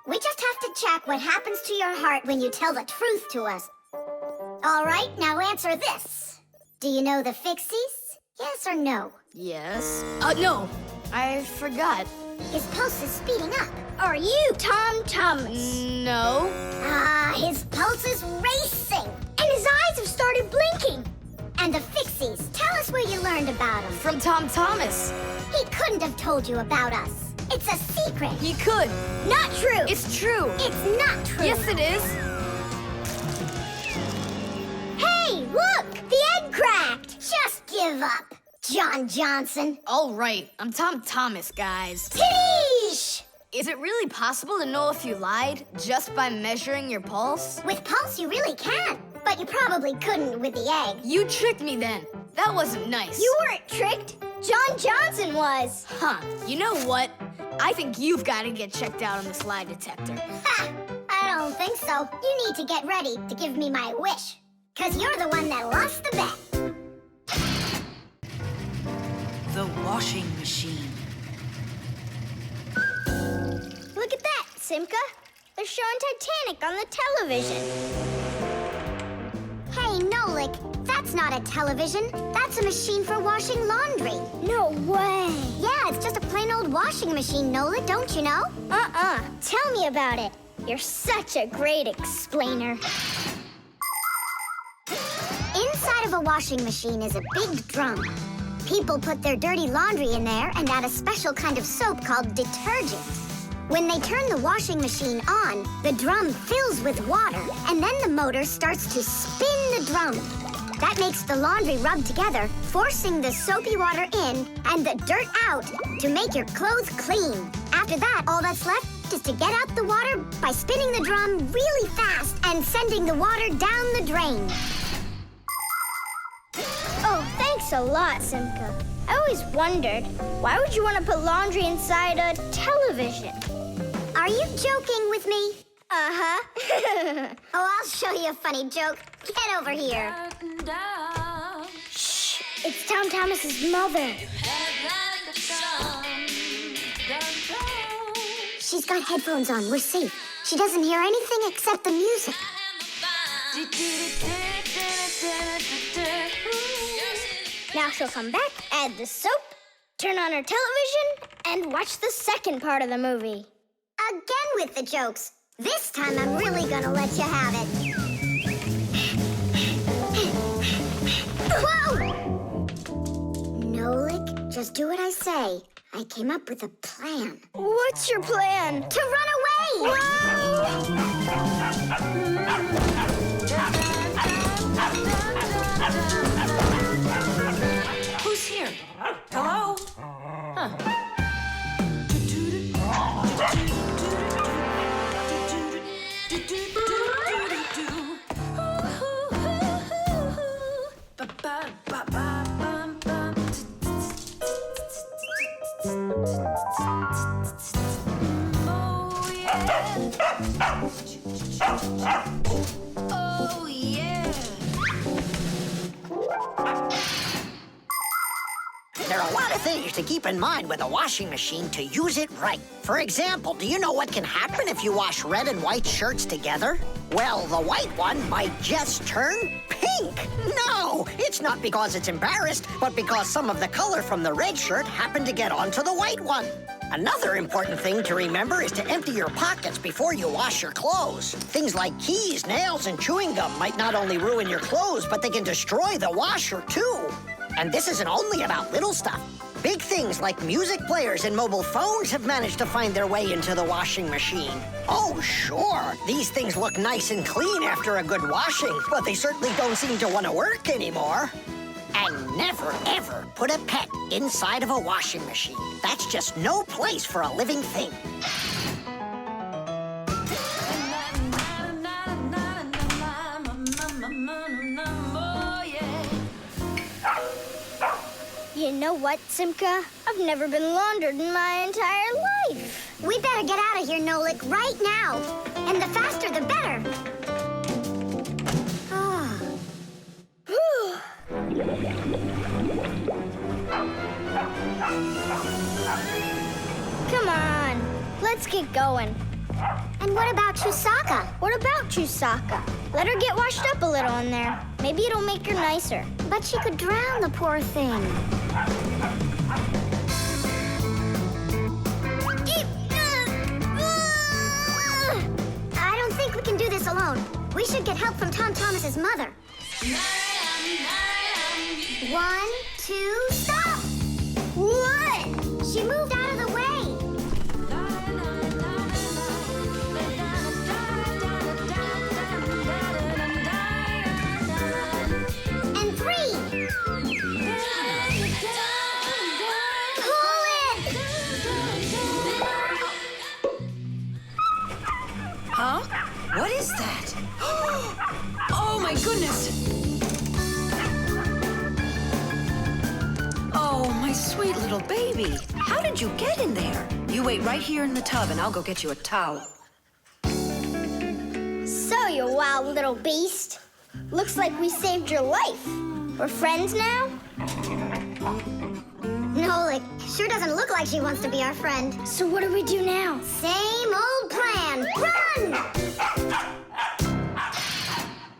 We just have to check what happens to your heart when you tell the truth to us. All right, now answer this. Do you know the Fixies? Yes or no? Yes. No. I forgot. His pulse is speeding up. Are you Tom Thomas? No. His pulse is racing. And his eyes have started blinking. And the Fixies, tell us where you learned about them. From Tom Thomas. He couldn't have told you about us. It's a secret. He could. Not true. It's true. It's not true. Yes, it is. Hey, look! The egg cracked. Just give up, John Johnson. All right. I'm Tom Thomas, guys. Tidish! Is it really possible to know if you lied just by measuring your pulse? With pulse, you really can. But you probably couldn't with the egg. You tricked me then. That wasn't nice. You weren't tricked. John Johnson was. Huh. You know what? I think you've got to get checked out on this lie detector. Ha! I don't think so. You need to get ready to give me my wish. 'Cause you're the one that lost the bet. The washing machine. Look at that, Simka. They're showing Titanic on the television. Hey, Nolik, that's not a television. That's a machine for washing laundry. No way. Yeah, it's just a plain old washing machine, Nolik, don't you know? Tell me about it. You're such a great explainer. Inside of a washing machine is a big drum. People put their dirty laundry in there and add a special kind of soap called detergent. When they turn the washing machine on, the drum fills with water, and then the motor starts to spin the drum. That makes the laundry rub together, forcing the soapy water in and the dirt out to make your clothes clean. After that, all that's left is to get out the water by spinning the drum really fast and sending the water down the drain. Oh, thanks a lot, Simka. I always wondered, why would you want to put laundry inside a television? Are you joking with me? Uh-huh. Oh, I'll show you a funny joke. Get over here. Shh, it's Tom Thomas's mother. She's got headphones on. We're safe. She doesn't hear anything except the music. Now she'll come back, add the soap, turn on her television, and watch the second part of the movie. Again with the jokes. This time I'm really gonna let you have it. Whoa! Nolik, just do what I say. I came up with a plan. What's your plan? To run away! Who's here? Hello? Huh. Oh, yeah. There are a lot of things to keep in mind with a washing machine to use it right. For example, do you know what can happen if you wash red and white shirts together? Well, the white one might just turn pink. No, it's not because it's embarrassed, but because some of the color from the red shirt happened to get onto the white one. Another important thing to remember is to empty your pockets before you wash your clothes. Things like keys, nails, and chewing gum might not only ruin your clothes, but they can destroy the washer, too. And this isn't only about little stuff. Big things like music players and mobile phones have managed to find their way into the washing machine. Oh, sure, these things look nice and clean after a good washing, but they certainly don't seem to want to work anymore. And never, ever put a pet inside of a washing machine. That's just no place for a living thing. You know what, Simka? I've never been laundered in my entire life. We better get out of here, Nolik, right now. And the faster, the better. Come on, let's get going. And what about Chusaka? What about Chusaka? Let her get washed up a little in there. Maybe it'll make her nicer. But she could drown, the poor thing. I don't think we can do this alone. We should get help from Tom Thomas's mother. 1, 2, stop! What? She moved out of the way. And 3. Pull it! Huh? What is that? Oh, my goodness! Oh, my sweet little baby. How did you get in there? You wait right here in the tub and I'll go get you a towel. So, you wild little beast. Looks like we saved your life. We're friends now? Nolik, sure doesn't look like she wants to be our friend. So what do we do now? Same old plan. Run!